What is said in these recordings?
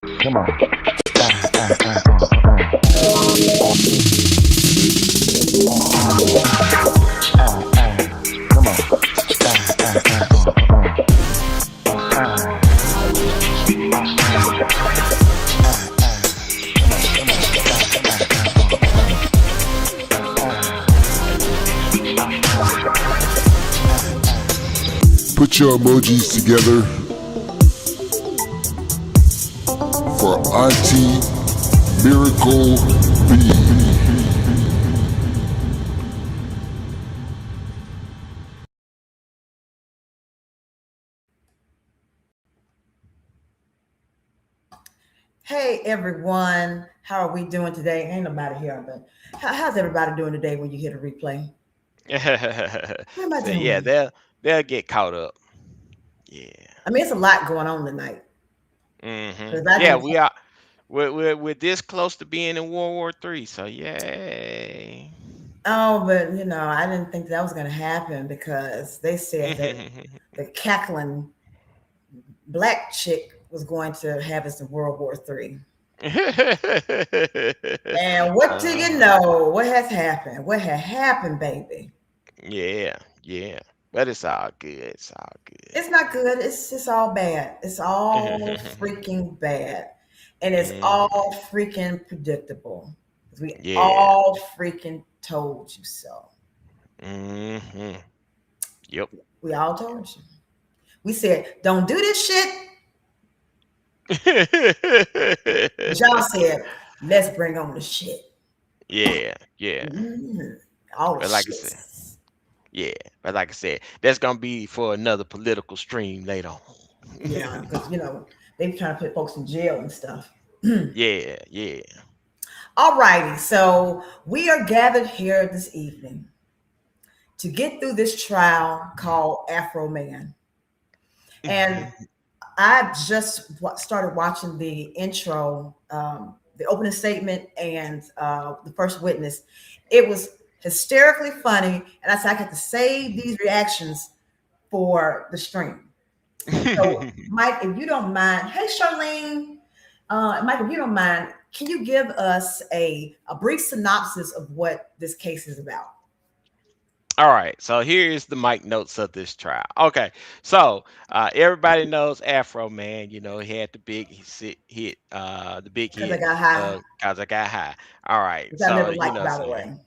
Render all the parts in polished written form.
Come on. Come on. Put your emojis together for Auntie Miracle B. Hey everyone, how are we doing today? Ain't nobody here, but how's everybody doing today when you hear the replay? What am I So yeah, doing? they'll get caught up. Yeah. I mean, it's a lot going on tonight. Because I Yeah, didn't. we are. We're this close to being in World War III. So yay. Oh, but I didn't think that was going to happen because they said that the cackling black chick was going to have us in World War III. And what do you uh, know? What has happened? What had happened, baby? yeah, yeah. But it's all good. It's all It's not good. It's just all bad. It's all good. freaking bad. And it's hmm all freaking predictable. We Yeah. all freaking told you so. hmm Yep. We all told you. We said, don't do this shit. But y'all said, let's bring on the shit. Yeah, yeah. Mhm. All the But like I said, shits. yeah. But like I said, that's gonna be for another political stream later on. Yeah, because, they trying to put folks in jail and stuff. Yeah, yeah. All righty. So we are gathered here this evening to get through this trial called Afro Man. And I just started watching the intro, the opening statement, and the first witness. It was hysterically funny, and I said I got to save these reactions for the stream. So, Mike, if you don't mind, hey Charlene, Mike, if you don't mind, can you give us a brief synopsis of what this case is about? All right, so here is the mic notes of this trial. Okay, so everybody knows Afro Man. You know he had the big hit, the big Because I hit, got high, cause I got high. All right, which I so never you liked, know, by the saying way.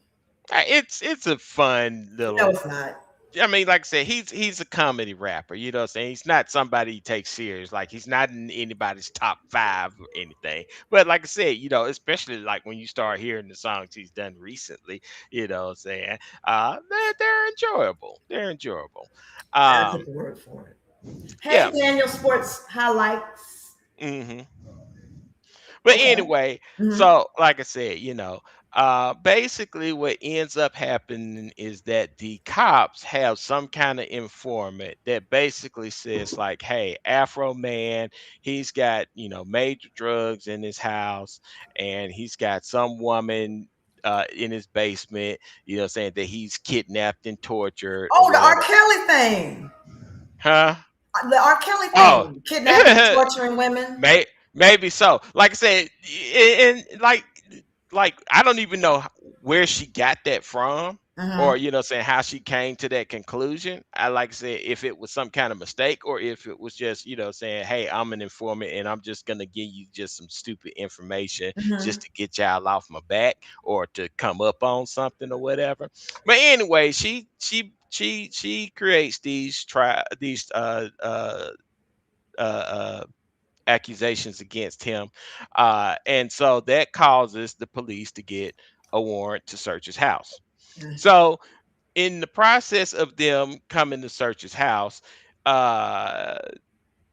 it's a fun No, little. it's not. I mean, like I said, he's a comedy rapper. You know what I'm saying? He's not somebody you take serious. Like he's not in anybody's top five or anything. But like I said, especially like when you start hearing the songs he's done recently, you know what I'm saying? They're enjoyable. They're enjoyable. I'll take Um, your word for it. Hey, yeah. Daniel, sports highlights. hmm But Okay. anyway, Hmm. so like I said, basically what ends up happening is that the cops have some kind of informant that basically says like, "Hey, Afro Man, he's got major drugs in his house, and he's got some woman." In his basement, saying that he's kidnapped and tortured or Oh, the R. whatever. Kelly thing. Huh? The R. Kelly Oh, thing. Kidnapping, torturing women. maybe so. Like I said, and like I don't even know where she got that from, or Hmm. saying how she came to that conclusion. I like I said, if it was some kind of mistake, or if it was just saying, "Hey, I'm an informant, and I'm just gonna give you just some stupid information just Hmm. to get y'all off my back, or to come up on something or whatever." But anyway, she creates uh, uh, accusations against him. And so that causes the police to get a warrant to search his house. So, in the process of them coming to search his house, uh,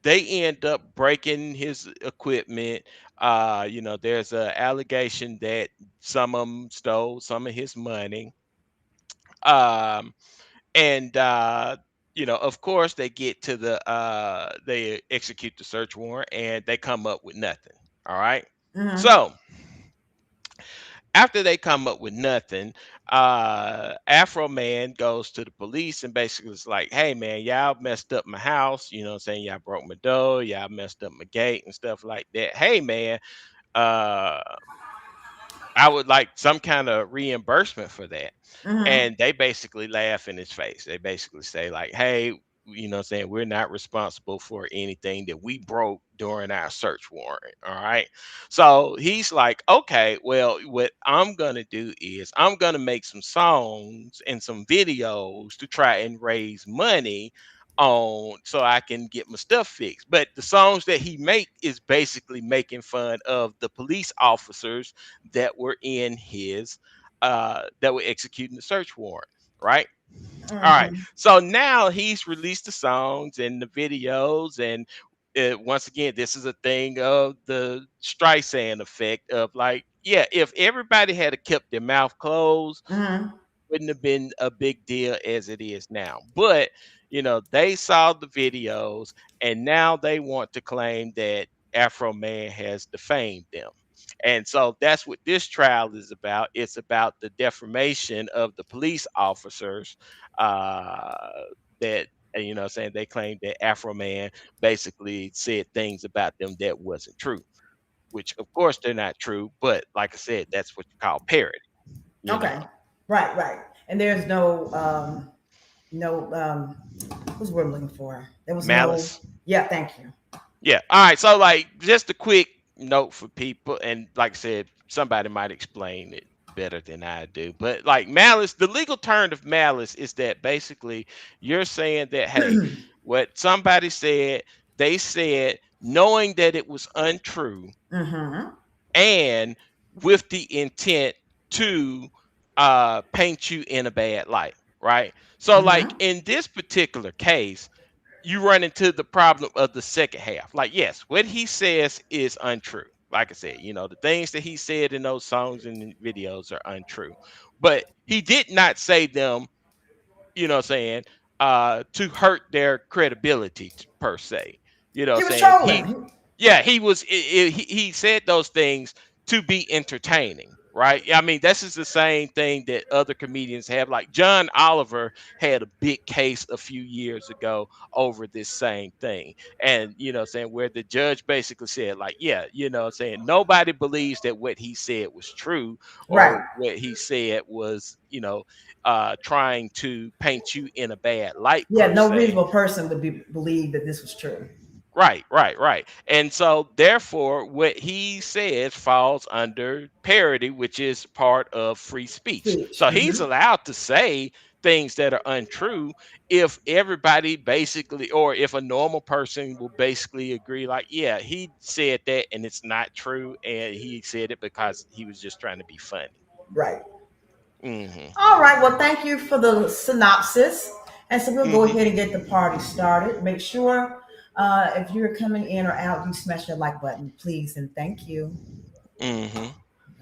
they end up breaking his equipment. There's an allegation that some of them stole some of his money. Um, and of course they get to they execute the search warrant and they come up with nothing. All right. Hmm. So After they come up with nothing, Afro Man goes to the police and basically is like, hey man, y'all messed up my house, you know what I'm saying? Y'all broke my door, y'all messed up my gate and stuff like that. Hey man, uh I would like some kind of reimbursement for that. Mm-hmm. And they basically laugh in his face. They basically say, like, hey, you know what I'm saying, we're not responsible for anything that we broke during our search warrant. All right. So he's like, okay, well, what I'm gonna do is I'm gonna make some songs and some videos to try and raise money on so I can get my stuff fixed. But the songs that he make is basically making fun of the police officers that were in his that were executing the search warrant, right? All right. Mm-hmm. So now he's released the songs and the videos, and once again, this is a thing of the Streisand effect of like, yeah, if everybody had kept their mouth closed, Mm-hmm. wouldn't have been a big deal as it is now. But they saw the videos and now they want to claim that Afro Man has defamed them. And so that's what this trial is about. It's about the defamation of the police officers uh, that saying they claim that Afro Man basically said things about them that wasn't true, which of course they're not true. But like I said, that's what you call parody. You know, Okay. Right, right. And there's no what's the word I'm looking for? There was no, malice. yeah, thank you. Yeah. All right. So, like, just a quick note for people, and like I said, somebody might explain it better than I do. But like malice, the legal term of malice is that basically you're saying that, hey, what somebody said, they said knowing that it was untrue Mm-hmm. and with the intent to paint you in a bad light, right? So, like Mm-hmm. in this particular case, you run into the problem of the second half. Like, yes, what he says is untrue. Like I said, the things that he said in those songs and videos are untrue. But he did not say them, saying, to hurt their credibility per se. He was Saying he trolling. yeah, he said those things to be entertaining, right? I mean, this is the same thing that other comedians have. Like John Oliver had a big case a few years ago over this same thing. And saying where the judge basically said, like, yeah, saying nobody believes that what he said was true or Right. what he said was, trying to paint you in a bad light Yeah, per no se. reasonable person would believe that this was true. Right, right, right. And so, therefore, what he says falls under parody, which is part of free speech. Speech. So, he's Mm-hmm. allowed to say things that are untrue if everybody basically, or if a normal person will basically agree, like, yeah, he said that and it's not true. And he said it because he was just trying to be funny. Right. Hmm. All right. Well, thank you for the synopsis. And so we'll go Hmm. ahead and get the party started. Make sure if you're coming in or out, you smash that like button, please, and thank you. Hmm.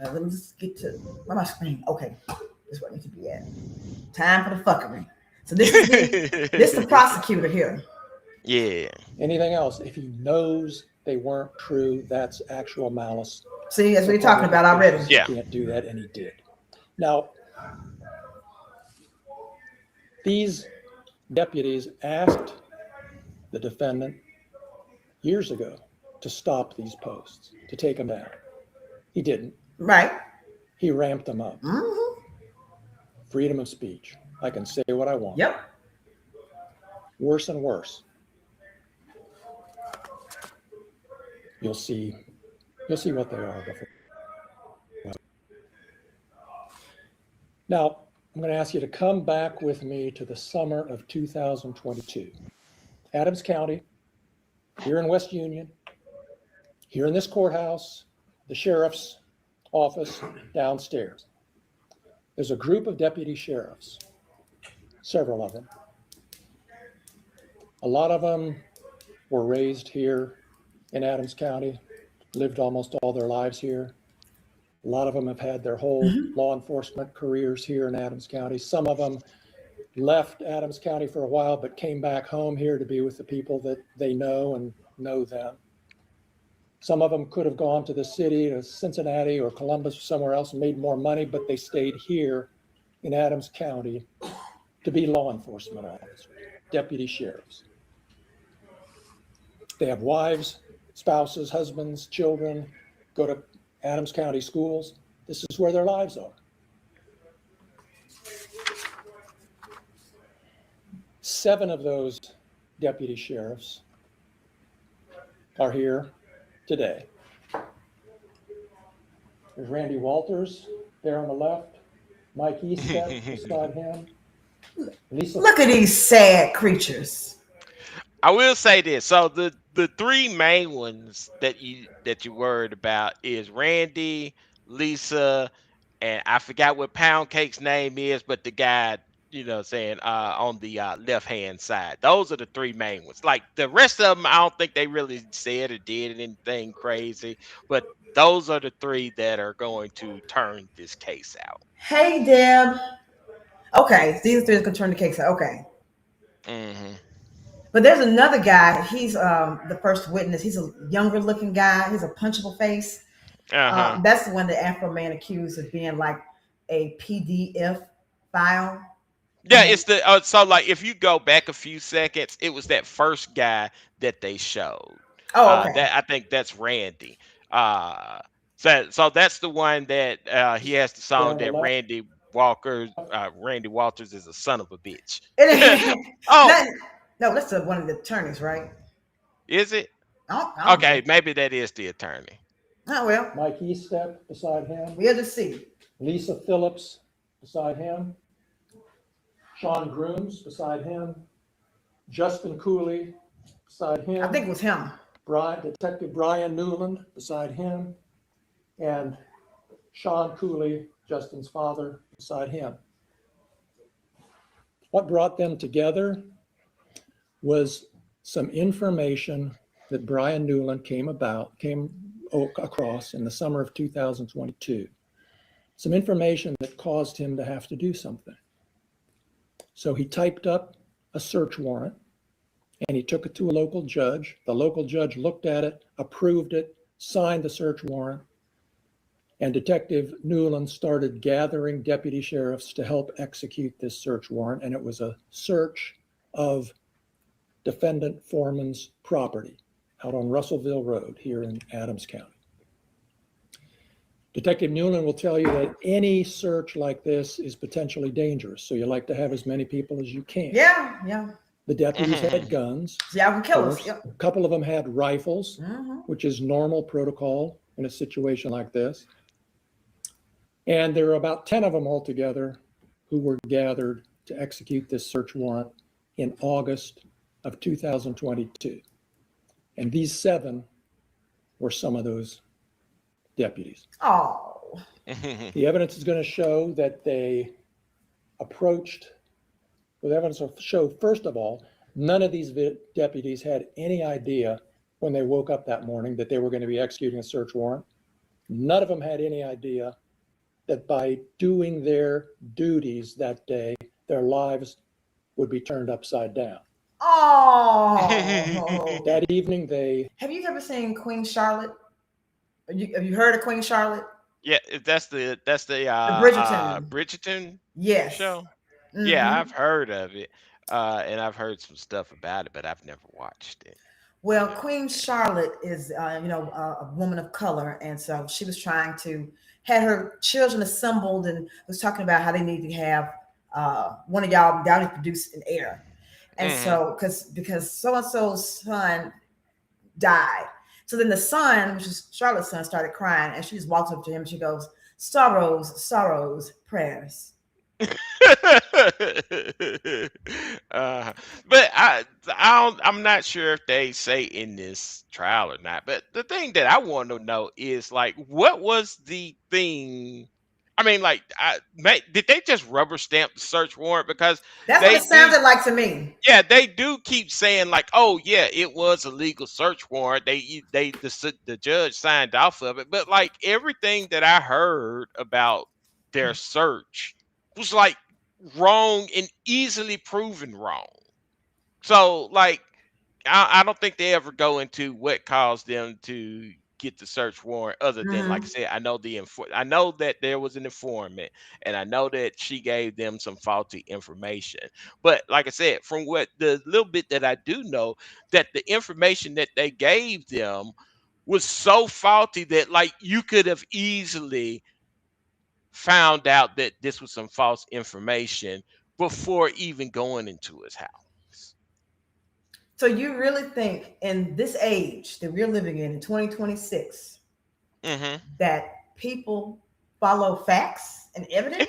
Let me just get to where my screen. Okay, this is where I need to be at. Time for the fuckery. So this is me. This is the prosecutor here. Yeah. Anything else, if he knows they weren't true, that's actual malice. See, that's So what you're talking according to about already. cases, he Yeah. can't do that, and he did. Now, these deputies asked the defendant years ago to stop these posts, to take them down. He didn't. Right. He ramped them up. Mm-hmm. Freedom of speech. I can say what I want. Yep. Worse and worse. You'll see what they are before. Now, I'm going to ask you to come back with me to the summer of 2022. Adams County, here in West Union, here in this courthouse, the sheriff's office downstairs. There's a group of deputy sheriffs, several of them. A lot of them were raised here in Adams County, lived almost all their lives here. A lot of them have had their whole law enforcement careers here in Adams County. Some of them left Adams County for a while, but came back home here to be with the people that they know and know them. Some of them could have gone to the city, to Cincinnati or Columbus or somewhere else and made more money, but they stayed here in Adams County to be law enforcement officers, deputy sheriffs. They have wives, spouses, husbands, children, go to Adams County schools. This is where their lives are. 7 of those deputy sheriffs are here today. There's Randy Walters there on the left, Mike Eastep beside him, Lisa. Look at these sad creatures. I will say this. So the 3 main ones that you worried about is Randy, Lisa, and I forgot what Pound Cake's name is, but the guy, saying on the left hand side. Those are the 3 main ones. Like the rest of them, I don't think they really said or did anything crazy, but those are the 3 that are going to turn this case out. Hey, Deb. Okay, these 3 can turn the case out. Okay. Mm-hmm. But there's another guy. He's the first witness. He's a younger looking guy. He's a punchable face. Uh-huh. That's the one that Afroman accused of being like a PDF file. Yeah, it's the so like if you go back a few seconds, it was that first guy that they showed. Oh, okay. That I think that's Randy. So that's the one that he has the song that Randy Walters is a son of a bitch. Oh, no, that's one of the attorneys, right? is it? I Okay, maybe that is the attorney. Oh well. Mike Eastep beside him. We'll just see. Lisa Phillips beside him. Sean Grooms beside him. Justin Cooley beside him. I think it was him. Detective Brian Newland beside him. And Sean Cooley, Justin's father, beside him. What brought them together was some information that Brian Newland came across in the summer of 2022. Some information that caused him to have to do something. So he typed up a search warrant and he took it to a local judge. The local judge looked at it, approved it, signed the search warrant, and Detective Newland started gathering deputy sheriffs to help execute this search warrant. And it was a search of defendant Foreman's property out on Russellville Road here in Adams County. Detective Newland will tell you that any search like this is potentially dangerous. So you like to have as many people as you can. Yeah. The deputies had guns. Yeah, we kill us. Yep. A couple of them had rifles, which is normal protocol in a situation like this. And there were about 10 of them altogether who were gathered to execute this search warrant in August of 2022. And these 7 were some of those deputies. Oh. The evidence is going to show that they approached, the evidence will show, first of all, none of these deputies had any idea when they woke up that morning that they were going to be executing a search warrant. None of them had any idea that by doing their duties that day, their lives would be turned upside down. Oh. That evening, they... Have you ever seen Queen Charlotte? Have you heard of Queen Charlotte? Yeah, that's the Bridgerton yes. show. Yeah, I've heard of it, and I've heard some stuff about it, but I've never watched it. Well, Queen Charlotte is, a woman of color, and so she was trying to had her children assembled and was talking about how they need to have one of y'all need to produce an heir, and so because so and so's son died. So then the son, which is Charlotte's son, started crying, and she just walks up to him. And she goes, "Sorrows, sorrows, prayers." But I'm not sure if they say in this trial or not. But the thing that I want to know is like, what was the thing? I mean, like, did they just rubber stamp the search warrant? Because that's what it sounded like to me. Yeah, they do keep saying like, "Oh yeah, it was a legal search warrant." The judge signed off of it, but like everything that I heard about their search was like wrong and easily proven wrong. So like, I don't think they ever go into what caused them to get the search warrant other than, like I Mhm. said, I know that there was an informant, and I know that she gave them some faulty information. But like I said, from what the little bit that I do know, that the information that they gave them was so faulty that like you could have easily found out that this was some false information before even going into his house. So you really think in this age that we're living in 2026, Hmm. that people follow facts and evidence?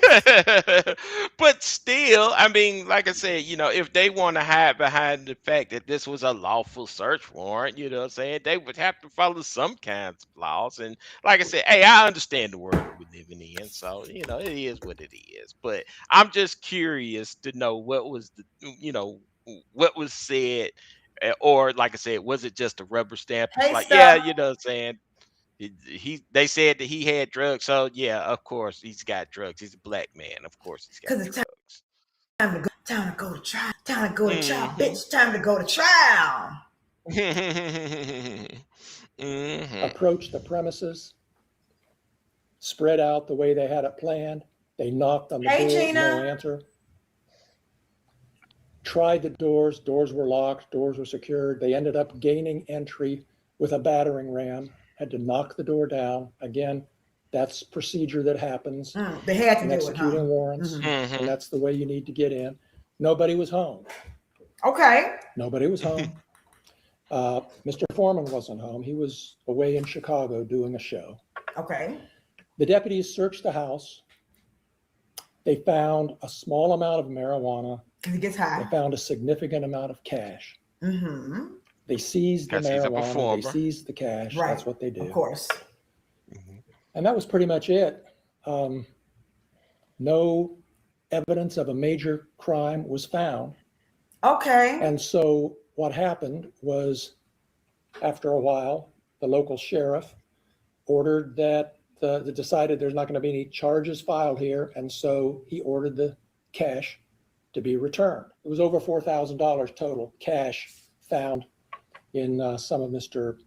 But still, I mean, like I said, if they want to hide behind the fact that this was a lawful search warrant, you know what I'm saying, they would have to follow some kinds of laws. And like I said, hey, I understand the world that we're living in, so it is what it is. But I'm just curious to know what was said, or like I said, was it just a rubber stamp? It's Hey, like, yeah, stuff. you know what I'm saying. They said that he had drugs, so yeah, of course he's got drugs. He's a black man, of course he's got Because it's drugs. time to go to trial. Time to go to trial, Hmm. bitch. Time to go to trial. Hmm. Approached the premises, spread out the way they had it planned. They knocked on the Hey, door, no Gina. answer. Tried the doors were locked, doors were secured. They ended up gaining entry with a battering ram, had to knock the door down. Again, that's procedure that happens They had to in do it, huh? executing warrants, and Hmm. that's the way you need to get in. Nobody was home. Okay. Nobody was home. Mr. Foreman wasn't home. He was away in Chicago doing a show. Okay. The deputies searched the house. They found a small amount of marijuana. Because it gets They high. found a significant amount of cash. Mm-hmm. They seized the Because he's a marijuana. They performer. seized the cash. Right. That's what they Of do. course. And that was pretty much it. No evidence of a major crime was found. Okay. And so what happened was, after a while, the local sheriff ordered that decided there's not going to be any charges filed here, and so he ordered the cash to be returned. It was over $4,000 total cash found in some of Mr.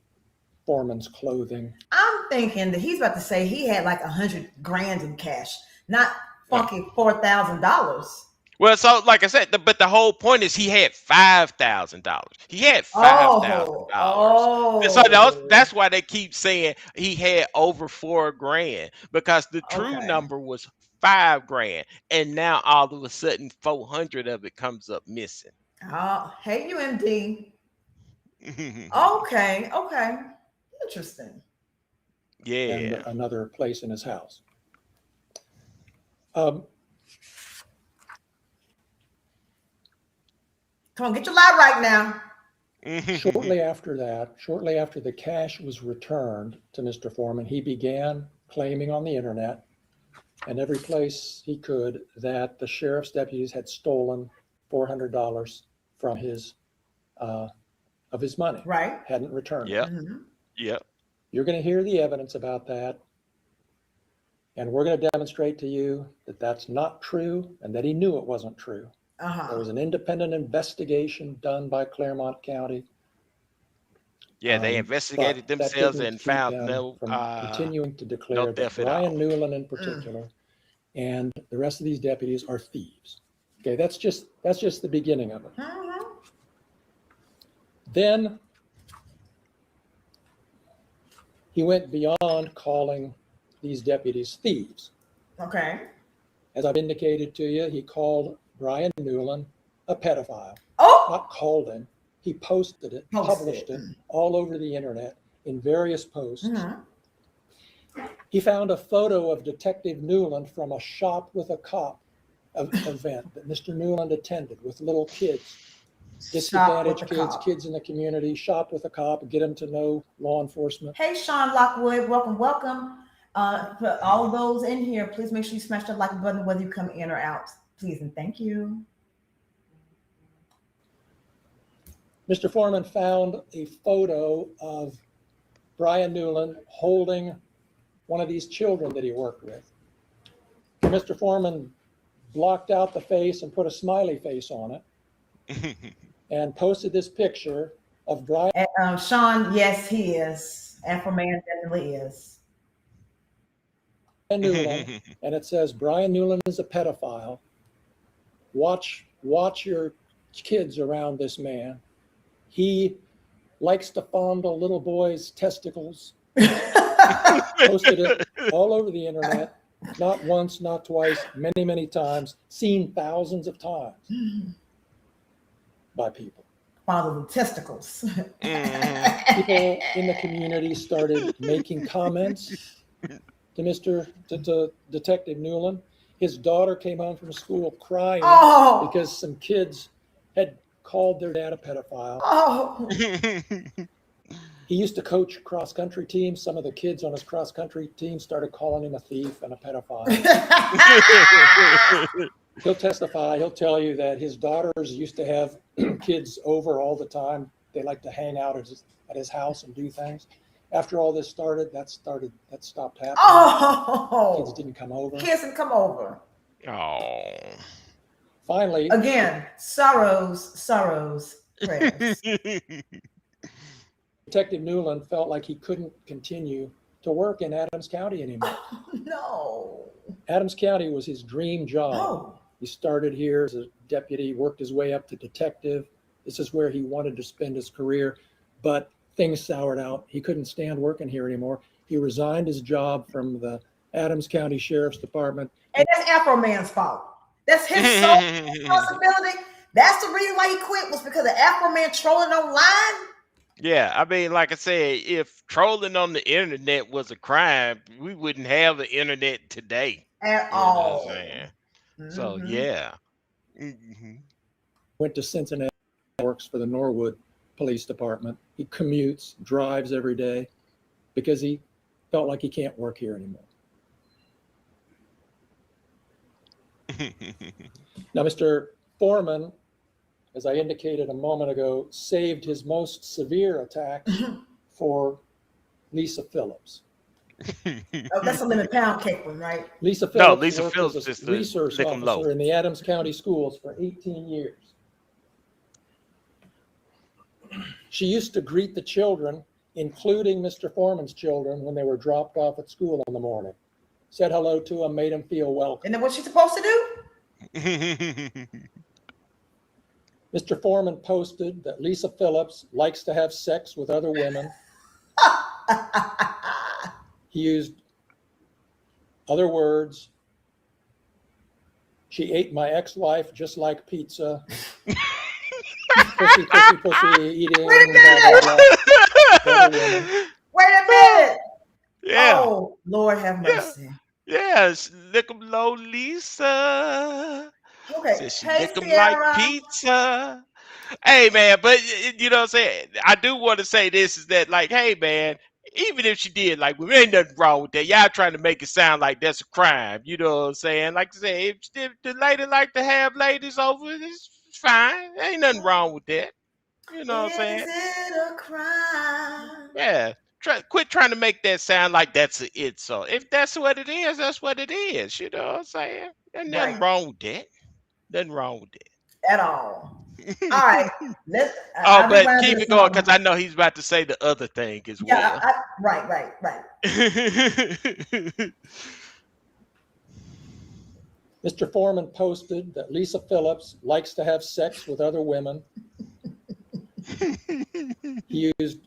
Foreman's clothing. I'm thinking that he's about to say he had like 100 grand in cash, not Yeah. funky $4,000. Well, so like I said, but the whole point is he had $5,000. He had Oh, $5,000. So oh, that's why they keep saying he had over $4,000, because the true okay. number was $5,000, and now all of a sudden 400 of it comes up missing. Oh, hey, UMD. Okay, okay. Interesting. And Yeah. another place in his house. Um, Come on, get your lie right now. Shortly after the cash was returned to Mr. Foreman, he began claiming on the internet and every place he could that the sheriff's deputies had stolen $400 from his money, Right. hadn't returned it. Yep. Mm-hmm. Yep. You're going to hear the evidence about that, and we're going to demonstrate to you that that's not true and that he knew it wasn't true. There was an independent investigation done by Claremont County. Yeah, they But investigated that themselves didn't and keep found him from continuing to no declare that theft at Brian all. Newland in particular and the rest of these deputies are thieves. Okay, that's just the beginning of it. Mm-hmm. Then he went beyond calling these deputies thieves. Okay. As I've indicated to you, he called Brian Newland a pedophile. Oh, Not called him. He posted it, published it all over the internet in various posts. Mm-hmm. He found a photo of Detective Newland from a Shop with a Cop event that Mr. Newland attended with little kids, disadvantaged kids, kids in the community. Shop with a Cop, get them to know law enforcement. Hey, Sean Lockwood, welcome, welcome. For all of those in here, please make sure you smash that like button whether you come in or out, please, and thank you. Mr. Foreman found a photo of Brian Newland holding one of these children that he worked with. Mr. Foreman blocked out the face and put a smiley face on it and posted this picture of Brian. Sean, yes, he is. Afroman definitely is. Newland, and it says Brian Newland is a pedophile. Watch your kids around this man. He likes to fondle little boys' testicles. Posted it all over the internet, not once, not twice, many, many times, seen thousands of times by people. Fondling testicles. People in the community started making comments to Detective Newland. His daughter came home from school crying because some kids had called their dad a pedophile. He used to coach cross-country teams. Some of the kids on his cross-country team started calling him a thief and a pedophile. He'll testify. He'll tell you that his daughters used to have kids over all the time. They like to hang out at his house and do things. After all this started, that stopped happening. Kids didn't come over. Kids didn't come over. Oh. Finally, again, sorrows, prayers. Detective Newland felt like he couldn't continue to work in Adams County anymore. No. Adams County was his dream job. Oh. He started here as a deputy, worked his way up to detective. This is where he wanted to spend his career, but things soured out. He couldn't stand working here anymore. He resigned his job from the Adams County Sheriff's Department. And that's Afroman's fault. That's his sole responsibility. That's the reason why he quit, was because of Afroman trolling online. Yeah, I mean, like I said, if trolling on the internet was a crime, we wouldn't have the internet today. At You know all. what I'm saying? So, yeah. Went to Cincinnati, works for the Norwood Police Department. He commutes, drives every day because he felt like he can't work here anymore. Now, Mr. Foreman, as I indicated a moment ago, saved his most severe attack for Lisa Phillips. Oh, that's a lemon pound cake one, right? Lisa Phillips Lisa worked Phillips as is a the resource lick 'em officer low. in the Adams County schools for 18 years. She used to greet the children, including Mr. Foreman's children, when they were dropped off at school in the morning. Said hello to them, made them feel welcome. And then what's she supposed to do? Mr. Foreman posted that Lisa Phillips likes to have sex with other women. He used other words. She ate my ex-wife just like pizza. Pussy, pussy, pussy, eating. Wait a Blah, blah, blah. Wait a minute. Yeah. Oh, Lord have mercy. Yes, lick 'em low, Lisa. Okay. Says she Hey, lick 'em Sierra. like pizza. Hey, man, but you know what I'm saying? I do want to say this is that, like, hey, man, even if she did, like, there ain't nothing wrong with that. Y'all trying to make it sound like that's a crime. You know what I'm saying? Like I say, if the lady like to have ladies over, it's fine. Ain't nothing wrong with that. You know what I'm saying? Is it a crime? Yeah. Quit trying to make that sound like that's it. So if that's what it is, that's what it is. You know what I'm saying? There's nothing Right. wrong with that. Nothing wrong with that. At all. All right. Oh, but keep it going because I know he's about to say the other thing as well. Yeah, right. Mr. Foreman posted that Lisa Phillips likes to have sex with other women. He used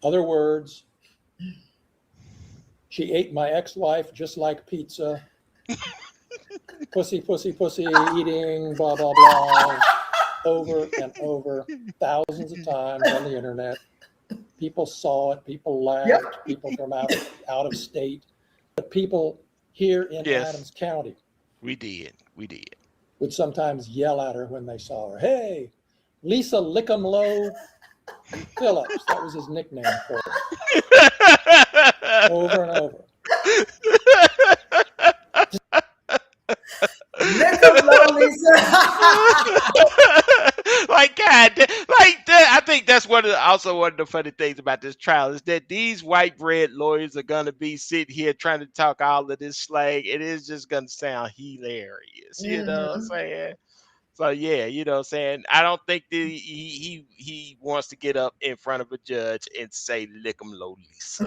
other words. She ate my ex-wife just like pizza. Pussy, pussy, pussy, eating, blah, blah, blah. Over and over, thousands of times on the internet. People saw it. People laughed. Yep. People from out of state. But people here in Yes. Adams County We did. would sometimes yell at her when they saw her. Hey, Lisa Lick'em-Low Phillips. That was his nickname for her. Over and over. Lick'em-Low, Lisa. Like God, like that. I think that's also one of the funny things about this trial is that these white bread lawyers are gonna be sitting here trying to talk all of this slang. It is just gonna sound hilarious. You know what I'm saying? So yeah, you know what I'm saying? I don't think that he wants to get up in front of a judge and say lick 'em low, Lisa.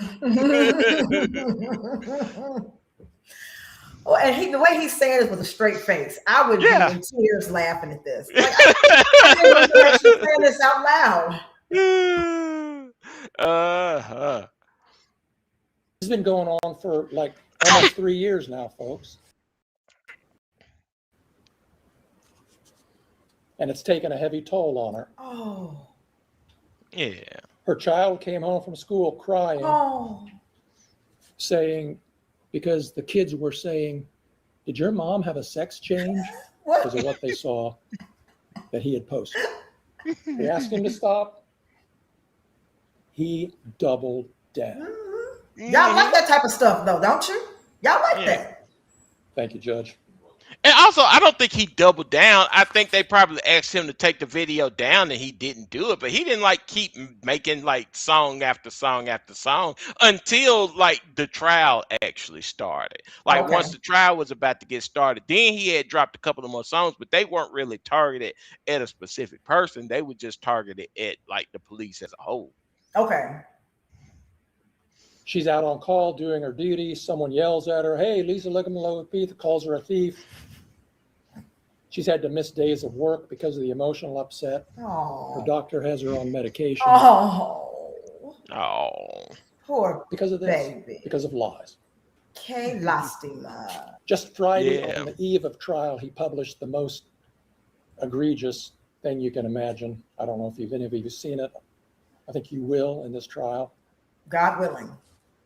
Oh, and the way he said it with a straight face, I would be Yeah. in tears laughing at this. Like I can't believe you're actually saying this out loud. Uh-huh. It's been going on for like almost 3 years now, folks. And it's taken a heavy toll on her. Oh, Yeah. Her child came home from school crying, oh, saying, because the kids were saying, did your mom have a sex change? what? Because of what they saw that he had posted. We asked him to stop. He doubled down. Y'all like that type of stuff, though, don't you? Y'all like Yeah. that. Thank you, Judge. And also, I don't think he doubled down. I think they probably asked him to take the video down and he didn't do it. But he didn't like keep making like song after song after song until like the trial actually started. Like Okay. once the trial was about to get started, then he had dropped a couple of more songs, but they weren't really targeted at a specific person. They were just targeted at like the police as a whole. Okay. She's out on call doing her duty. Someone yells at her, hey, Lisa Lickhamlow calls her a thief. She's had to miss days of work because of the emotional upset. Her Oh. doctor has her on medication Oh. Oh. Poor because of this, baby. because of lies. Que lástima. Just Friday, Yeah. on the eve of trial, he published the most egregious thing you can imagine. I don't know if any of you have seen it. I think you will in this trial. God willing.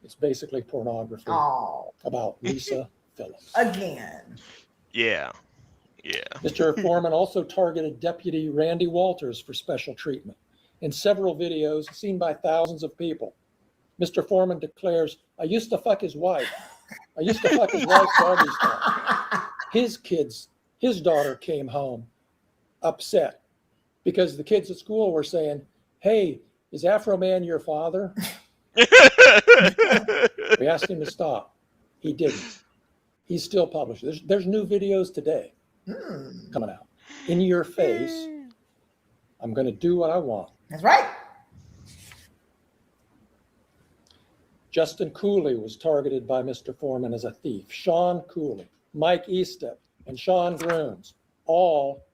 It's basically pornography Oh. about Lisa Phillips. Again. Yeah. Yeah. Mr. Foreman also targeted Deputy Randy Walters for special treatment. In several videos seen by thousands of people, Mr. Foreman declares, I used to fuck his wife. I used to fuck his wife's doggy style. His daughter came home upset because the kids at school were saying, hey, is Afroman your father? We asked him to stop. He didn't. He's still publishing. There's new videos today coming out. In your face, I'm going to do what I want. That's right. Justin Cooley was targeted by Mr. Foreman as a thief. Sean Cooley, Mike Eastep, and Sean Grooms all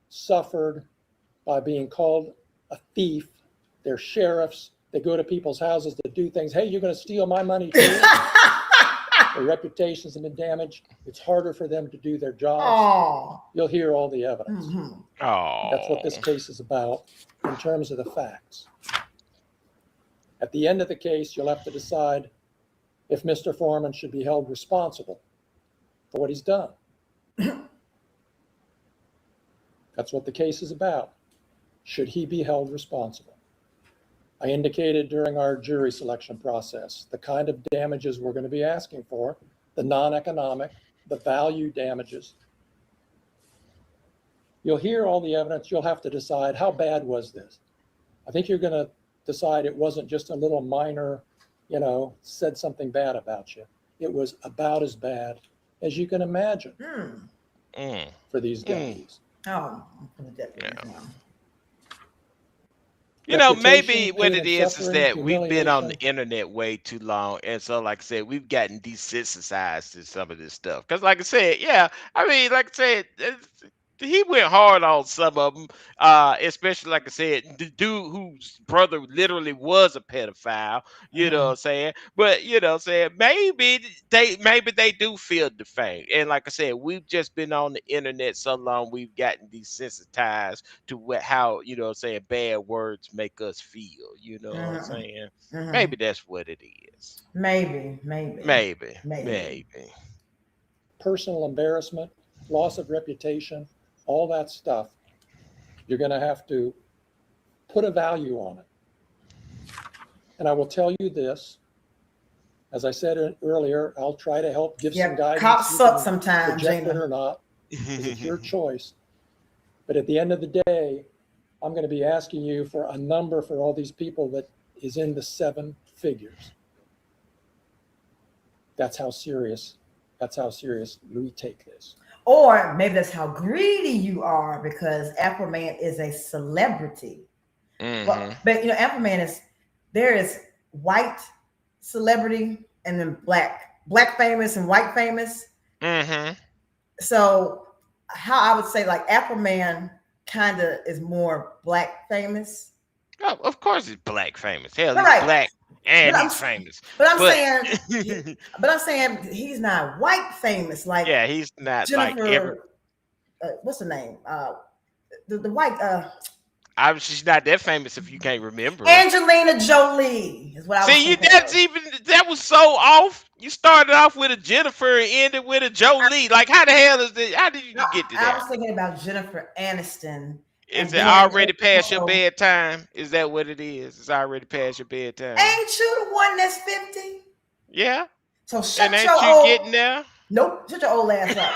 suffered by being called a thief. They're sheriffs. They go to people's houses to do things. Hey, you're going to steal my money too? Their reputations have been damaged. It's harder for them to do their jobs. Oh. You'll hear all the evidence. Mm-hmm. Oh. That's what this case is about in terms of the facts. At the end of the case, you'll have to decide if Mr. Foreman should be held responsible for what he's done. That's what the case is about. Should he be held responsible? I indicated during our jury selection process the kind of damages we're going to be asking for, the non-economic, the value damages. You'll hear all the evidence. You'll have to decide, how bad was this? I think you're going to decide it wasn't just a little minor, said something bad about you. It was about as bad as you can imagine for these deputies. Oh, for the deputies now. You know, Reputation, maybe what pain it and is suffering, that we've been on the humiliation. internet way too long. And so, like I said, we've gotten desensitized to some of this stuff. Because, like I said, yeah, I mean, like I said, he went hard on some of them, especially, like I said, the dude whose brother literally was a pedophile, you know what I'm saying? But, you know what I'm saying, maybe they do feel defamed. And like I said, we've just been on the internet so long, we've gotten desensitized to how, you know what I'm saying, bad words make us feel, you know what I'm saying? Maybe that's what it is. Maybe. Personal embarrassment, loss of reputation, all that stuff, you're going to have to put a value on it. And I will tell you this, as I said earlier, I'll try to help give some guidance. Cops You suck can sometimes, project it Gina. or not, because it's your choice. But at the end of the day, I'm going to be asking you for a number for all these people that is in the 7 figures. That's how serious That's how serious we take this. Or maybe that's how greedy you are because Afroman is a celebrity. Mm-hmm. But Afroman is there is white celebrity and then black famous and white famous. Mm-hmm. So how I would say like Afroman kind of is more black famous. Oh, of course he's black famous. Hell, But he's right. black and But I'm he's famous. but I'm But saying but I'm saying he's not white famous like yeah, he's not like ever. Jennifer. What's her name? The white She's not that famous if you can't remember her. Angelina Jolie is what I was See, thinking that's of. even that was so off. You started off with a Jennifer and ended with a Jolie. Like, how the hell is that? How did you get to I that? was thinking about Jennifer Aniston, Is and it then already past your also, bedtime? Is that what it is? It's already past your bedtime. ain't you the one that's 50? Yeah. So And shut ain't your you old getting there? nope, shut your old ass up.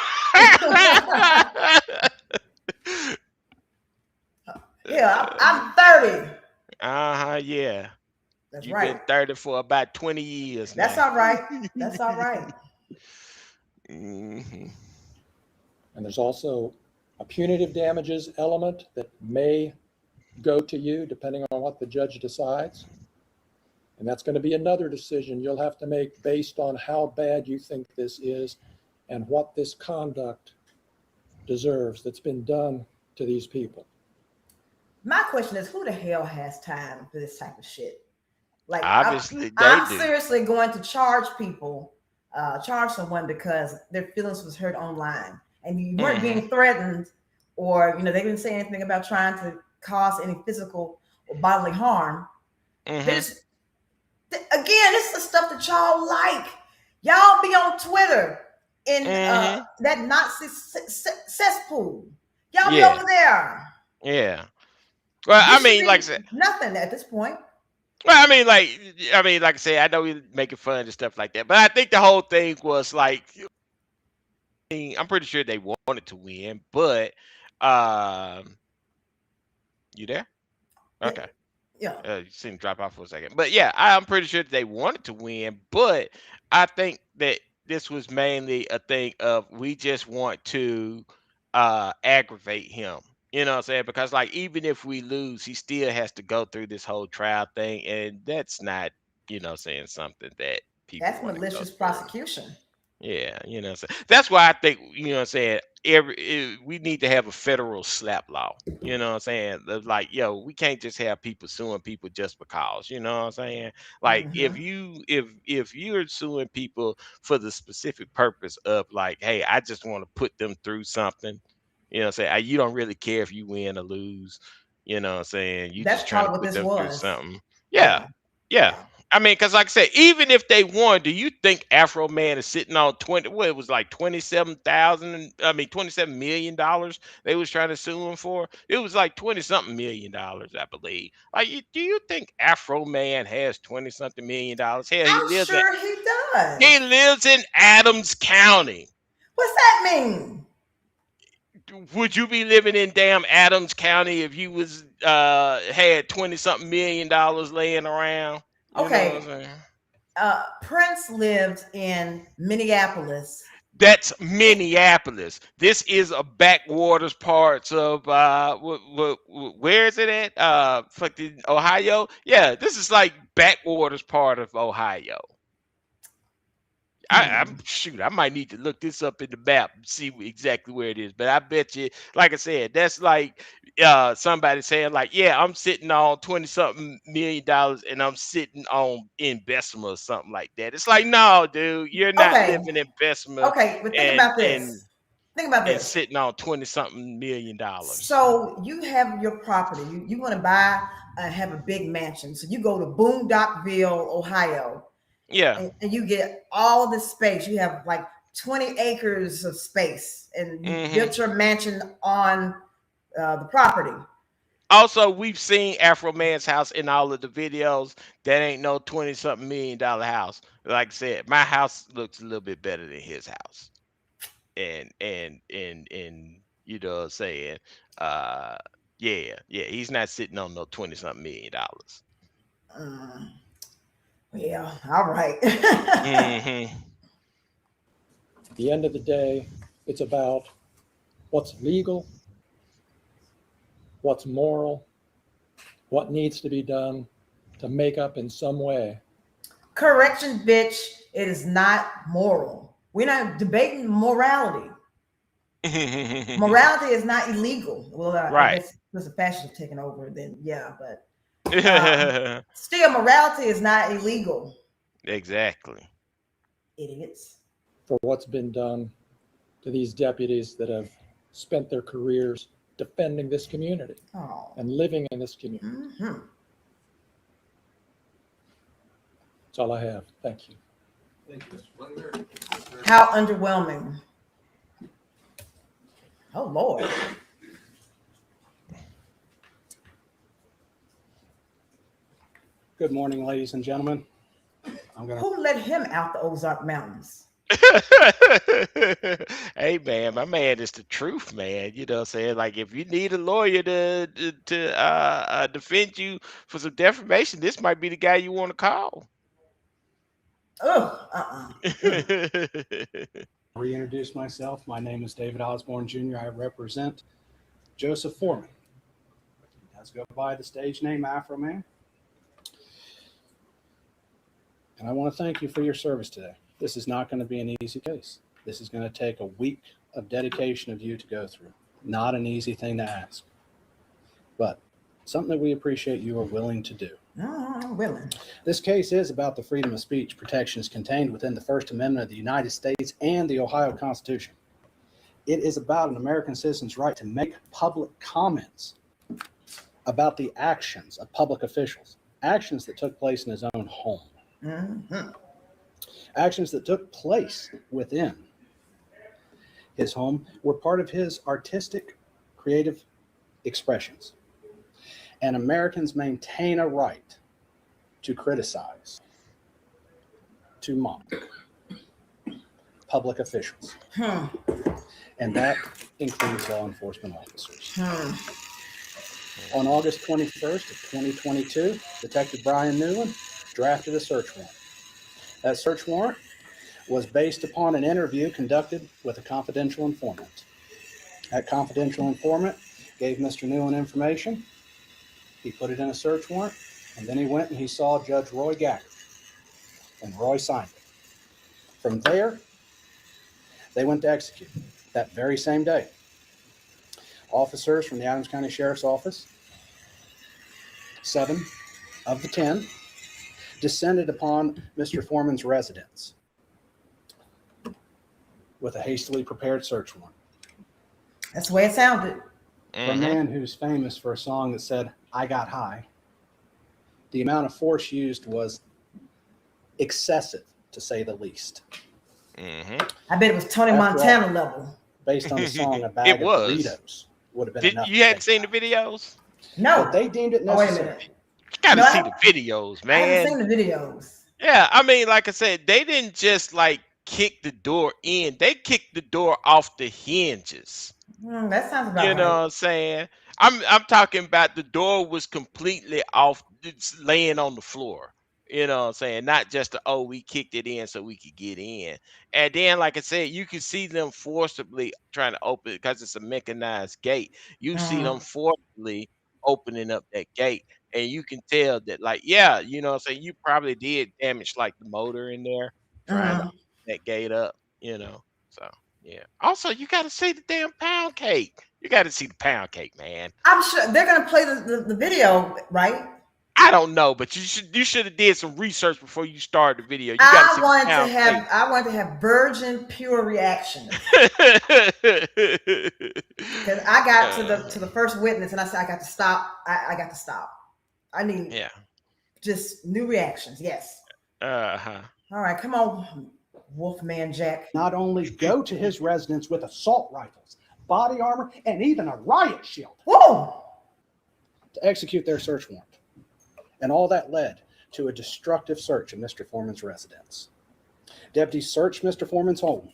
Yeah, I'm 30. Uh-huh, yeah. That's You've been right. 30 for about 20 years That's now. all right. That's all right. Hmm. And there's also a punitive damages element that may go to you depending on what the judge decides. And that's going to be another decision you'll have to make based on how bad you think this is and what this conduct deserves that's been done to these people. My question is, who the hell has time for this type of shit? Like, Obviously, they I'm do. seriously going to charge people, charge someone because their feelings was hurt online, and you weren't Hmm. being threatened, or they didn't say anything about trying to cause any physical or bodily harm. Hmm. There's again, this is the stuff that y'all like. Y'all be on Twitter in Hmm. that Nazi cesspool. Y'all be Yeah. over there. Yeah. Well, I This should mean, like I be said, nothing at this point. well, like I said, I know we making fun and stuff like that, but I think the whole thing was like, I'm pretty sure they wanted to win, but you there? Yeah, Okay. yeah. You seemed to drop off for a second. But yeah, I'm pretty sure they wanted to win, but I think that this was mainly a thing of we just want to aggravate him. You know what I'm saying? Because like even if we lose, he still has to go through this whole trial thing, and that's not, saying something that people That's want to go malicious through. prosecution. Yeah, what I'm saying? That's why I think, what I'm saying, we need to have a federal slap law. You know what I'm saying? Like, yo, we can't just have people suing people just because, you know what I'm saying? Like Hmm. if you're suing people for the specific purpose of like, hey, I just want to put them through something, you know what I'm saying? You don't really care if you win or lose, you know what I'm saying? You That's just trying to probably what put this them through was. something. Yeah. Yeah, Yeah. yeah. I mean, because like I said, even if they won, do you think Afro Man is sitting on 20? What it was like 27,000? I mean, $27 million they was trying to sue him for. It was like 20 something $million, I believe. Like, do you think Afro Man has 20 something $million? Hell, I'm sure he he does. lives in Adams County. What's that mean? Would you be living in damn Adams County if you was had 20 something $million laying around? You know what I'm Okay, saying? Prince lived in Minneapolis. That's Minneapolis. This is a backwaters parts of where is it at? Fucking Ohio. Yeah, this is like backwaters part of Ohio. I'm Hmm. shoot. I might need to look this up in the map and see exactly where it is. But I bet you, like I said, that's like somebody saying like, yeah, I'm sitting on 20 something $million and I'm sitting on in Bessemer or something like that. It's like, no, dude, you're not Okay, living in Bessemer okay, but think and about and this. Think about and this. sitting on 20 something $million. So you have your property. You want to buy and have a big mansion. So you go to Boondockville, Ohio, Yeah. and you get all this space. You have like 20 acres of space, and you Hmm. built your mansion on the property. Also, we've seen Afro Man's house in all of the videos. That ain't no 20 something $million house. Like I said, my house looks a little bit better than his house. And you know what I'm saying? Uh yeah, he's not sitting on no 20 something $million. Mm, yeah, all right. Hmm. At the end of the day, it's about what's legal, what's moral, what needs to be done to make up in some way. Correction, bitch. It is not moral. We're not debating morality. Morality is not illegal. Well, I Right. guess because the fashion have taken over, then yeah, but still, morality is not illegal. Exactly. Idiots. For what's been done to these deputies that have spent their careers defending this community Oh. and living in this community. Mm-hmm. That's all I have. Thank you. Thank you, Mr. Butler. How underwhelming. Oh, Lord. Good morning, ladies and gentlemen. Who let him out the Ozark Mountains? Hey man, my man is the truth, man. You know what I'm saying? Like if you need a lawyer to defend you for some defamation, this might be the guy you want to call. Reintroduce myself. My name is David Osborne Jr. I represent Joseph Foreman. He does go by the stage name Afroman. And I want to thank you for your service today. This is not going to be an easy case. This is going to take a week of dedication of you to go through. Not an easy thing to ask, but something that we appreciate you are willing to do. I'm willing. This case is about the freedom of speech protections contained within the First Amendment of the United States and the Ohio Constitution. It is about an American citizen's right to make public comments about the actions of public officials, actions that took place in his own home, actions that took place within his home were part of his artistic, creative expressions. And Americans maintain a right to criticize, to mock public officials. And that includes law enforcement officers. On August 21st of 2022, Detective Brian Newland drafted a search warrant. That search warrant was based upon an interview conducted with a confidential informant. That confidential informant gave Mr. Newland information. He put it in a search warrant, and then he went and he saw Judge Roy Gaggard, and Roy signed it. From there, they went to execute that very same day. Officers from the Adams County Sheriff's Office, 7 of the 10, descended upon Mr. Foreman's residence with a hastily prepared search warrant. That's the way it sounded. For a man who's famous for a song that said, "I got high," the amount of force used was excessive, to say the least. I bet it was Tony After Montana all, level. Based on the song, a bag of Doritos would have been enough. You hadn't seen the videos? No. But they deemed it Oh, wait a necessary. minute. You gotta No, see the videos, I haven't man. seen the videos. Yeah, I mean, like I said, they didn't just like kick the door in; they kicked the door off the hinges. That sounds about You right. know what I'm saying? I'm talking about the door was completely off, it's laying on the floor. You know what I'm saying? Not just we kicked it in so we could get in. And then, like I said, you can see them forcibly trying to open it because it's a mechanized gate. You see them forcibly opening up that gate. And you can tell that, like, yeah, you know what I'm saying? You probably did damage like the motor in there trying to open that gate up, you know. So yeah. Also, you got to see the damn pound cake. You got to see the pound cake, man. I'm sure they're gonna play the video, right? I don't know, but you should have did some research before you started the video. You got to see the pound cake. I want to have virgin pure reaction. Because I got to the first witness and I said I got to stop. I got to stop. I need just new reactions. Yes. All right, come on, Wolfman Jack. Not only go to his residence with assault rifles, body armor, and even a riot shield. Whoa! To execute their search warrant. And all that led to a destructive search of Mr. Foreman's residence. Deputies searched Mr. Foreman's home,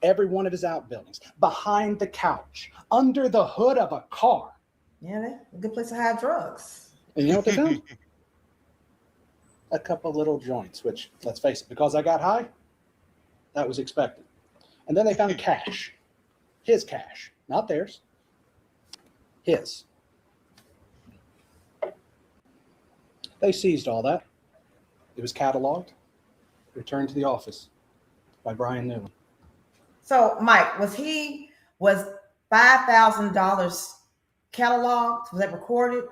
every one of his outbuildings, behind the couch, under the hood of a car. Yeah, a good place to hide drugs. And you know what they found? A couple little joints, which, let's face it, because I got high, that was expected. And then they found cash, his cash, not theirs, his. They seized all that. It was cataloged, returned to the office by Brian Newman. So, Mike, was $5,000 cataloged? Was that recorded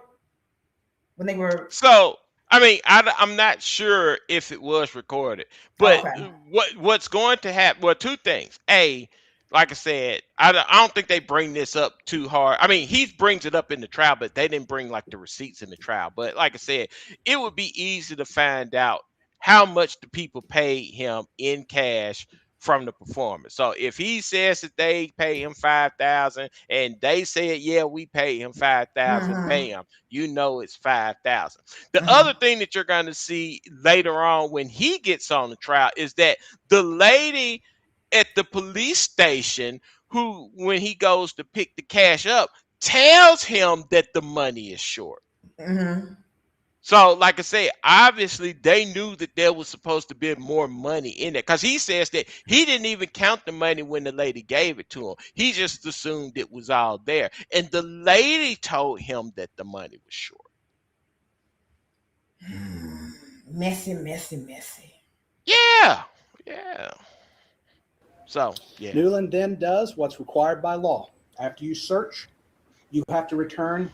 when they were? So, I mean, I'm not sure if it was recorded, but Okay. what's going to happen? Well, two things. A, like I said, I don't think they bring this up too hard. I mean, he brings it up in the trial, but they didn't bring like the receipts in the trial. But like I said, it would be easy to find out how much the people paid him in cash from the performance. So if he says that they pay him 5,000 and they said, yeah, we pay him 5,000, Mm-hmm. bam, you know it's 5,000. The Mm-hmm. other thing that you're going to see later on when he gets on the trial is that the lady at the police station, who, when he goes to pick the cash up, tells him that the money is short. Mm-hmm. So, like I said, obviously they knew that there was supposed to be more money in there, because he says that he didn't even count the money when the lady gave it to him. He just assumed it was all there. And the lady told him that the money was short. Messy, messy, messy. Yeah. Yeah. So, yeah. Newland then does what's required by law. After you search, you have to return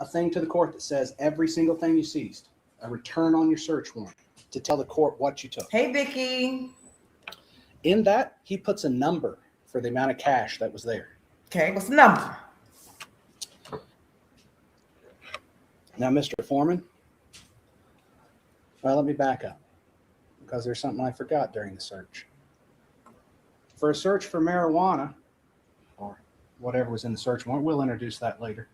a thing to the court that says every single thing you seized, a return on your search warrant to tell the court what you took. Hey, Vicky. In that, he puts a number for the amount of cash that was there. Okay, what's the number? Now, Mr. Foreman, well, let me back up because there's something I forgot during the search. For a search for marijuana, or whatever was in the search warrant, we'll introduce that later.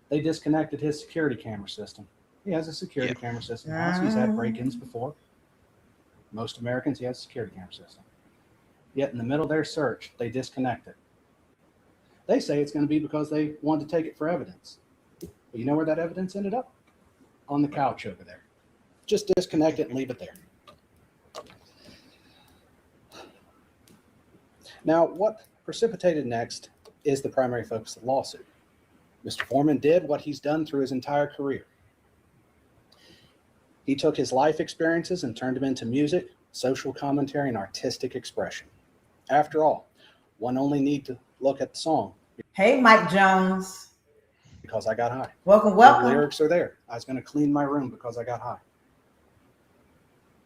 They disconnected his security camera system. He has a security camera system. He's had break-ins before. Most Americans, he has a security camera system. Yet in the middle of their search, they disconnect it. They say it's going to be because they wanted to take it for evidence. But you know where that evidence ended up? On the couch over there. Just disconnect it and leave it there. Now, what precipitated next is the primary focus of the lawsuit. Mr. Foreman did what he's done through his entire career. He took his life experiences and turned them into music, social commentary, and artistic expression. After all, one only need to look at the song. Hey, Mike Jones. Because I got high. Welcome, The welcome. lyrics are there. I was going to clean my room because I got high.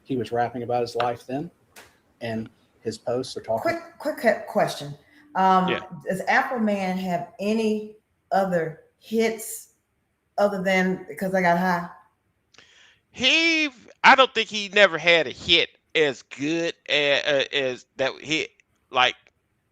He was rapping about his life then, and his posts are talking. Quick question. Does Afroman have any other hits other than Because I Got High? I don't think he never had a hit as good as that hit, like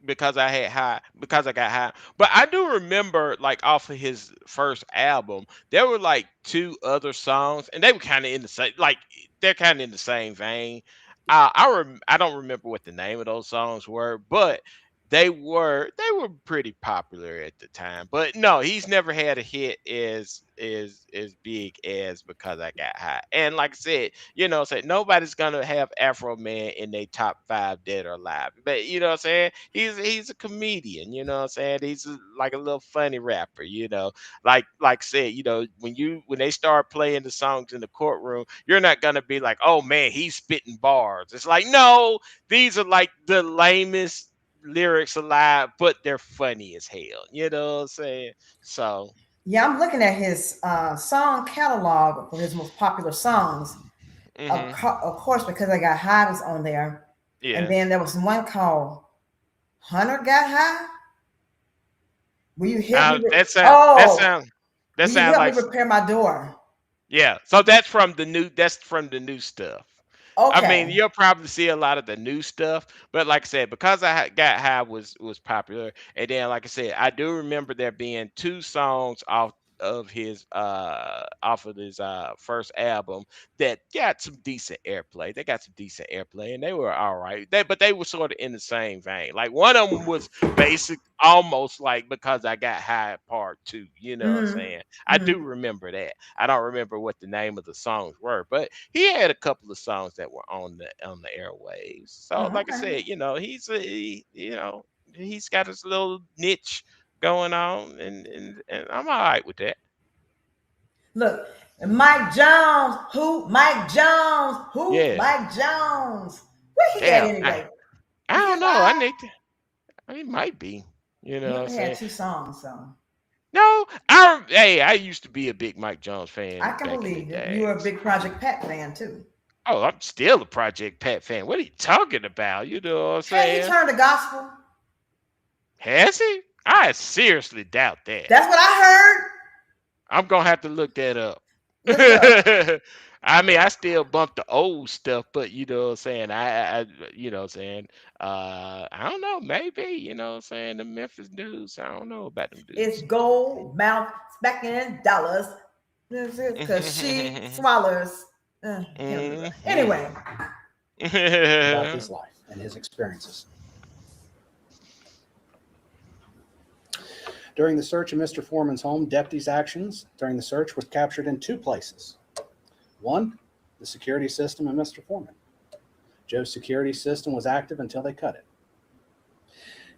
because I got high. But I do remember, like, off of his first album, there were like two other songs, and they were kind of in the same, like they're kind of in the same vein. I don't remember what the name of those songs were, but they were pretty popular at the time. But no, he's never had a hit as big as Because I Got High. And like I said, say nobody's gonna have Afro Man in their top 5 dead or alive. But you know what I'm saying? He's a comedian, you know what I'm saying? He's like a little funny rapper, Like I said, when they start playing the songs in the courtroom, you're not gonna be like, oh man, he's spitting bars. It's like, no, these are like the lamest lyrics alive, but they're funny as hell. You know what I'm saying? So Yeah, I'm looking at his song catalog for his most popular songs. Of course, Because I Got High was on there. yeah. And then there was one called Hunter Got High. Will you help me? That sound Will you help like me repair my door? yeah. So that's from the new stuff. I mean, Okay. you'll probably see a lot of the new stuff, but like I said, Because I Got High was popular, and then like I said, I do remember there being two songs of his first album that got some decent airplay. They got some decent airplay, and they were all right. But they were sort of in the same vein. Like one of them was basic, almost like Because I Got High Part 2. You know what I'm saying? I do remember that. I don't remember what the name of the songs were, but he had a couple of songs that were on the airwaves. So, like I said, he's got his little niche going on, and I'm all right with that. Look, Mike Jones, who? Mike Jones, who? Yeah. Mike Jones. Where he at Damn, anyway? I Is he don't know. I alive? need to. He might be. You He know what I'm only saying? had 2 songs, so No, I used to be a big Mike Jones fan I can back in the believe it. You were a days. big Project Pat fan too. Oh, I'm still a Project Pat fan. What are you talking about? You know what I'm Hey, he saying? turned to gospel. Has he? I seriously doubt that. That's what I heard. I'm gonna have to look that up. Look it up. I mean, I still bump the old stuff, but you know what I'm saying. I you know what I'm saying. I don't know. Maybe you know what I'm saying. The Memphis dudes. I don't know about them It's dudes. gold mouth smacking dollars because she swallows. Anyway, About his life and his experiences. During the search of Mr. Foreman's home, deputies' actions during the search was captured in 2 places. One, the security system in Mr. Foreman. Joe's security system was active until they cut it.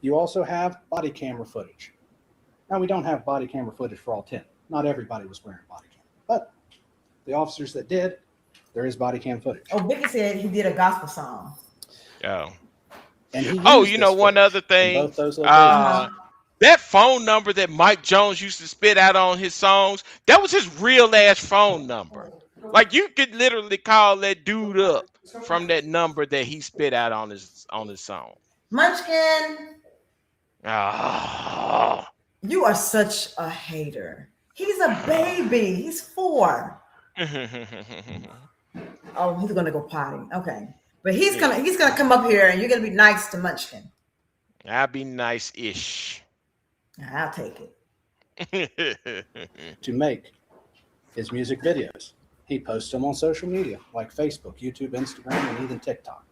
You also have body camera footage. Now, we don't have body camera footage for all 10. Not everybody was wearing body cam, but the officers that did, there is body cam footage. oh, Vicky said he did a gospel song. Oh. And he Oh, used you this know one footage other in thing. both those locations. That phone number that Mike Jones used to spit out on his songs, that was his real ass phone number. Like you could literally call that dude up from that number that he spit out on his song. Munchkin, Oh. you are such a hater. He's a baby. He's 4. Oh, he's gonna go potty. Okay, but he's gonna come up here, and you're gonna be nice to Munchkin. I'll be nice-ish. I'll take it. To make his music videos. He posts them on social media like Facebook, YouTube, Instagram, and even TikTok.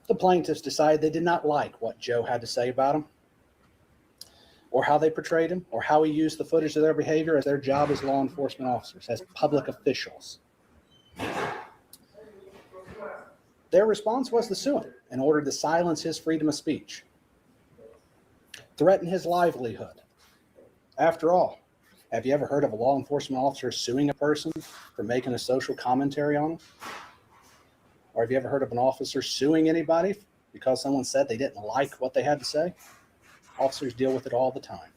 The plaintiffs decided they did not like what Joe had to say about him, or how they portrayed him, or how he used the footage of their behavior as their job as law enforcement officers, as public officials. Their response was to sue him in order to silence his freedom of speech, threaten his livelihood. After all, have you ever heard of a law enforcement officer suing a person for making a social commentary on them? Or have you ever heard of an officer suing anybody because someone said they didn't like what they had to say? Officers deal with it all the time.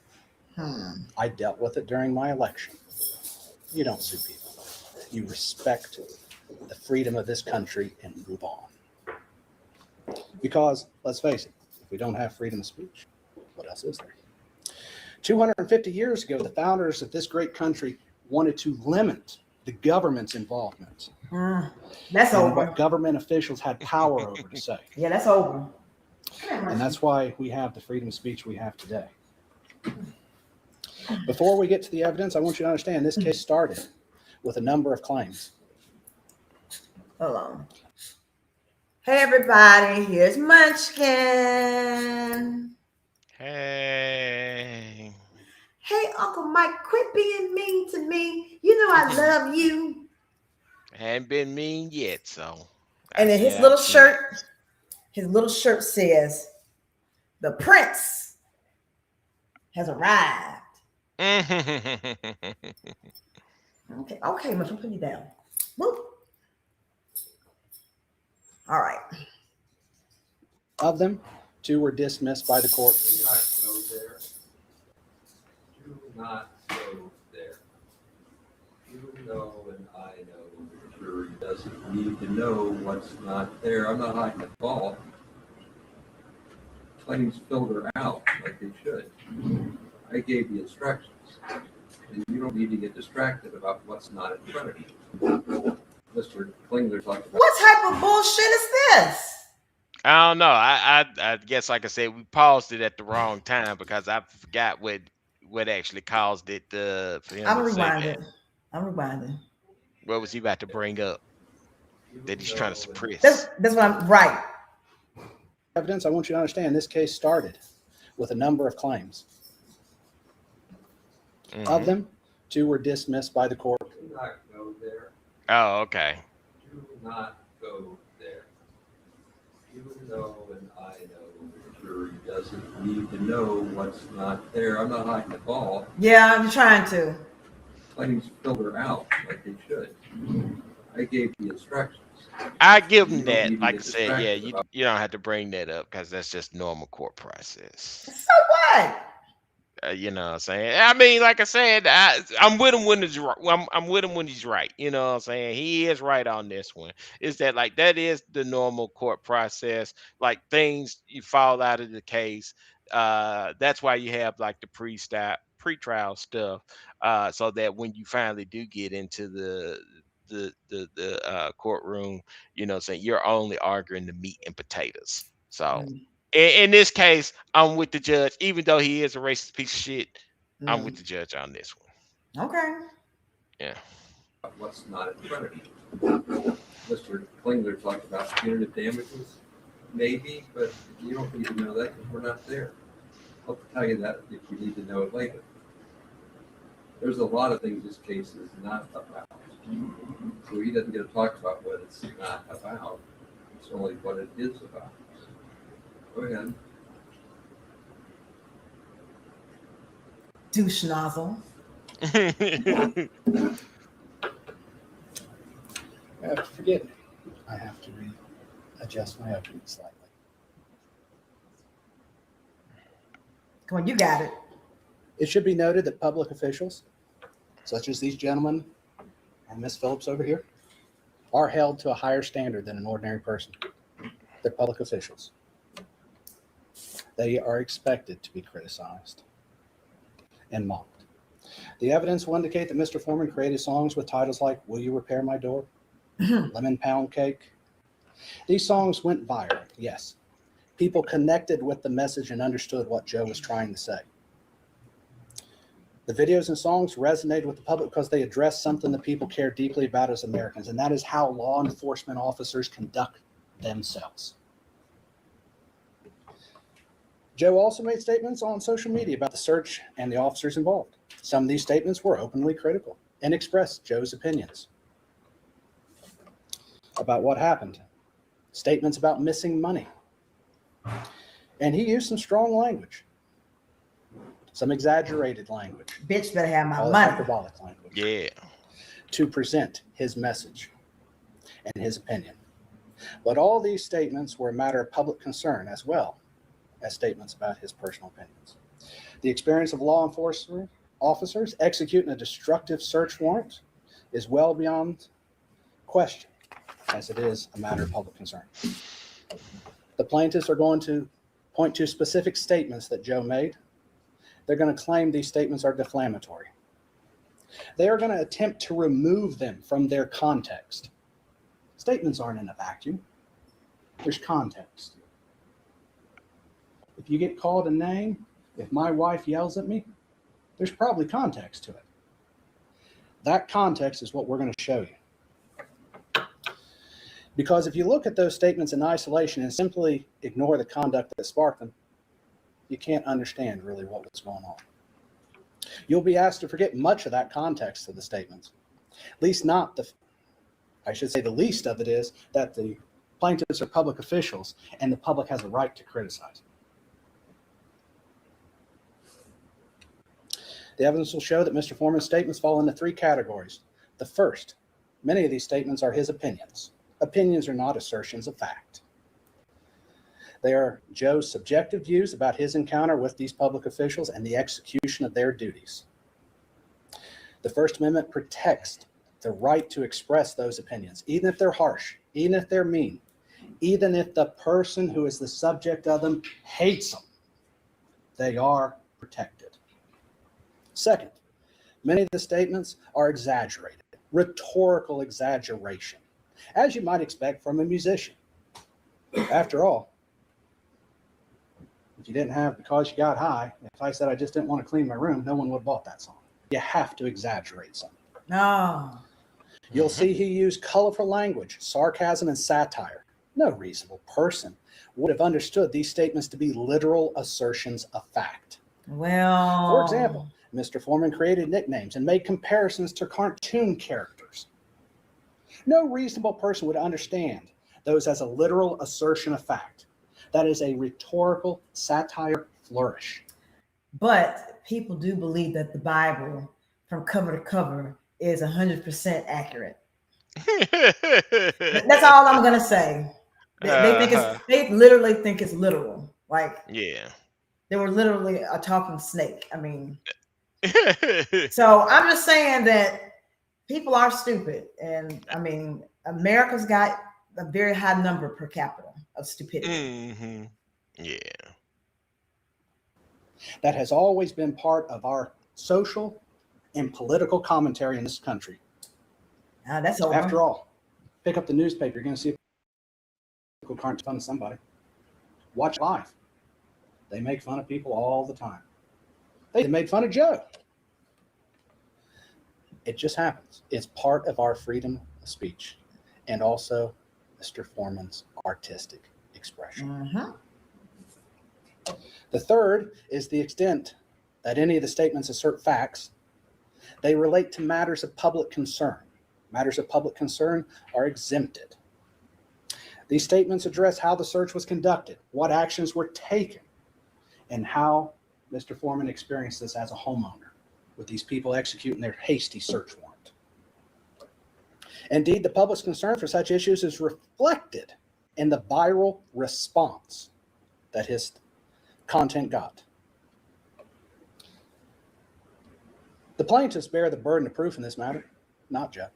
I dealt with it during my election. You don't sue people. You respect the freedom of this country and move on. Because, let's face it, if we don't have freedom of speech, what else is there? 250 years ago, the founders of this great country wanted to limit the government's involvement. That's and over. what government officials had power over to say. Yeah, that's over. And that's why we have the freedom of speech we have today. Before we get to the evidence, I want you to understand this case started with a number of claims. Hold on. Hey, everybody, here's Munchkin. Hey. Hey, Uncle Mike, quit being mean to me. You know I love you. Hadn't been mean yet, so. And then his little shirt says, "The Prince has arrived." Okay, Munchkin, put you down. Whoop. All right. Of them, 2 were dismissed by the court. Do not go there. Do not go there. You know and I know the jury doesn't need to know what's not there. I'm not hiding the ball. Claims filter out like they should. I gave the instructions. And you don't need to get distracted about what's not in front of you. Mr. Klingler talked about. What type of bullshit is this? I don't know. I guess, like I said, we paused it at the wrong time because I forgot what what actually caused it for him I'm to say that? rewinding. I'm rewinding. What was he about to bring up that he's trying to That's suppress? that's what I'm right. Evidence, I want you to understand this case started with a number of claims. Of Mhm. them, 2 were dismissed by the court. Do not go there. Oh, okay. Do not go there. You know and I know the jury doesn't need to know what's not there. I'm not hiding the ball. Yeah, I'm trying to. Claims filter out like they should. I gave the instructions. I give You him don't that. need to Like I get said, yeah, distracted about you don't have to bring that up because that's just normal court process. So what? You know what I'm saying? I mean, like I said, I'm with him when he's right. I'm with him when he's right. You know what I'm saying? He is right on this one. Is that like that is the normal court process? Like things you fall out of the case. That's why you have like the pre-trial stuff. So that when you finally do get into the courtroom, you know, saying you're only arguing the meat and potatoes. So Mm, in this case, I'm with the judge, even though he is a racist piece of shit. I'm with mm. the judge on this one. Okay. Yeah. what's not in front of you. Mr. Klingler talked about punitive damages, maybe, but you don't need to know that because we're not there. I'll tell you that if you need to know it later. There's a lot of things this case is not about. So he doesn't get to talk about what it's not about. It's only what it is about. Go ahead. Douche nozzle. Forgive me. I have to readjust my opening slightly. Come on, you got it. It should be noted that public officials, such as these gentlemen and Miss Phillips over here, are held to a higher standard than an ordinary person. They're public officials. They are expected to be criticized and mocked. The evidence will indicate that Mr. Foreman created songs with titles like Will You Repair My Door? Lemon Pound Cake. These songs went viral, yes. People connected with the message and understood what Joe was trying to say. The videos and songs resonated with the public because they addressed something that people care deeply about as Americans, and that is how law enforcement officers conduct themselves. Joe also made statements on social media about the search and the officers involved. Some of these statements were openly critical and expressed Joe's opinions about what happened. Statements about missing money. And he used some strong language, some exaggerated language, Bitch better have my all money. hyperbolic language, Yeah. to present his message and his opinion. But all these statements were a matter of public concern as well as statements about his personal opinions. The experience of law enforcement officers executing a destructive search warrant is well beyond question, as it is a matter of public concern. The plaintiffs are going to point to specific statements that Joe made. They're going to claim these statements are defamatory. They are going to attempt to remove them from their context. Statements aren't in a vacuum. There's context. If you get called a name, if my wife yells at me, there's probably context to it. That context is what we're going to show you. Because if you look at those statements in isolation and simply ignore the conduct that sparked them, you can't understand really what was going on. You'll be asked to forget much of that context of the statements. At least not the least of it is that the plaintiffs are public officials and the public has a right to criticize. The evidence will show that Mr. Foreman's statements fall into 3 categories. The first, many of these statements are his opinions. Opinions are not assertions of fact. They are Joe's subjective views about his encounter with these public officials and the execution of their duties. The First Amendment protects the right to express those opinions, even if they're harsh, even if they're mean, even if the person who is the subject of them hates them. They are protected. Second, many of the statements are exaggerated, rhetorical exaggeration, as you might expect from a musician. After all, If you didn't have Because You Got High, if I said I just didn't want to clean my room, no one would have bought that song. You have to exaggerate something. No. You'll see he used colorful language, sarcasm, and satire. No reasonable person would have understood these statements to be literal assertions of fact. Well, For example, Mr. Foreman created nicknames and made comparisons to cartoon characters. No reasonable person would understand those as a literal assertion of fact. That is a rhetorical satire flourish. but people do believe that the Bible from cover to cover is 100% accurate. That's all I'm gonna say. They think Uh-huh. it's, they literally think it's literal. Like Yeah. they were literally a talking snake. I mean, so I'm just saying that people are stupid, and I mean, America's got a very high number per capita of stupidity. hmm Yeah. That has always been part of our social and political commentary in this country. That's over. After all, pick up the newspaper, you're going to see people making fun of somebody. Watch live. They make fun of people all the time. They made fun of Joe. It just happens. It's part of our freedom of speech and also Mr. Foreman's artistic expression. Mhm. The third is the extent that any of the statements assert facts. They relate to matters of public concern. Matters of public concern are exempted. These statements address how the search was conducted, what actions were taken, and how Mr. Foreman experienced this as a homeowner with these people executing their hasty search warrant. Indeed, the public's concern for such issues is reflected in the viral response that his content got. The plaintiffs bear the burden of proof in this matter, not Joe.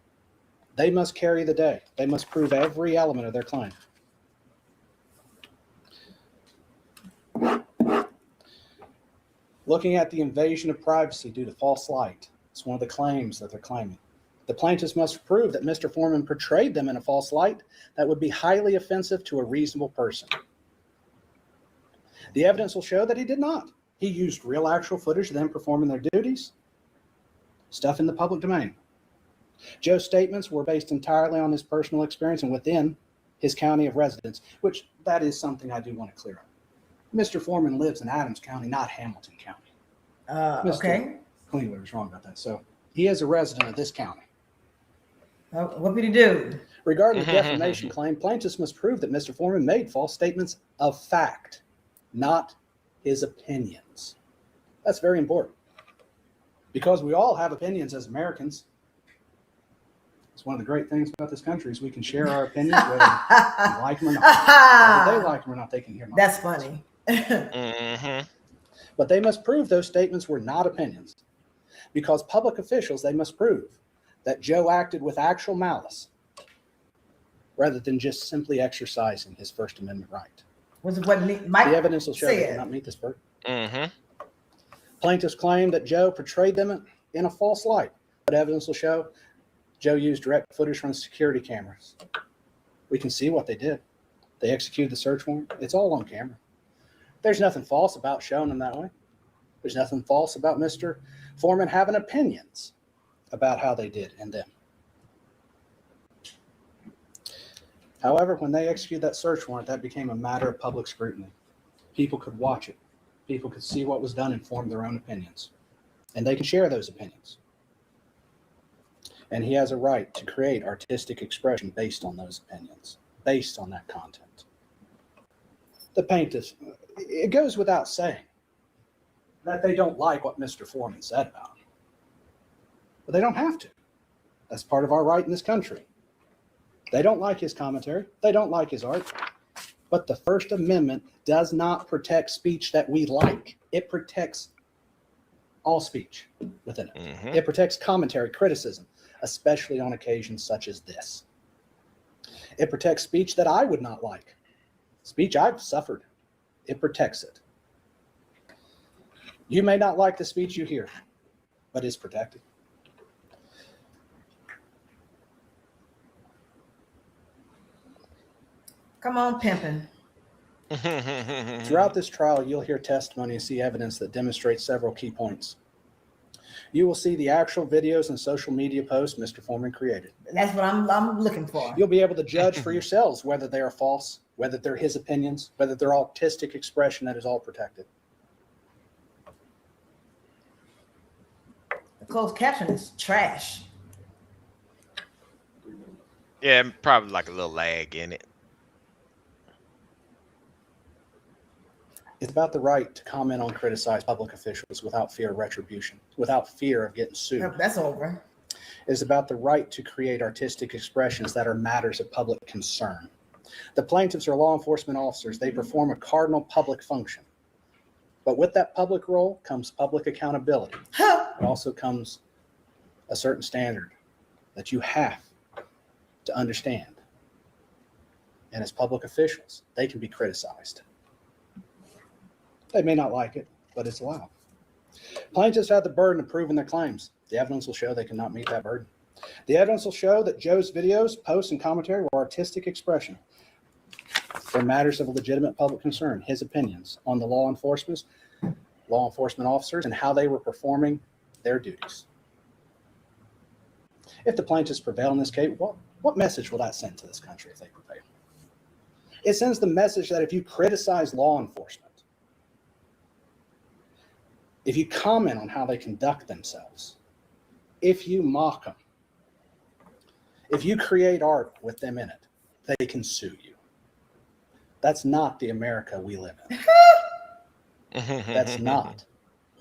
They must carry the day. They must prove every element of their claim. Looking at the invasion of privacy due to false light, it's one of the claims that they're claiming. The plaintiffs must prove that Mr. Foreman portrayed them in a false light that would be highly offensive to a reasonable person. The evidence will show that he did not. He used real actual footage of them performing their duties, stuff in the public domain. Joe's statements were based entirely on his personal experience and within his county of residence, which that is something I do want to clear up. Mr. Foreman lives in Adams County, not Hamilton County. Okay. Cleanway was wrong about that. So he is a resident of this county. What did he do? Regarding the defamation claim, plaintiffs must prove that Mr. Foreman made false statements of fact, not his opinions. That's very important because we all have opinions as Americans. It's one of the great things about this country is we can share our opinions whether we like them or not. Whether they like them or not, they can hear them. That's funny. hmm But they must prove those statements were not opinions. Because public officials, they must prove that Joe acted with actual malice rather than just simply exercising his First Amendment right. Was it what Mike The evidence will show they said? cannot meet this burden. hmm Plaintiffs claim that Joe portrayed them in a false light, but evidence will show Joe used direct footage from the security cameras. We can see what they did. They executed the search warrant. It's all on camera. There's nothing false about showing them that way. There's nothing false about Mr. Foreman having opinions about how they did and them. However, when they executed that search warrant, that became a matter of public scrutiny. People could watch it. People could see what was done and form their own opinions. And they can share those opinions. And he has a right to create artistic expression based on those opinions, based on that content. The plaintiffs, it goes without saying that they don't like what Mr. Foreman said about him. But they don't have to. That's part of our right in this country. They don't like his commentary. They don't like his art. But the First Amendment does not protect speech that we like. It protects all speech within it. hmm It protects commentary, criticism, especially on occasions such as this. It protects speech that I would not like. Speech I've suffered. It protects it. You may not like the speech you hear, but it's protected. Come on, pimping. Throughout this trial, you'll hear testimony and see evidence that demonstrates several key points. You will see the actual videos and social media posts Mr. Foreman created. That's what I'm looking for. You'll be able to judge for yourselves whether they are false, whether they're his opinions, whether they're artistic expression that is all protected. The closed caption is trash. Yeah, probably like a little lag in it. It's about the right to comment on criticize public officials without fear of retribution, without fear of getting sued. That's over. It's about the right to create artistic expressions that are matters of public concern. The plaintiffs are law enforcement officers. They perform a cardinal public function. But with that public role comes public accountability. It also comes a certain standard that you have to understand. And as public officials, they can be criticized. They may not like it, but it's allowed. Plaintiffs have the burden of proving their claims. The evidence will show they cannot meet that burden. The evidence will show that Joe's videos, posts, and commentary were artistic expression. They're matters of legitimate public concern, his opinions on the law enforcement officers, and how they were performing their duties. If the plaintiffs prevail in this case, what message will that send to this country if they prevail? It sends the message that if you criticize law enforcement, if you comment on how they conduct themselves, if you mock them, if you create art with them in it, they can sue you. That's not the America we live in. That's not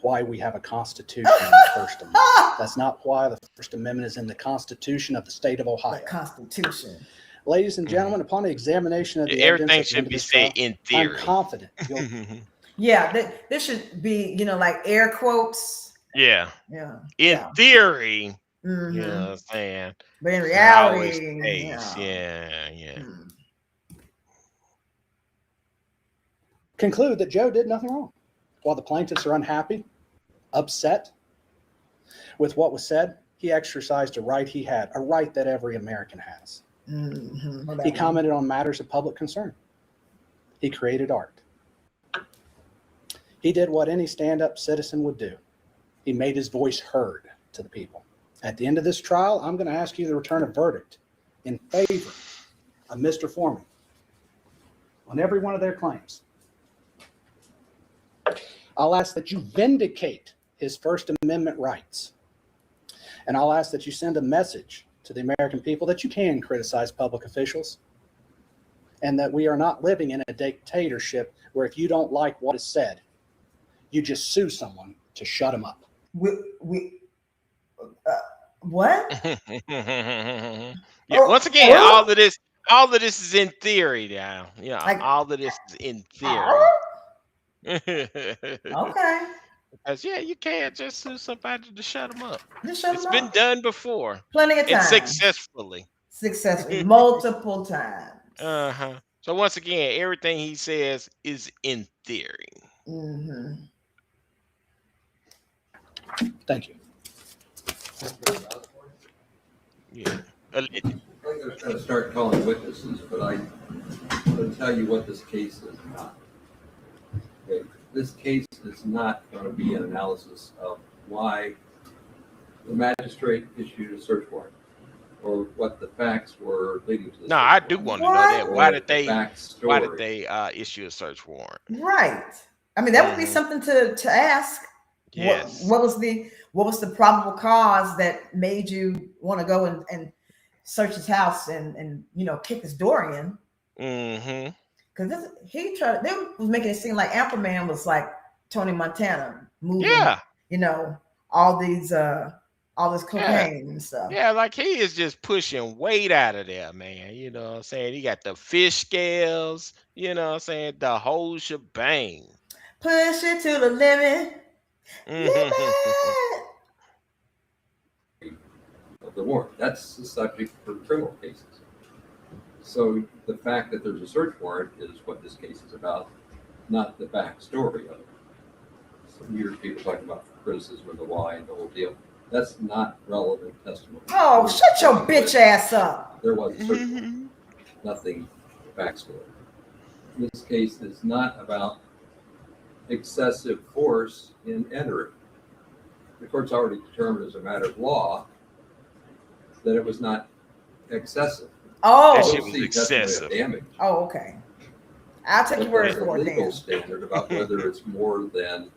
why we have a Constitution and the First Amendment. That's not why the First Amendment is in the Constitution of the state of Ohio. The Constitution. Ladies and gentlemen, upon the examination of the Everything evidence at the end should of be this said trial, in theory. I'm confident you'll Yeah, this should be, like air quotes. Yeah. Yeah. In theory, Mhm. you know what I'm saying? But in It's not always reality, the case. Yeah. Mm. conclude that Joe did nothing wrong. While the plaintiffs are unhappy, upset with what was said, he exercised a right he had, a right that every American has. Mhm. He commented on matters of public concern. He created art. He did what any stand-up citizen would do. He made his voice heard to the people. At the end of this trial, I'm going to ask you to return a verdict in favor of Mr. Foreman on every one of their claims. I'll ask that you vindicate his First Amendment rights. And I'll ask that you send a message to the American people that you can criticize public officials and that we are not living in a dictatorship where if you don't like what is said, you just sue someone to shut them up. What? Yeah. Once again, all of this is in theory now. Yeah, all of this is in theory. Okay. Because you can't just sue somebody to shut them up. Just shut It's them been up. done before. Plenty of And times. successfully. Multiple times. So once again, everything he says is in theory. Mm-hmm. Thank you. Yeah. I'm going to start calling witnesses, but I'm going to tell you what this case is not. Okay. This case is not going to be an analysis of why the magistrate issued a search warrant or what the facts were leading to the No, I do want to know that. Why did they issue a search warrant? Right. I mean, that would be something to ask. Yes. What was the probable cause that made you want to go and search his house and kick his door in? Mm-hmm. Because they was making it seem like Afroman was like Tony Montana moving, all this cocaine and stuff. Yeah, like he is just pushing weight out of there, man. You know what I'm saying? He got the fish scales, you know what I'm saying? The whole shebang. Push it to the limit. Limit. Of the warrant. That's the subject for criminal cases. So the fact that there's a search warrant is what this case is about, not the backstory of it. So you hear people talking about criticism of the why and the whole deal. That's not relevant testimony. Oh, shut your bitch ass up. There was a search warrant, nothing backstory. this case is not about excessive force in entering. The court's already determined as a matter of law that it was not excessive. That Oh, shit was excessive. Damage. oh, okay. I'll take your word There's a for it legal then. standard about whether it's more than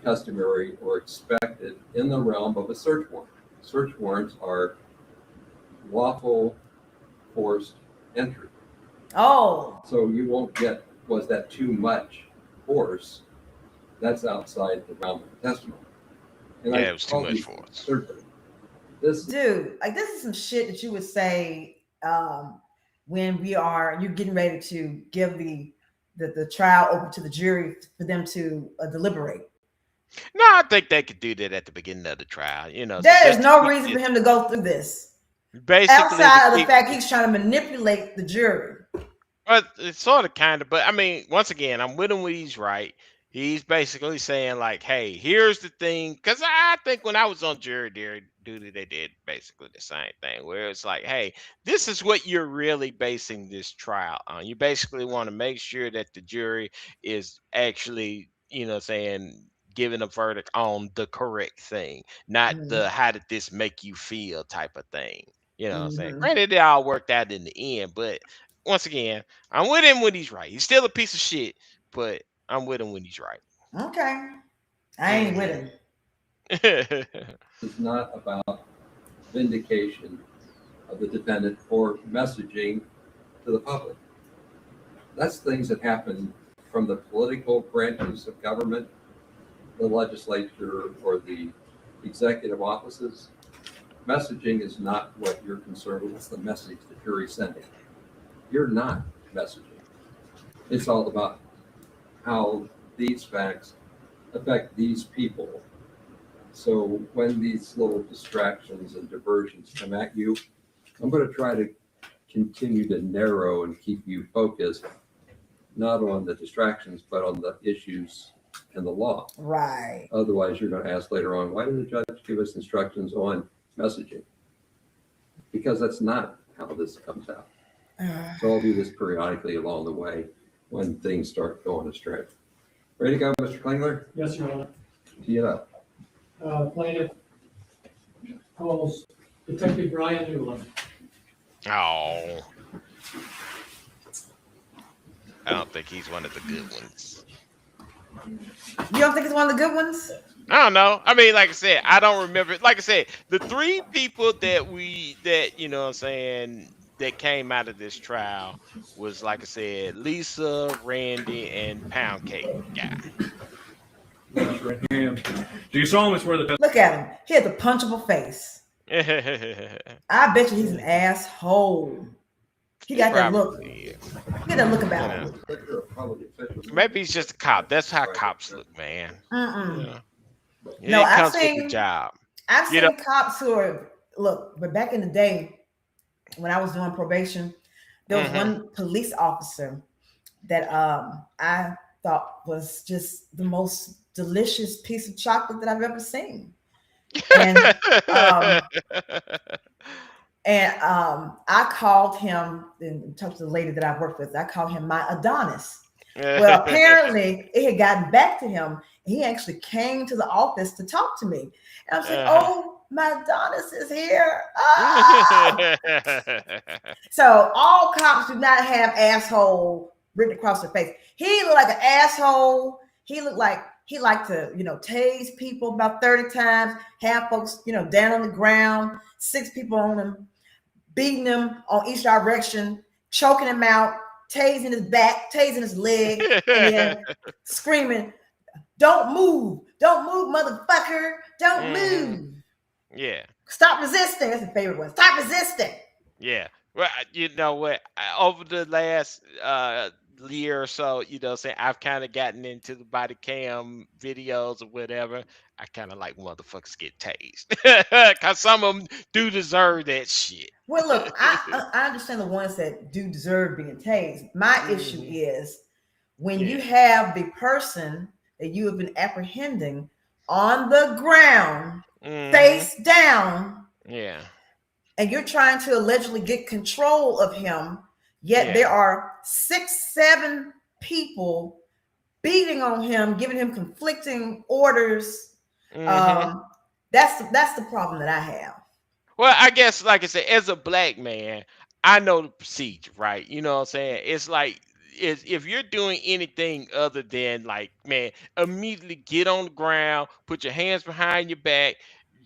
customary or expected in the realm of a search warrant. Search warrants are lawful forced entry. Oh, So you won't get, was that too much force? That's outside the realm of testimony. And Yeah, it was too call much these force. certain. This dude, like this is some shit that you would say when you're getting ready to give the trial over to the jury for them to deliberate. No, I think they could do that at the beginning of the trial. You know, There is just to no keep reason it- for him to go through this. basically Outside to of the keep- fact he's trying to manipulate the jury. But it's sort of kind of, but I mean, once again, I'm with him when he's right. He's basically saying, like, hey, here's the thing. Because I think when I was on jury duty, they did basically the same thing, where it's like, hey, this is what you're really basing this trial on. You basically want to make sure that the jury is actually, saying, giving a verdict on the correct thing, not the how did this make you feel type of thing. You know what I'm saying? Granted, it all worked out in the end, but once again, I'm with him when he's right. He's still a piece of shit, but I'm with him when he's right. Okay. I ain't with him. is not about vindication of the defendant or messaging to the public. That's things that happen from the political branches of government, the legislature, or the executive offices. Messaging is not what you're concerned with. It's the message the jury's sending. You're not messaging. It's all about how these facts affect these people. So when these little distractions and diversions come at you, I'm going to try to continue to narrow and keep you focused, not on the distractions, but on the issues and the law. Right. Otherwise, you're going to ask later on, why did the judge give us instructions on messaging? Because that's not how this comes out. So I'll do this periodically along the way when things start going astray. Ready to go, Mr. Klingler? Yes, Your Honor. Tee it up. Plaintiff calls Detective Brian Newland. Oh, I don't think he's one of the good ones. You don't think it's one of the good ones? I don't know. I mean, like I said, I don't remember. Like I said, the three people that you know what I'm saying, that came out of this trial was, like I said, Lisa, Randy, and Pound Cake guy. Raise your right hand. Do you solemnly swear that Look at him. He has a punchable face. I bet you he's an asshole. He got that look. Probably is. Get that look about him. But you're a public official. Maybe he's just a cop. That's how cops look, man. Mm-mm. Yeah. No, It I've comes with the seen- job. I've You seen cops who are but back in the day when I was doing probation, there was one police officer that I thought was just the most delicious piece of chocolate that I've ever seen. And I called him and talked to the lady that I worked with. I called him my Adonis. Well, apparently it had gotten back to him. He actually came to the office to talk to me. And I was like, oh, my Adonis is here. Ah! So all cops do not have asshole written across their face. He looked like an asshole. He looked like he liked to, tase people about 30 times, have folks, down on the ground, 6 people on him, beating them on each direction, choking him out, tasing his back, tasing his leg, and then screaming, don't move, motherfucker, don't move. Yeah. Stop resisting. That's the favorite one. Stop resisting. Yeah. Well, you know what? Over the last year or so, saying I've kind of gotten into the body cam videos or whatever. I kind of like motherfuckers get tased because some of them do deserve that shit. Well, look, I understand the ones that do deserve being tased. My issue is when you have the person that you have been apprehending on the ground, face down, Yeah. and you're trying to allegedly get control of him Yet Yeah. there are 6, 7 people beating on him, giving him conflicting orders. Hmm. Um, that's the problem that I have. Well, I guess, like I said, as a black man, I know the procedure, right? You know what I'm saying? It's like, if you're doing anything other than, like, man, immediately get on the ground, put your hands behind your back,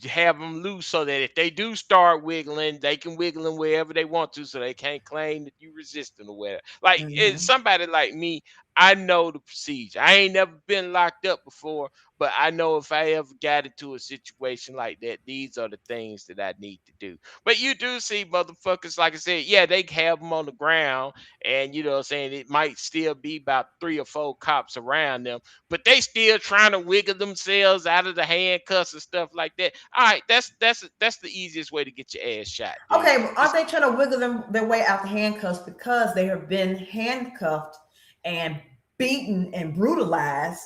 have them loose so that if they do start wiggling, they can wiggle them wherever they want to, so they can't claim that you resisting or whatever. Like, it's Mhm. somebody like me, I know the procedure. I ain't never been locked up before, but I know if I ever got into a situation like that, these are the things that I need to do. But you do see motherfuckers, like I said, yeah, they have them on the ground, and you know what I'm saying, it might still be about 3 or 4 cops around them, but they still trying to wiggle themselves out of the handcuffs and stuff like that. All right, that's the easiest way to get your ass shot, dude. Okay, but aren't they trying to wiggle their way out the handcuffs because they have been handcuffed and beaten and brutalized?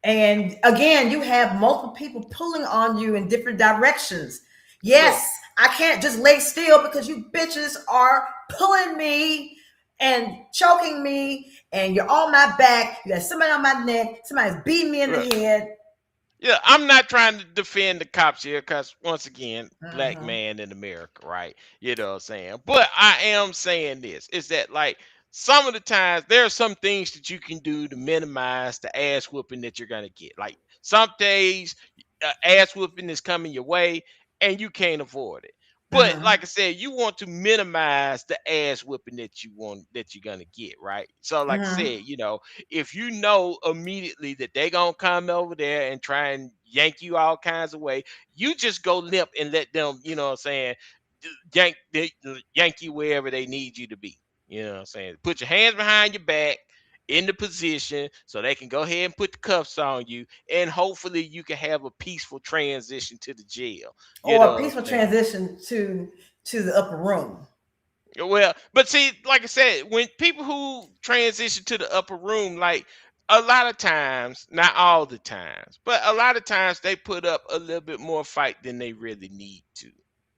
And again, you have multiple people pulling on you in different directions. Look, Yes, I can't just lay still because you bitches are pulling me and choking me, and you're on my back. You got somebody on my neck. Somebody's beating me in the look. head. Yeah, I'm not trying to defend the cops here because, once again, black Mhm. man in America, right? You know what I'm saying? But I am saying this is that, like, some of the times there are some things that you can do to minimize the ass whooping that you're going to get. Like, some days, ass whooping is coming your way and you can't avoid it. But Mhm. like I said, you want to minimize the ass whooping that you're gonna get, right? So, like I Mhm. said, if you know immediately that they gonna come over there and try and yank you all kinds of way, you just go limp and let them, you know what I'm saying, yank you wherever they need you to be. You know what I'm saying? Put your hands behind your back in the position so they can go ahead and put the cuffs on you, and hopefully you can have a peaceful transition to the jail. You Or know a what peaceful I'm saying? transition to the upper room. Well, but see, like I said, when people who transition to the upper room, like, a lot of times, not all the times, but a lot of times they put up a little bit more fight than they really need to,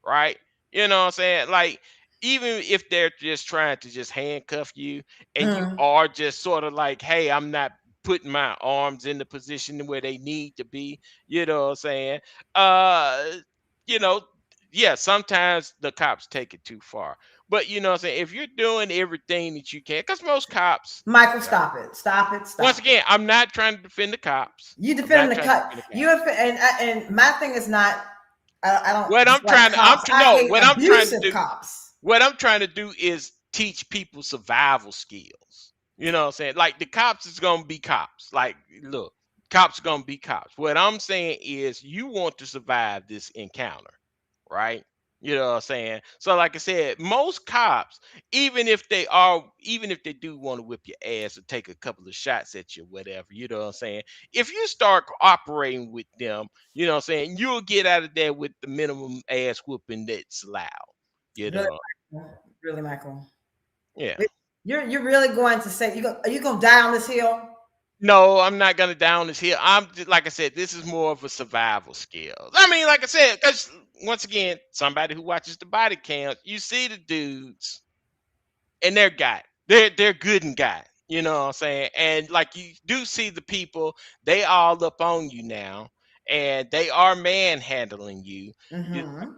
right? You know what I'm saying? Like, even if they're just trying to just handcuff you and you Mhm. are just sort of like, hey, I'm not putting my arms in the position where they need to be, you know what I'm saying? Uh, you know, yeah, sometimes the cops take it too far, but you know what I'm saying? If you're doing everything that you can, because most cops, Michael, right? stop it. Stop it. Once Stop it. again, I'm not trying to defend the cops. You I'm not defending the trying to cut. defend the You cops. and my thing is not. I don't What I'm dislike trying to, I'm cops. to I know, hate what I'm trying to abusive do, cops. what I'm trying to do is teach people survival skills. You know what I'm saying? Like, the cops is gonna be cops. Like, look, cops are gonna be cops. What I'm saying is you want to survive this encounter, right? You know what I'm saying? So, like I said, most cops, even if they do want to whip your ass or take a couple of shots at you, whatever, you know what I'm saying? If you start cooperating with them, you know what I'm saying, you'll get out of there with the minimum ass whooping that's allowed. You Really, know. really, Michael. Yeah. You're really going to say are you gonna die on this hill? No, I'm not gonna down this hill. I'm just, like I said, this is more of a survival skill. I mean, like I said, because, once again, somebody who watches the body cams, you see the dudes and they're got they're good and got, you know what I'm saying? And, like, you do see the people, they all up on you now, and they are manhandling you. You Mm-hmm.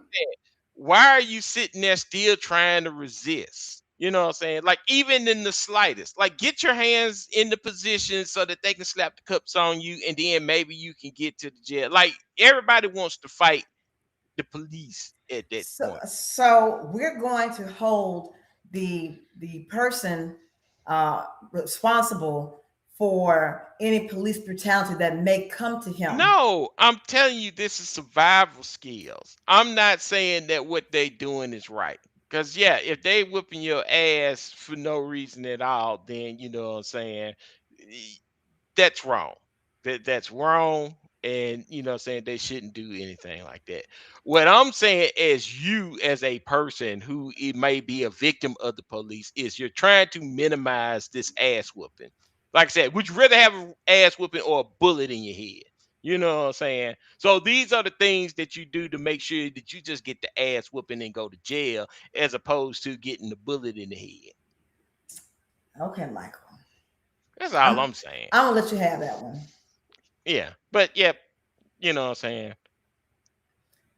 Why are you sitting there still trying to resist? You know what I'm saying? Like, even in the slightest, like, get your hands in the position so that they can slap the cups on you, and then maybe you can get to the jail. Like, everybody wants to fight the police at that point. So we're going to hold the person responsible for any police brutality that may come to him. No, I'm telling you, this is survival skills. I'm not saying that what they doing is right. Cause, yeah, if they whooping your ass for no reason at all, then you know what I'm saying, y- that's wrong. That's wrong. And you know what I'm saying, they shouldn't do anything like that. What I'm saying, as you, as a person who it may be a victim of the police, is you're trying to minimize this ass whooping. Like I said, would you rather have an ass whooping or a bullet in your head? You know what I'm saying? So these are the things that you do to make sure that you just get the ass whooping and go to jail, as opposed to getting the bullet in the head. Okay, Michael. That's all I'm saying. I'm gonna let you have that one. Yeah, but yeah, you know what I'm saying.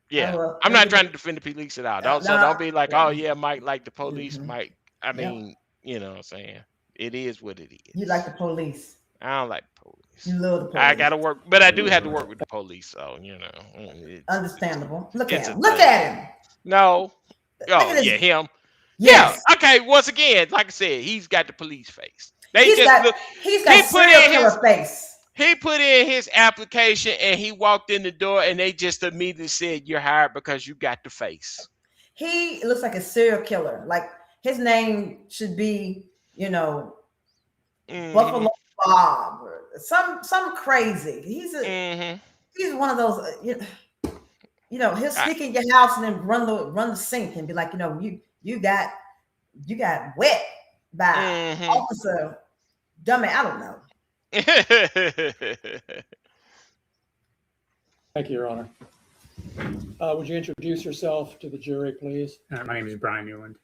Yeah, Well, I'm thank not you. trying to defend the police at all. So No, don't be like, oh yeah, Mike, like the police, mhm. Mike. I Yep. mean, you know what I'm saying. It is what it You like is. the police. I don't like the You police. love the I police. gotta work, but I do have to work with the police. So you know, Understandable. Look at it's a him. Look thing. at him. No. Look Oh at yeah, his. him. Yeah. Yes, Okay. Once again, like I said, he's got the police face. They he's just got look. he's got He put serial in his killer face. he put in his application and he walked in the door and they just immediately said you're hired because you got the face. He looks like a serial killer. Like his name should be, Hmm. Buffalo Bob or some crazy. Hmm. He's one of those. He'll I, sneak in your house and then run the sink and be like, you got wet by hmm. Officer Dummy. I don't know. Thank you, Your Honor. Would you introduce yourself to the jury, please? My name is Brian Newland.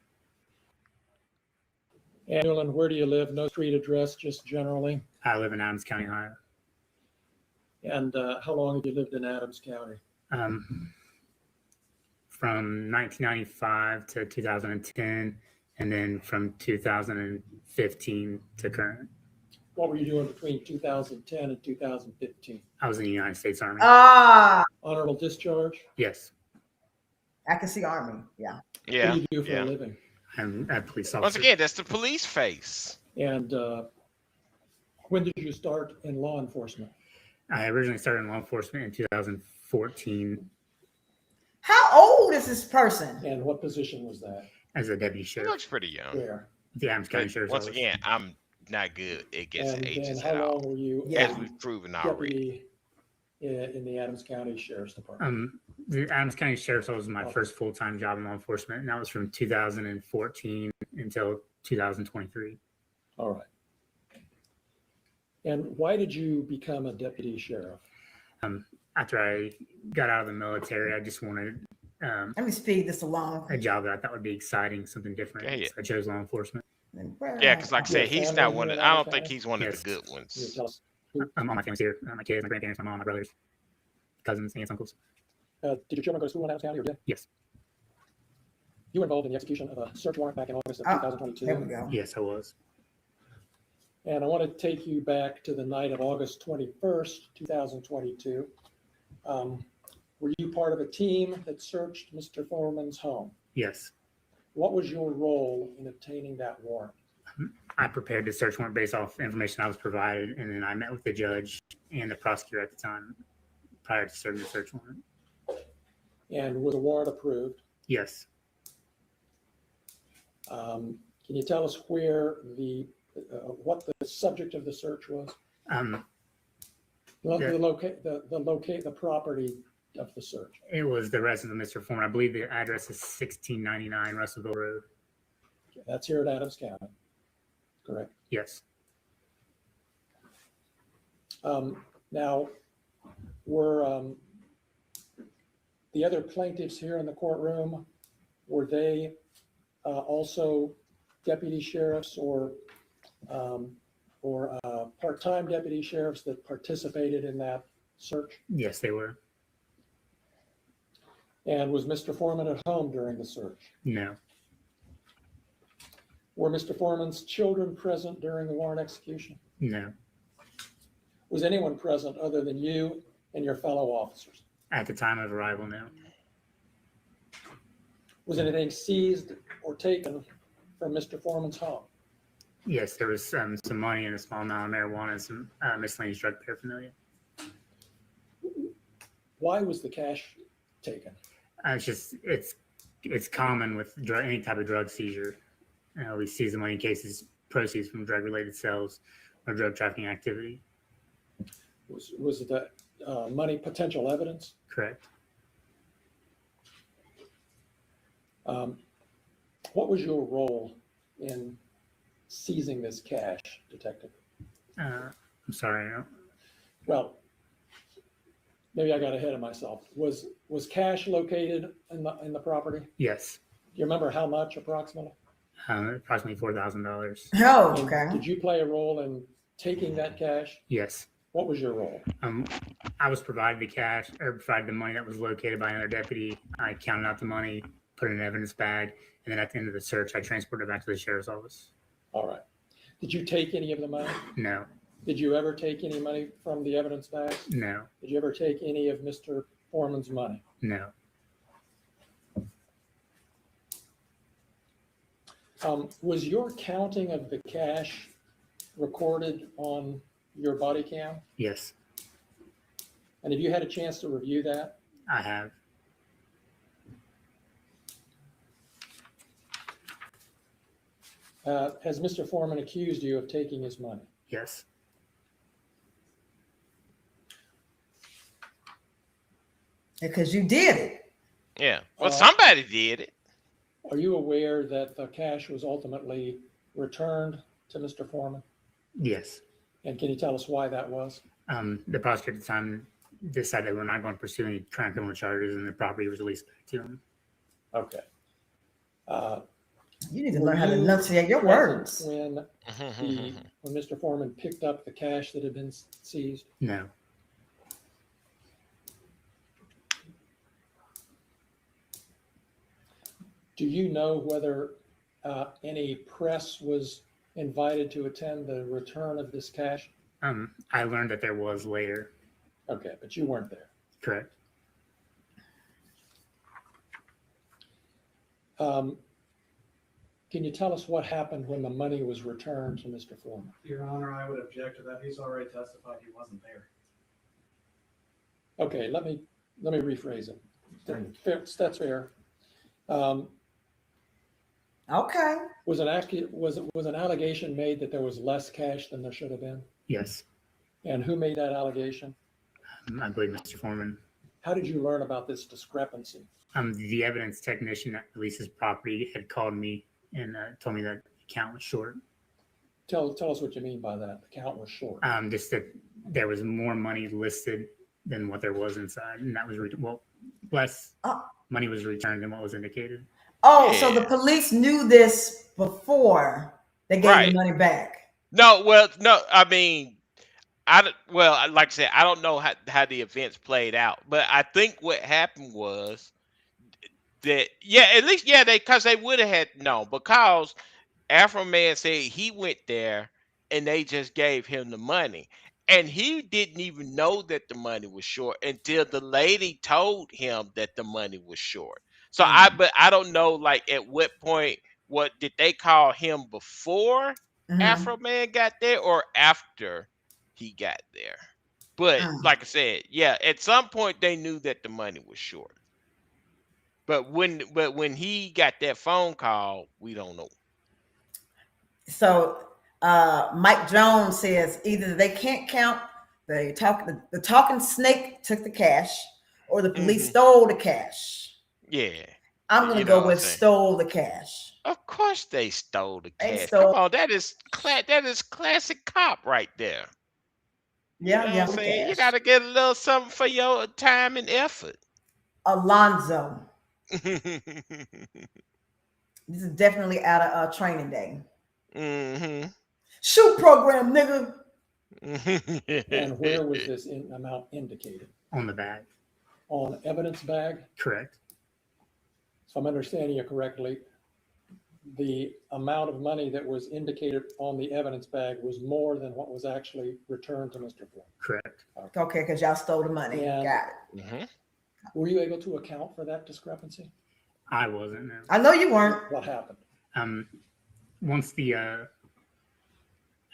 And Newland, where do you live? No street address, just generally. I live in Adams County, Ohio. And how long have you lived in Adams County? From 1995 to 2010, and then from 2015 to current. What were you doing between 2010 and 2015? I was in the United States Army. Honorable discharge? Yes, I can see Army. Yeah. Yeah. What do you do for Yeah. a living? I'm a police officer. Once again, that's the police face. And when did you start in law enforcement? I originally started in law enforcement in 2014 How old is this person? And what position was that? as a deputy He sheriff looks pretty young. Where? at the Adams County But Sheriff's once Office. again, I'm not good at guessing And ages how at all, long were you Yeah. as we've proven already. deputy in the Adams County Sheriff's Department? The Adams County Sheriff's Office was my first full-time job in law enforcement, and that was from 2014 until 2023. All right. And why did you become a deputy sheriff? After I got out of the military, I just wanted Let me speed this along. a job that I thought would be exciting, something different. Yeah. So I chose law enforcement. Yeah, because like I said, Your he's family not one here of. in I Adams don't think County? he's one of Yes. the good Can you ones. tell us, All my family's here. My kids, my grandparents, my mom, my brothers, cousins, aunts, uncles. did your children go to school in Adams County or did? Yes. You were involved in the execution of a search warrant back in August of Oh, 2022. There we go. Yes, I was. And I want to take you back to the night of August 21st, 2022. Were you part of a team that searched Mr. Foreman's home? Yes. What was your role in obtaining that warrant? I prepared the search warrant based off information I was provided, and then I met with the judge and the prosecutor at the time prior to serving the search warrant. And was the warrant approved? Yes. Can you tell us where what the subject of the search was? The property of the search. It was the residence of Mr. Foreman. I believe the address is 1699 Russellville Road. That's here at Adams County, correct? Yes. Now, were the other plaintiffs here in the courtroom, were they also deputy sheriffs or part-time deputy sheriffs that participated in that search? Yes, they were. And was Mr. Foreman at home during the search? No. Were Mr. Foreman's children present during the warrant execution? No. Was anyone present other than you and your fellow officers? At the time of arrival, no. Was anything seized or taken from Mr. Foreman's home? Yes, there was some money and a small amount of marijuana and some miscellaneous drug paraphernalia. Why was the cash taken? It's common with any type of drug seizure. We seize the money in cases proceeds from drug-related sales or drug trafficking activity. Was the money potential evidence? Correct. What was your role in seizing this cash, Detective? I'm sorry. Well, maybe I got ahead of myself. Was cash located in the property? Yes. Do you remember how much approximately? Approximately $4,000. Oh, And okay. did you play a role in taking that cash? Yes. What was your role? I was provided the cash or provided the money that was located by another deputy. I counted out the money, put it in an evidence bag, and then at the end of the search, I transported it back to the sheriff's office. All right. Did you take any of the money? No. Did you ever take any money from the evidence bag? No. Did you ever take any of Mr. Foreman's money? No. Was your counting of the cash recorded on your body cam? Yes, And have you had a chance to review that? I have. Has Mr. Foreman accused you of taking his money? Yes. Because you did it. Yeah. Well, somebody did it. Are you aware that the cash was ultimately returned to Mr. Foreman? Yes. And can you tell us why that was? The prosecutor at the time decided that we're not going to pursue any criminal charges, and the property was released back to him. Okay. You need to Were learn how to you enunciate your present words. when Mr. Foreman picked up the cash that had been seized? No. Do you know whether any press was invited to attend the return of this cash? I learned that there was later. Okay, but you weren't there. Correct. Can you tell us what happened when the money was returned to Mr. Foreman? Your Honor, I would object to that. He's already testified he wasn't there. Okay, let me rephrase it. That's fair. Okay. Was an allegation made that there was less cash than there should have been? Yes. And who made that allegation? I believe Mr. Foreman. How did you learn about this discrepancy? The evidence technician that releases property had called me and told me that the count was short. Tell us what you mean by that. The count was short. Just that there was more money listed than what there was inside, and that was less money was returned than what was indicated. Oh, so the police knew this before they gave the money back. No, well, no, I mean, like I said, I don't know how the events played out, but I think what happened was that, at least, because they would have had known, because Afroman said he went there and they just gave him the money. And he didn't even know that the money was short until the lady told him that the money was short. So but I don't know, like, at what point, what did they call him before Afroman got there or after he got there? But like I said, at some point they knew that the money was short. But when he got that phone call, we don't know. So Mike Jones says either they can't count, the talking snake took the cash, or the police stole the cash. Yeah. I'm gonna go with stole the cash. Of course they stole the cash. Stole. Come on, that is classic cop right there. Yeah, you know what I'm saying? You gotta get a little something for your time and effort. Alonzo. This is definitely out of training day. Shoot program, nigga. And where was this amount indicated? On the bag. On evidence bag? Correct. So I'm understanding you correctly. The amount of money that was indicated on the evidence bag was more than what was actually returned to Mr. Foreman. Correct. Okay, because y'all stole the money. And got it. Were you able to account for that discrepancy? I wasn't. No. I know you weren't. What happened? Once the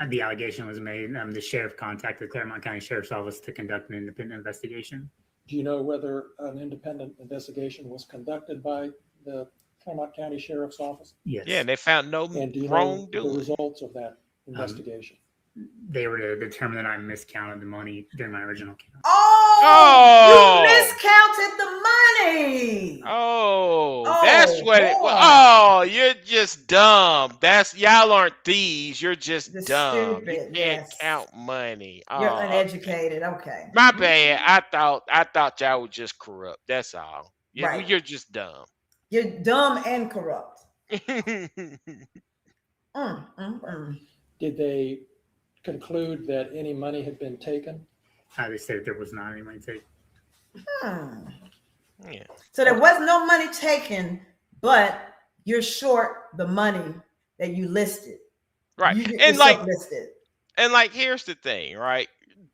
allegation was made, the sheriff contacted the Claremont County Sheriff's Office to conduct an independent investigation. Do you know whether an independent investigation was conducted by the Claremont County Sheriff's Office? Yes. Yeah, and they found no And do you wrongdoing. know the results of that investigation? They were to determine that I miscounted the money during my original count. Oh! You miscounted the money. Oh, that's what it was. Oh, you're just dumb. Y'all aren't thieves. You're just dumb. Stupid, You can't count money. You're uneducated. Okay. My bad. I thought y'all were just corrupt. That's all. Right. You're just dumb. You're dumb and corrupt. Did they conclude that any money had been taken? They said there was not any money taken. Yeah. So there was no money taken, but you're short the money that you listed. Right. You get And yourself listed. here's the thing, right?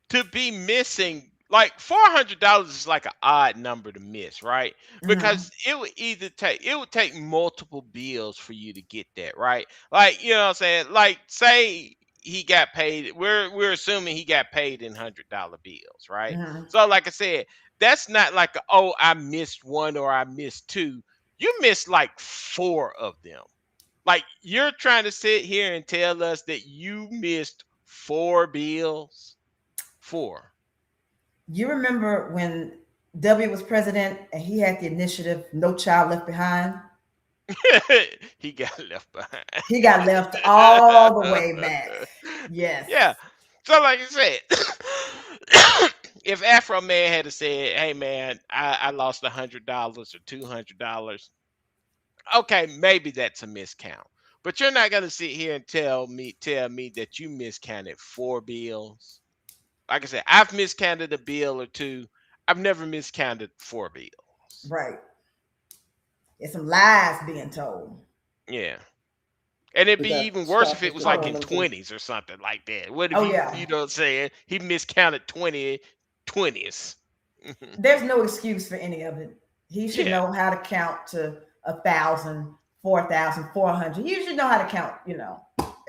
To be missing like $400 is like an odd number to miss, right? Because it would take multiple bills for you to get that, right? Like, you know what I'm saying? Like, say he got paid, we're assuming he got paid in $100 bills, right? So like I said, that's not like oh, I missed one or I missed two. You missed like four of them. Like, you're trying to sit here and tell us that you missed four bills? Four. You remember when W was president and he had the initiative "No Child Left Behind"? He got left behind. He got left all the way back. Yes. Yeah. So like I said, if Afro Man had said, "Hey man, I lost $100 or $200," okay, maybe that's a miscount. But you're not gonna sit here and tell me that you miscounted four bills. Like I said, I've miscounted a bill or two. I've never miscounted four bills. Right. There's some lies being told. Yeah. And it'd Did be that even worse stop if it was Mr. like in Foreman from- 20s or something like that. What if Oh, you yeah. you know what I'm saying? He miscounted 20s. There's no excuse for any of it. He should Yeah. know how to count to 1,000, 4,000, 400. You should know how to count,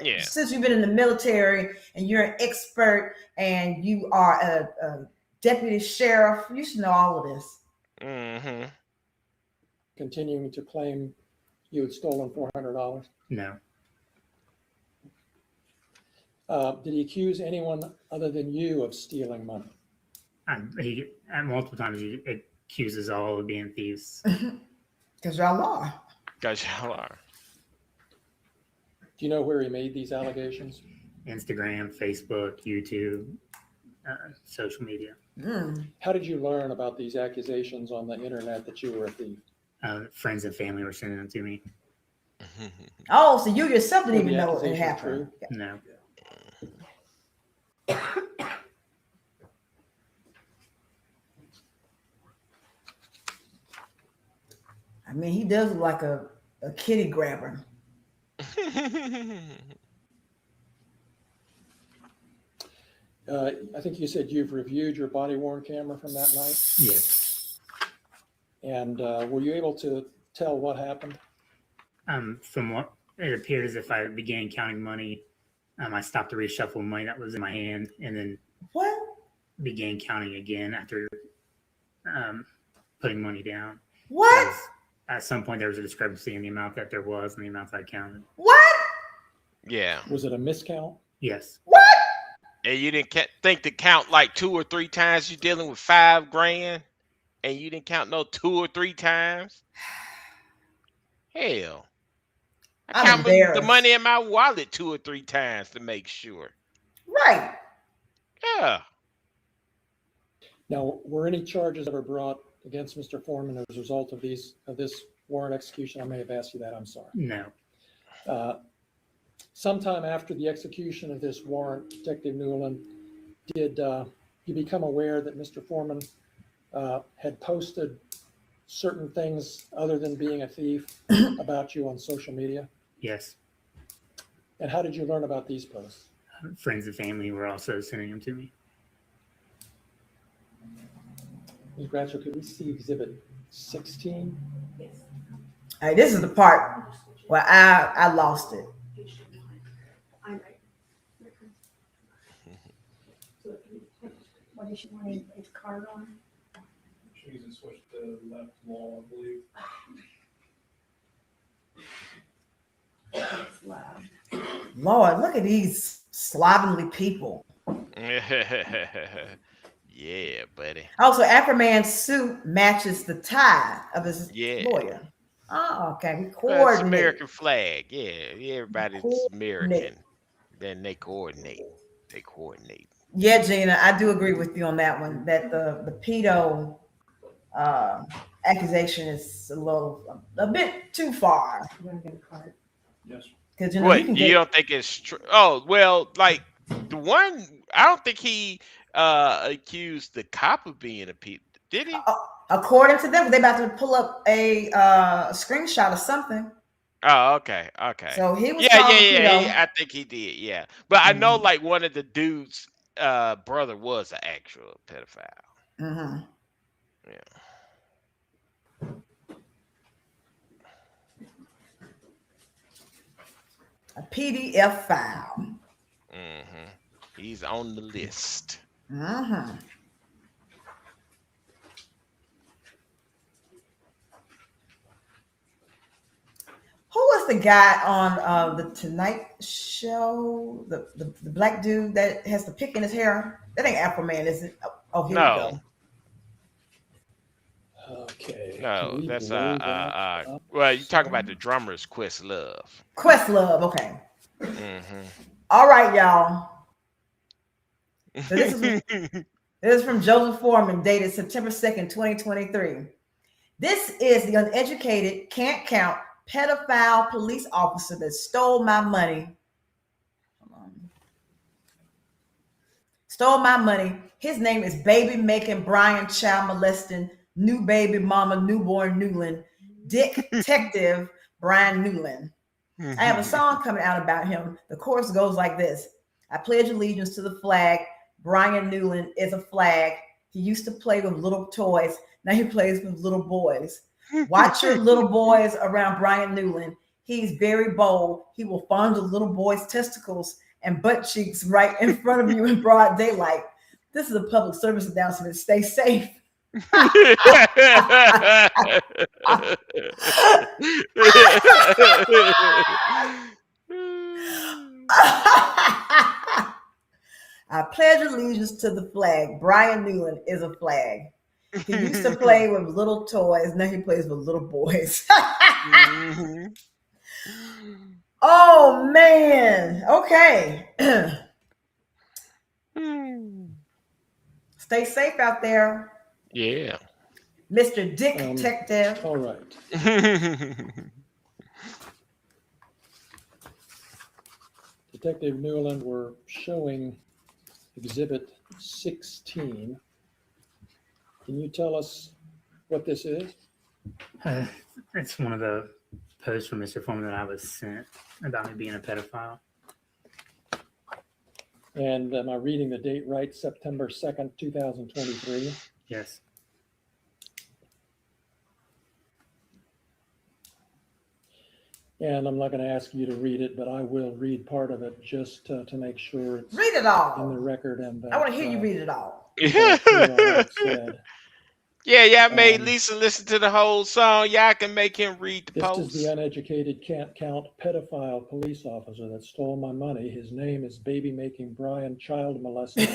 Yeah. Since you've been in the military and you're an expert and you are a deputy sheriff, you should know all of this. Mm-hmm. Continuing to claim you had stolen $400? No. Did he accuse anyone other than you of stealing money? He multiple times he accuses all of being thieves. Because y'all are. Because y'all are. Do you know where he made these allegations? Instagram, Facebook, YouTube, social media. How did you learn about these accusations on the internet that you were a thief? Friends and family were sending them to me. Oh, so you yourself didn't Were even the know it accusations happened. true? No. I mean, he does look like a kitty grabber. I think you said you've reviewed your body-worn camera from that night. Yes. And were you able to tell what happened? From what it appeared as if I began counting money, I stopped to reshuffle money that was in my hand and then What? began counting again after putting money down. What? Because at some point there was a discrepancy in the amount that there was and the amount that I counted. What? Yeah. Was it a miscount? Yes. What? And you didn't think to count like 2 or 3 times you're dealing with $5,000, and you didn't count no 2 or 3 times? Hell. I I'm count the embarrassed. money in my wallet 2 or 3 times to make sure. Right. Yeah. Now, were any charges ever brought against Mr. Foreman as a result of this warrant execution? I may have asked you that. I'm sorry. No. Sometime after the execution of this warrant, Detective Newland, did you become aware that Mr. Foreman had posted certain things other than being a thief about you on social media? Yes. And how did you learn about these posts? Friends and family were also sending them to me. Ms. Gratcher, could we see Exhibit 16? Hey, this is the part where I lost it. What is she wanting his card on? She needs to switch to left law, I believe. It's loud. Lord, look at these slovenly people. Yeah, buddy. Also, Afroman's suit matches the tie of his Yeah. lawyer. Oh, okay. We Well, it's coordinate. American flag. Yeah, everybody's Coordinate. American. Then they coordinate. Yeah. Yeah, Gina, I do agree with you on that one. That the pedo accusation is a bit too far. You're gonna get a card. Yes. Because you What, can you get don't think it's true? Oh, well, like the one, I don't think he accused the cop of being a Pete. Did he? according to them, they about to pull up a screenshot of something. Oh, okay, okay. So he was Yeah, yeah, calling yeah. pedo. I think he did. Yeah, but I know Mhm. like one of the dudes' brother was an actual pedophile. Mhm. Yeah. A PDF file. Mm-hmm. He's on the list. Mhm. Who was the guy on the Tonight Show? The black dude that has the pick in his hair? That ain't Afroman, is it? Oh, here we No, go. Okay. no, Can we that's blow that up well, you talking about some? the drummer's Questlove. Questlove. Okay. Mm-hmm. All right, y'all. So this is from Joseph Foreman, dated September 2nd, 2023. This is the uneducated, can't count, pedophile police officer that stole my money. Stole my money. His name is baby making Brian child molesting new baby mama newborn Newland, Detective Brian Newland. I have a song coming out about him. The chorus goes like this: I pledge allegiance to the flag. Brian Newland is a flag. He used to play with little toys. Now he plays with little boys. Watch your little boys around Brian Newland. He's very bold. He will fondle little boys' testicles and butt cheeks right in front of you in broad daylight. This is a public service announcement. Stay safe. I pledge allegiance to the flag. Brian Newland is a flag. He used to play with little toys. Now he plays with little boys. Mhm. Oh, man. Okay. Stay safe out there, Yeah. Mr. Dick Detective. All right. Detective Newland, we're showing Exhibit 16. Can you tell us what this is? It's one of the posts from Mr. Foreman that I was sent about me being a pedophile. And am I reading the date right? September 2nd, 2023? Yes. And I'm not going to ask you to read it, but I will read part of it just to make sure it's Read it in the all. record. And that, I want to hear you read it all. said. Yeah, y'all made Lisa listen to the whole song. Y'all can make him read the This post. is the uneducated, can't count pedophile police officer that stole my money. His name is baby making Brian child molesting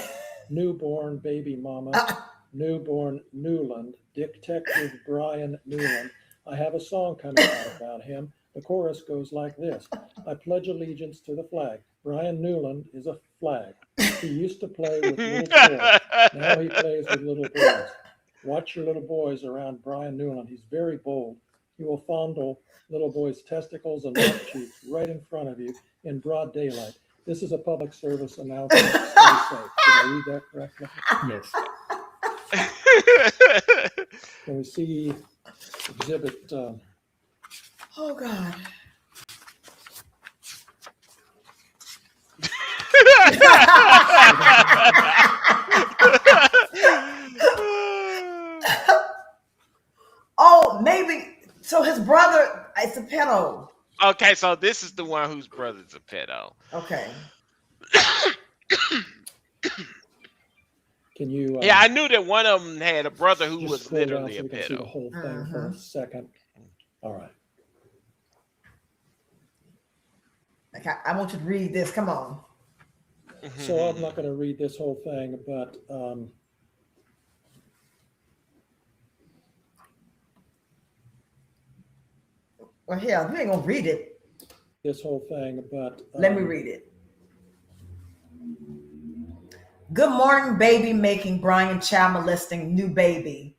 newborn baby mama newborn Newland, Detective Brian Newland. I have a song coming out about him. The chorus goes like this: I pledge allegiance to the flag. Brian Newland is a flag. He used to play with little toys. Now he plays with little boys. Watch your little boys around Brian Newland. He's very bold. He will fondle little boys' testicles and butt cheeks right in front of you in broad daylight. This is a public service announcement. Stay safe. Did I read that correctly? Yes. Can we see exhibit? Oh, God. Oh, maybe. So his brother is a pedo. Okay, so this is the one whose brother's a pedo. Okay. Can you? Yeah, I knew that one of them had a brother who just was scroll down literally so a we can see the pedo. whole thing for a second. All right. Okay, I want you to read this. Come on. So I'm not going to read this whole thing, but well, hell, you ain't gonna read it. this whole thing, but Let me read it. Good morning, baby making Brian child molesting new baby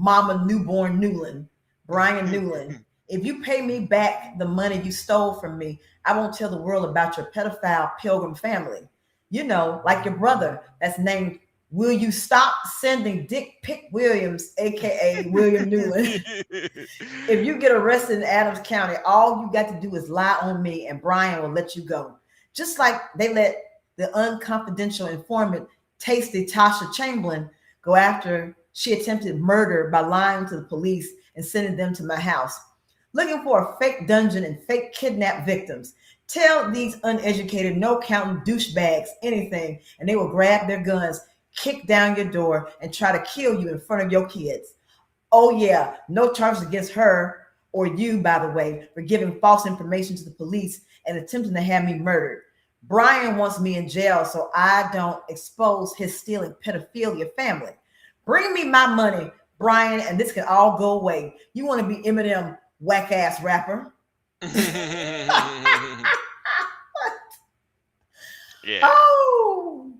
Mama Newborn Newland, Brian Newland. If you pay me back the money you stole from me, I won't tell the world about your pedophile pilgrim family. You know, like your brother that's named Will You Stop Sending Dick Pick Williams, aka William Newland. If you get arrested in Adams County, all you got to do is lie on me and Brian will let you go. Just like they let the unconfidential informant Tasty Tasha Chamberlain go after she attempted murder by lying to the police and sending them to my house, looking for a fake dungeon and fake kidnap victims. Tell these uneducated, no-counting douchebags anything, and they will grab their guns, kick down your door, and try to kill you in front of your kids. Oh yeah, no charges against her or you, by the way, for giving false information to the police and attempting to have me murdered. Brian wants me in jail so I don't expose his stealing pedophilia family. Bring me my money, Brian, and this can all go away. You want to be Eminem, whack-ass rapper? Yeah. Oh,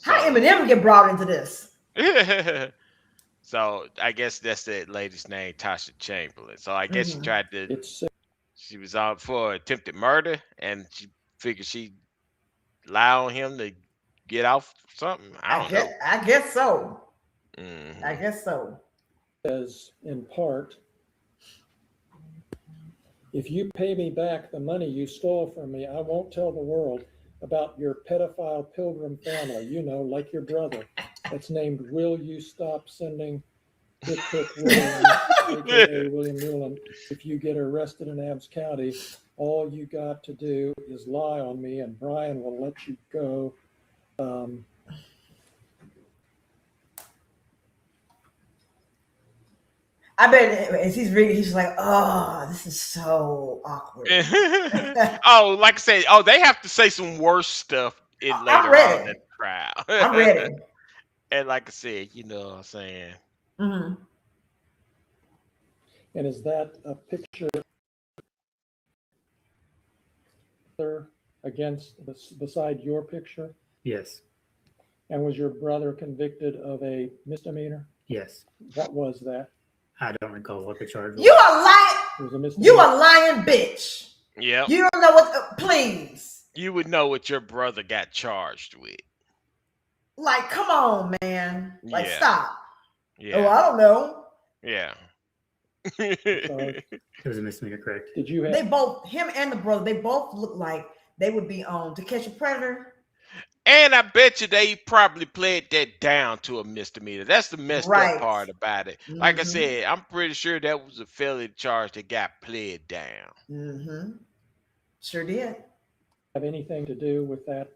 how Eminem get brought into this? So I guess that's that lady's name, Tasha Chamberlain. So I guess she tried to. She was out for attempted murder, and she figured she'd lie on him to get off something. I don't know. I guess so. Mhm. I guess so. Says in part, if you pay me back the money you stole from me, I won't tell the world about your pedophile pilgrim family, you know, like your brother. That's named Will You Stop Sending Dick Pick Williams, aka William Newland. If you get arrested in Adams County, all you got to do is lie on me and Brian will let you go. I bet as he's reading, he's like, oh, this is so awkward. Oh, like I said, they have to say some worse stuff later on in the trial. I'm ready. And like I said, you know what I'm saying? Mm-hmm. And is that a picture beside your picture? Yes. And was your brother convicted of a misdemeanor? Yes. What was that? I don't recall what the charge was. You are lying. It was a misdemeanor. You a lying bitch. Yeah. You don't know what, please. You would know what your brother got charged with. Like, come on, man. Like, Yeah. stop. Yeah. Oh, I don't know. Yeah. It was a misdemeanor, correct? Did you have? They both, him and the brother, they both look like they would be on To Catch a Predator. And I bet you they probably played that down to a misdemeanor. That's the messed up part about it. Like I said, I'm pretty sure that was a felony charge that got played down. Mm-hmm. Sure did. Have anything to do with that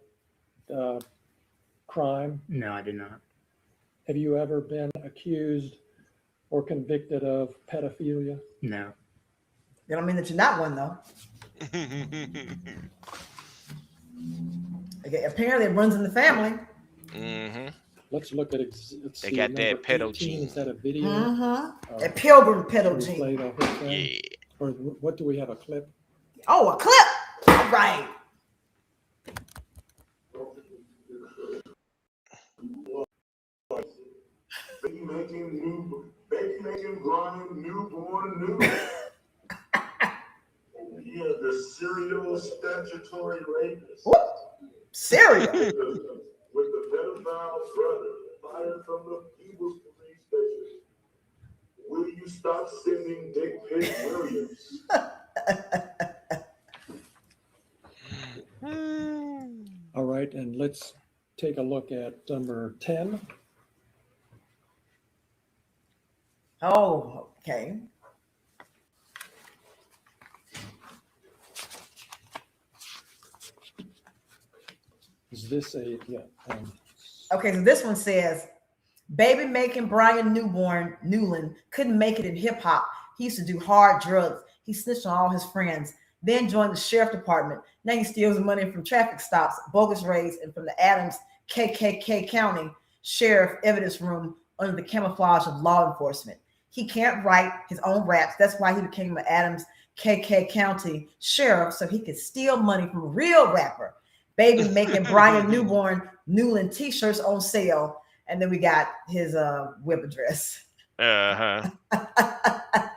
crime? No, I did not. Have you ever been accused or convicted of pedophilia? No. That don't mean that you're not one, though. Okay, apparently it runs in the family. Mm-hmm. Let's look at They got that pedo gene. Is that a video? Mm-hmm. That pilgrim pedo gene. Play the whole thing? Yeah. Or what do we have, a clip? Oh, a clip. All right. Baby making Brian newborn new. Yeah, the serial statutory rapist. Serial. With the pedophile brother fired from the People's Police Station. Will you stop sending Dick Pick Williams? All right, and let's take a look at number 10. Oh, okay. Is this a, yeah. Okay, so this one says, baby making Brian Newland couldn't make it in hip hop. He used to do hard drugs. He snitched on all his friends, then joined the sheriff department. Now he steals money from traffic stops, bogus raids, and from the Adams KKK County Sheriff Evidence Room under the camouflage of law enforcement. He can't write his own raps. That's why he became an Adams KK County Sheriff, so he could steal money from a real rapper. Baby making Brian Newland t-shirts on sale. And then we got his web address. Uh-huh.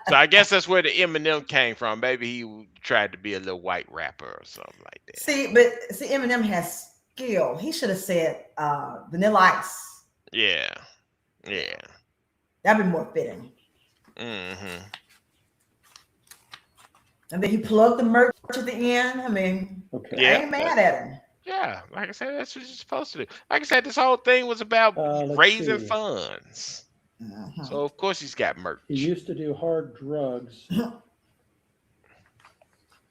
So I guess that's where the Eminem came from. Maybe he tried to be a little white rapper or something like that. See, Eminem has skill. He should have said Vanilla Ice. Yeah. Yeah. That'd be more fitting. Mm-hmm. And then he plugged the merch at the end. I mean, Okay. I Yeah. ain't mad at him. Yeah. Like I said, that's what you're supposed to do. Like I said, this whole thing was about Let's raising see. funds. Mhm. So of course he's got merch. He used to do hard drugs.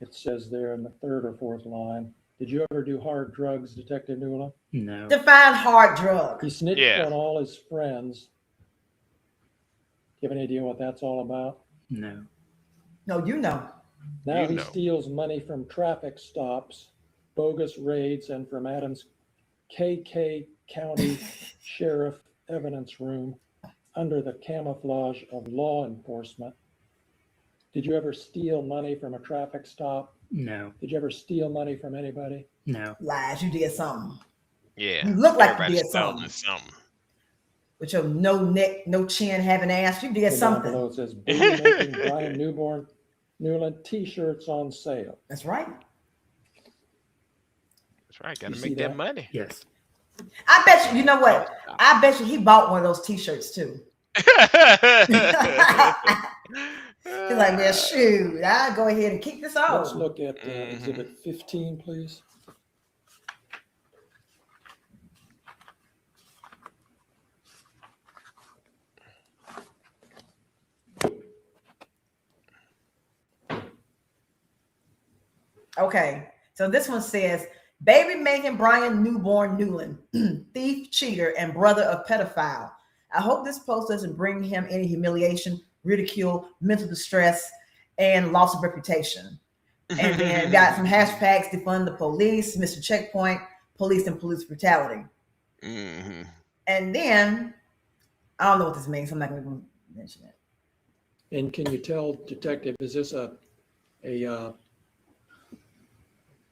It says there in the third or fourth line. Did you ever do hard drugs, Detective Newland? No. Define hard drug. He snitched Yeah. on all his friends. Do you have any idea what that's all about? No. No, you know. Now You he know. steals money from traffic stops, bogus raids, and from Adams KK County Sheriff Evidence Room under the camouflage of law enforcement. Did you ever steal money from a traffic stop? No. Did you ever steal money from anybody? No. Lies, you did something. Yeah. You look like Everybody you did stolen something. something. With your no neck, no chin having ass, you did And down something. below it says, baby making Brian Newland t-shirts on sale. That's right. That's right. Got to You make see that that? money. Yes. I bet you know what? I bet you he bought one of those t-shirts too. He's like, well, shoot, I'll go ahead and keep this Let's on. look at exhibit 15, please. Okay, so this one says, baby making Brian Newborn Newland, thief, cheater, and brother of pedophile. I hope this post doesn't bring him any humiliation, ridicule, mental distress, and loss of reputation. And then got some hashtags: defund the police, Mr. Checkpoint, police and police brutality. Mm-hmm. And then I don't know what this means, so I'm not going to mention it. And can you tell, Detective, is this a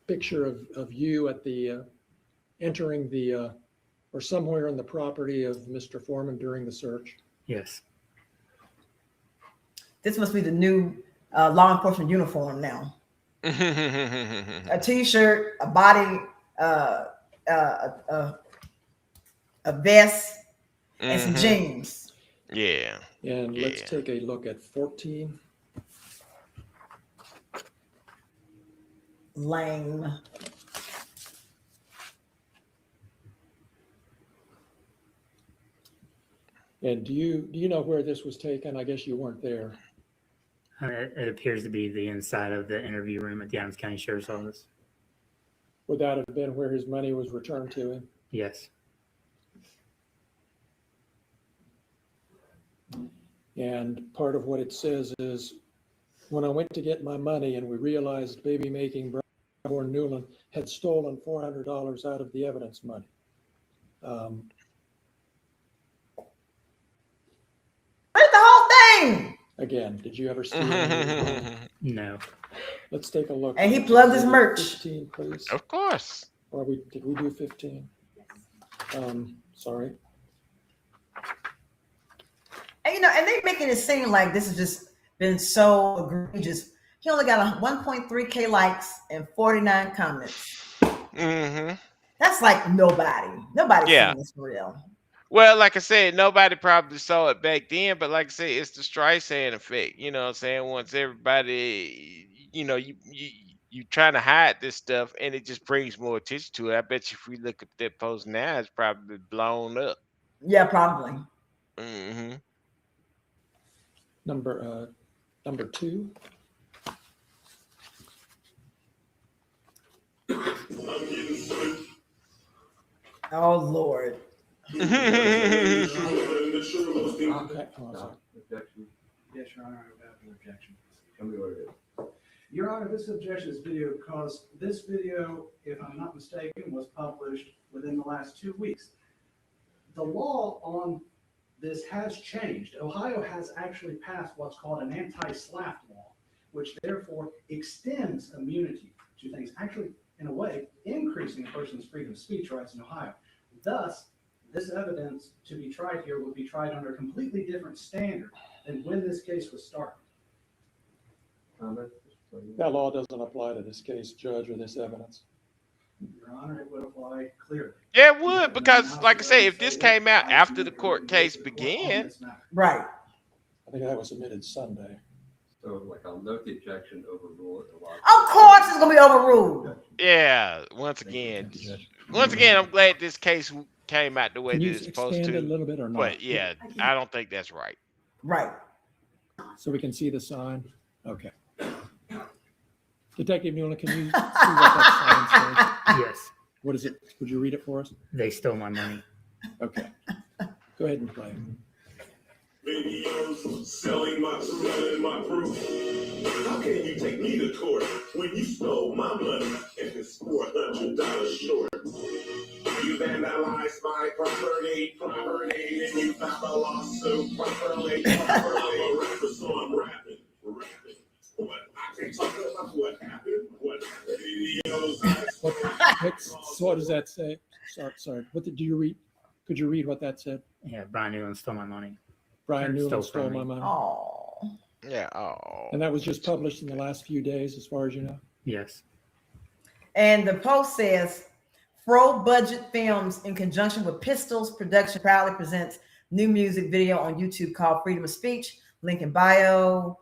picture of you at the entering the or somewhere in the property of Mr. Foreman during the search? Yes. This must be the new law enforcement uniform now. A t-shirt, a body, a vest, and some jeans. Yeah. And let's take a look at 14. Lame. And do you know where this was taken? I guess you weren't there. It appears to be the inside of the interview room at the Adams County Sheriff's Office. Would that have been where his money was returned to him? Yes. And part of what it says is, when I went to get my money and we realized baby making Brian Newland had stolen $400 out of the evidence money. Read the whole thing. Again, did you ever steal any? No. Let's take a look. And he plugged his merch. 15, please. Of course. Or did we do 15? Sorry. And and they making it seem like this has just been so egregious. He only got 1.3K likes and 49 comments. Mm-hmm. That's like nobody. Nobody's Yeah. seeing this for real. Well, like I said, nobody probably saw it back then, but like I said, it's the Streisand effect. You know what I'm saying? Once everybody, you trying to hide this stuff, and it just brings more attention to it. I bet you if we look at that post now, it's probably blown up. Yeah, probably. Mm-hmm. Number 2. Oh Lord. Okay. Objection. Yes, Your Honor, I have an objection. Tell me what it is. Your Honor, this objection is video because this video, if I'm not mistaken, was published within the last 2 weeks. The law on this has changed. Ohio has actually passed what's called an anti-SLAPP law, which therefore extends immunity to things, actually, in a way, increasing a person's freedom of speech rights in Ohio. Thus, this evidence to be tried here would be tried under a completely different standard than when this case was started. Comment? That law doesn't apply to this case, Judge, or this evidence. Your Honor, it would apply clearly. Yeah, it would, because like I say, if this came out after the court case began, Right. I think that was submitted Sunday. So like I'll note the objection, overrule it. Of course it's gonna be overruled. yeah. Once again, I'm glad this case came out the way Can that you it's supposed expand it a to. little bit or not? But yeah, I don't think that's right. Right. So we can see the sign? Okay. Detective Newland, can you see what that sign says? Yes, What is it? Would you read it for us? they stole my money. Okay. Go ahead and play. Videos selling my truth and my proof. How can you take me to court when you stole my money and it's $400 short? You vandalized my property, and you filed a lawsuit properly. I'm a rapper, so I'm rapping. But I can't talk about what happened. Videos. What does that say? Sorry. What did you read? Could you read what that said? Yeah, Brian Newland stole my money. Brian Stole Newland from stole me. my money. Oh. Yeah. Oh. And that was just published in the last few days, as far as you know. Yes. And the post says, Fro Budget Films, in conjunction with Pistols Production, proudly presents new music video on YouTube called Freedom of Speech. Link in bio.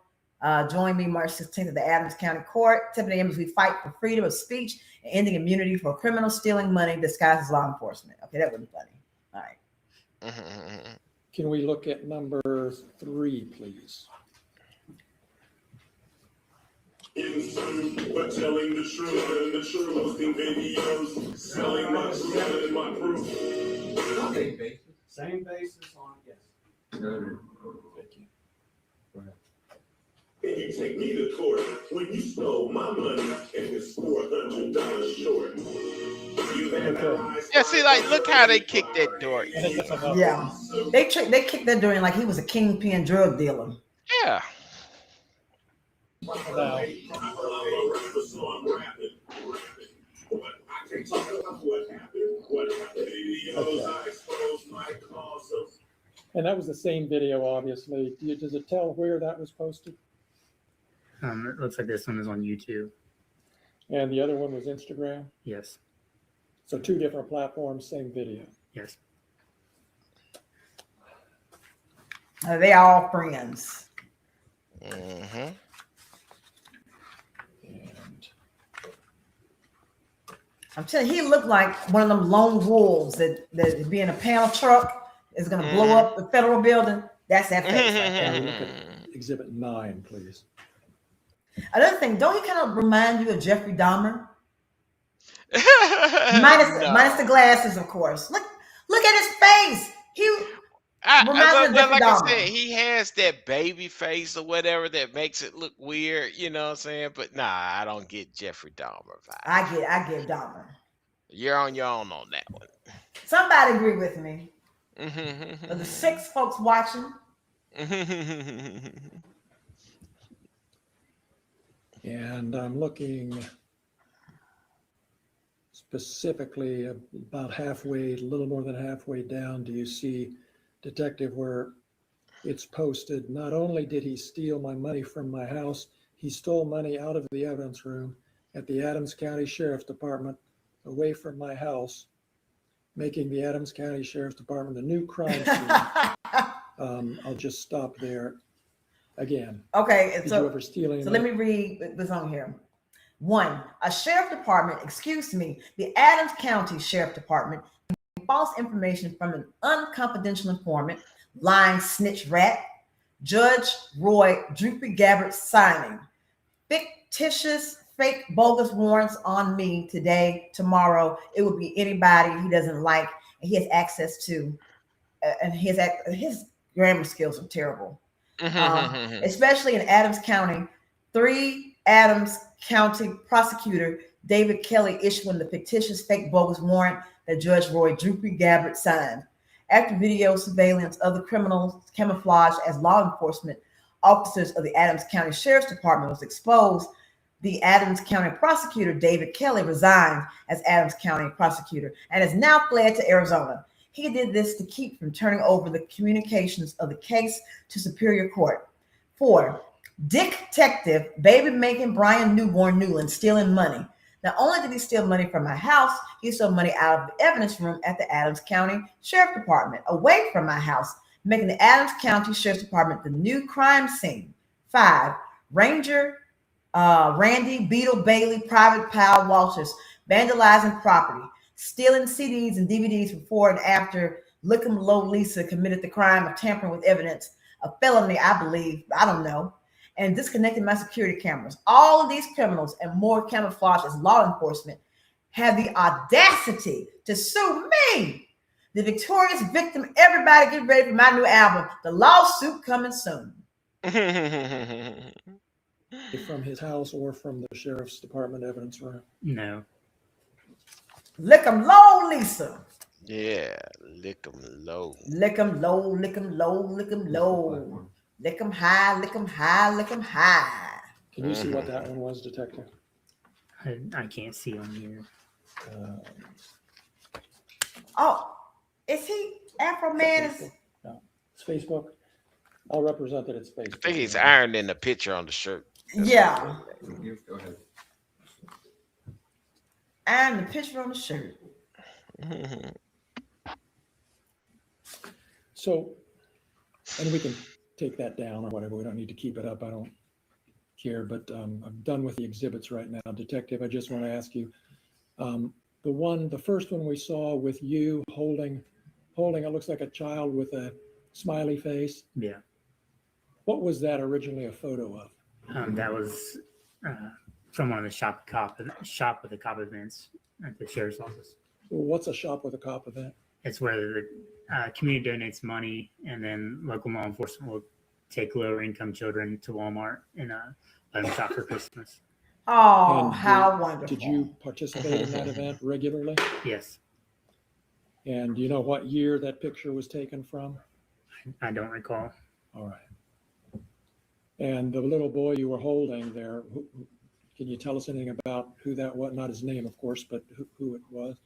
Join me March 16th at the Adams County Court. 7 a.m. as we fight for freedom of speech and ending immunity for criminals stealing money disguised as law enforcement. Okay, that wasn't funny. All right. Can we look at number 3, please? But telling the truth and the truth, posting videos, selling my truth and my proof. Same basis on, yes. And you take me to court when you stole my money and it's $400 short. You vandalized. Yeah. See, like, look how they kicked that door. Yeah. They kicked that door in like he was a kingpin drug dealer. Yeah. Now, I'm a rapper, so I'm rapping. But I can't talk about what happened. Videos I exposed my cause of. and that was the same video, obviously. Does it tell where that was posted? It looks like this one is on YouTube. And the other one was Instagram? Yes. So 2 different platforms, same video. Yes. They all friends. Mm-hmm. And I'm telling you, he looked like one of them lone wolves that be in a panel truck is going to blow up the federal building. That's that face right there. look at Exhibit 9, please. Another thing, don't he kind of remind you of Jeffrey Dahmer? Minus the glasses, of course. Look at his face. Like I said, he has that baby face or whatever that makes it look weird, you know what I'm saying? But nah, I don't get Jeffrey Dahmer vibe. I get Dahmer. You're on your own on that one. Somebody agree with me. Of the 6 folks watching. And I'm looking specifically about halfway, a little more than halfway down. Do you see, Detective, where it's posted, not only did he steal my money from my house, he stole money out of the evidence room at the Adams County Sheriff's Department away from my house, making the Adams County Sheriff's Department a new crime scene. I'll just stop there. Again, Okay, did you ever steal any so money? let me read this on here. 1, a sheriff department, the Adams County Sheriff Department, false information from an unconfidential informant, lying snitch rat, Judge Roy Droopy Gabbard signing fictitious, fake, bogus warrants on me today, tomorrow. It would be anybody he doesn't like, and he has access to, and his grammar skills are terrible. Especially in Adams County. 3 Adams County prosecutor David Kelly issuing the fictitious fake bogus warrant that Judge Roy Droopy Gabbard signed. After video surveillance of the criminals camouflaged as law enforcement officers of the Adams County Sheriff's Department was exposed, the Adams County prosecutor David Kelly resigned as Adams County prosecutor and has now fled to Arizona. He did this to keep from turning over the communications of the case to Superior Court. 4. Detective baby making Brian Newland stealing money. Not only did he steal money from my house, he stole money out of the evidence room at the Adams County Sheriff Department, away from my house, making the Adams County Sheriff's Department the new crime scene. 5. Ranger Randy Beetle Bailey, Private Pal Walters, vandalizing property, stealing CDs and DVDs before and after Lickum Low Lisa committed the crime of tampering with evidence, a felony, I believe, I don't know, and disconnecting my security cameras. All of these criminals and more camouflaged as law enforcement have the audacity to sue me, the victorious victim. Everybody get ready for my new album, The Lawsuit Coming Soon. From his house or from the sheriff's department evidence room? No. Lick 'em low, Lisa. Yeah, lick 'em low. Lick 'em low, lick 'em low, lick 'em low. Lick 'em high, lick 'em high, lick 'em high. Can you see what that one was, Detective? I can't see on here. Oh, is he Afroman? No, it's Facebook. I'll represent that it's Facebook. I think he's ironing the picture on the shirt. Yeah. Go ahead. And the picture on the shirt. So, and we can take that down or whatever. We don't need to keep it up. I don't care, but I'm done with the exhibits right now. Detective, I just want to ask you, the first one we saw with you holding, it looks like a child with a smiley face. Yeah. What was that originally a photo of? That was from one of the shop with the cop events at the sheriff's office. What's a shop with a cop event? It's where the community donates money, and then local law enforcement will take lower income children to Walmart and let them shop for Christmas. Oh, And how wonderful. Did you participate in that event regularly? Yes. And do you know what year that picture was taken from? I don't recall. All right. And the little boy you were holding there, can you tell us anything about who that was? Not his name, of course, but who it was?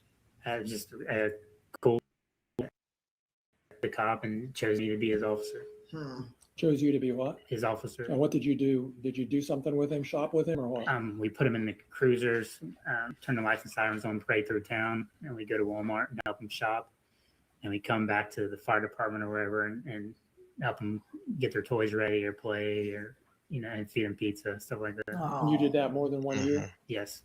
Just a cool the cop and chose me to be his officer. Chose you to be what? His officer. And what did you do? Did you do something with him, shop with him, or what? We put him in the cruisers, turn the lights and sirens on, parade through town, and we go to Walmart and help him shop. And we come back to the fire department or wherever and help them get their toys ready or play or, and feed them pizza, stuff like that. And you did that more than 1 year? Yes.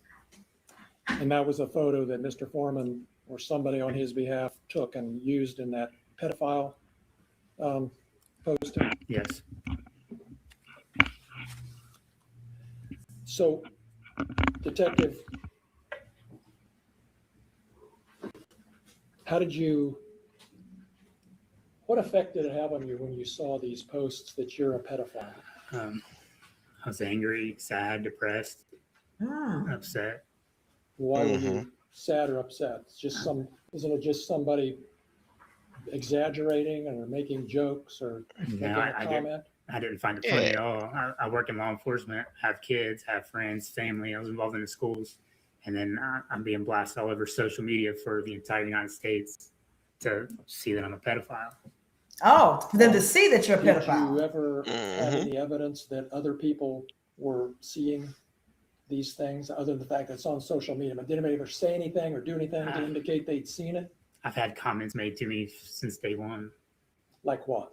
And that was a photo that Mr. Foreman or somebody on his behalf took and used in that pedophile posting? Yes. So, Detective, what effect did it have on you when you saw these posts that you're a pedophile? I was angry, sad, depressed, upset. Why were you sad or upset? Isn't it just somebody exaggerating or making jokes or making a comment? I didn't find it funny at all. I work in law enforcement, have kids, have friends, family. I was involved in the schools. And then I'm being blasted all over social media for the entire United States to see that I'm a pedophile. Oh, for them to see that you're a Did pedophile. you ever have any evidence that other people were seeing these things other than the fact that it's on social media? But did anybody ever say anything or do anything to indicate they'd seen it? I've had comments made to me since day one. Like what?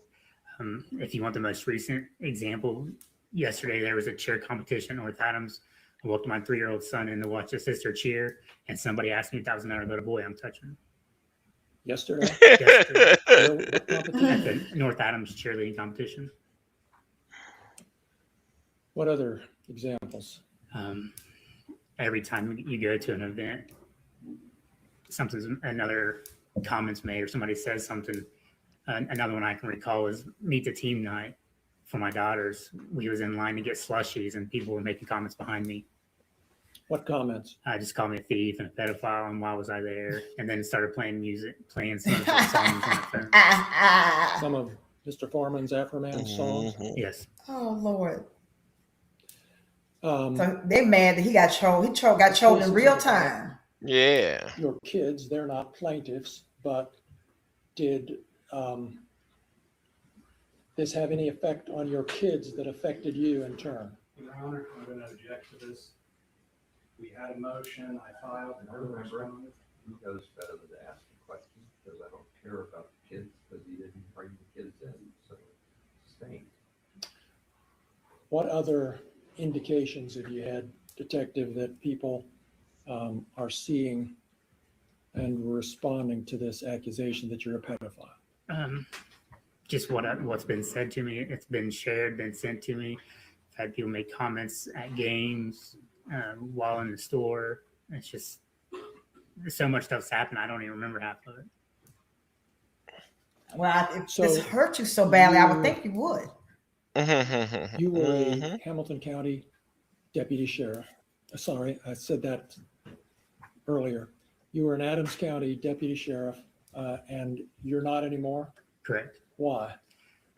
If you want the most recent example, yesterday there was a cheer competition in North Adams. I walked my 3-year-old son in to watch his sister cheer, and somebody asked me if that was another little boy I'm touching. Yesterday? Yesterday. What competition? At the North Adams cheerleading competition. What other examples? Every time you go to an event, another comment's made or somebody says something. Another one I can recall was meet the team night for my daughters. We was in line to get slushies and people were making comments behind me. What comments? Just called me a thief and a pedophile and why was I there? And then started playing some of the songs on the phone. Some of Mr. Foreman's Afroman songs? Yes. Oh, Lord. So they're mad that he got trolled. He got trolled in real time. Yeah. Your kids, they're not plaintiffs, but did this have any effect on your kids that affected you in turn? Your Honor, I'm going to object to this. We had a motion, I filed, and I responded. Who knows better than to ask the question, because I don't care about the kids, because he didn't bring the kids in, so staying. What other indications have you had, Detective, that people are seeing and responding to this accusation that you're a pedophile? Just what's been said to me. It's been shared, been sent to me. I've had people make comments at games, while in the store. It's just so much stuff's happened. I don't even remember half of it. Well, if So this hurt you so badly, I would think you would. You were a Hamilton County deputy sheriff. Sorry, I said that earlier. You were an Adams County deputy sheriff, and you're not anymore? Correct. Why?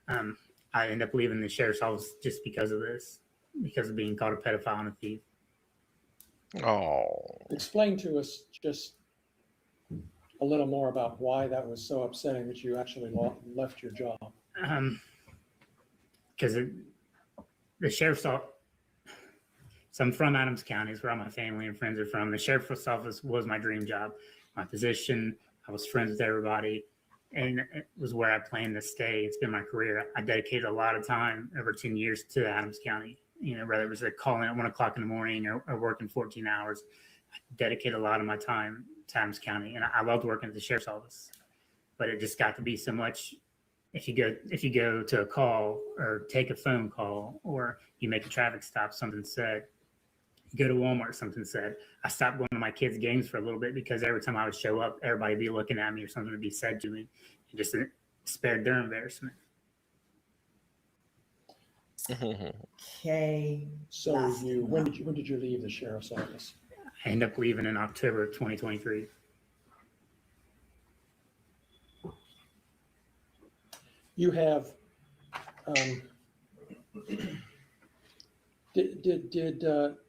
I ended up leaving the sheriff's office just because of this, because of being called a pedophile and a thief. Oh. Explain to us just a little more about why that was so upsetting that you actually left your job. Because the sheriff's office, so I'm from Adams County, is where all my family and friends are from. The sheriff's office was my dream job, my position. I was friends with everybody, and it was where I planned to stay. It's been my career. I dedicated a lot of time, over 10 years, to Adams County. You know, whether it was calling at 1 o'clock in the morning or working 14 hours, I dedicated a lot of my time to Adams County, and I loved working at the sheriff's office. But it just got to be so much. If you go to a call or take a phone call, or you make a traffic stop, something said. You go to Walmart, something said. I stopped going to my kids' games for a little bit because every time I would show up, everybody would be looking at me or something would be said to me. It just spared their embarrassment. Okay. So when did you leave the sheriff's office? I ended up leaving in October 2023. You have, do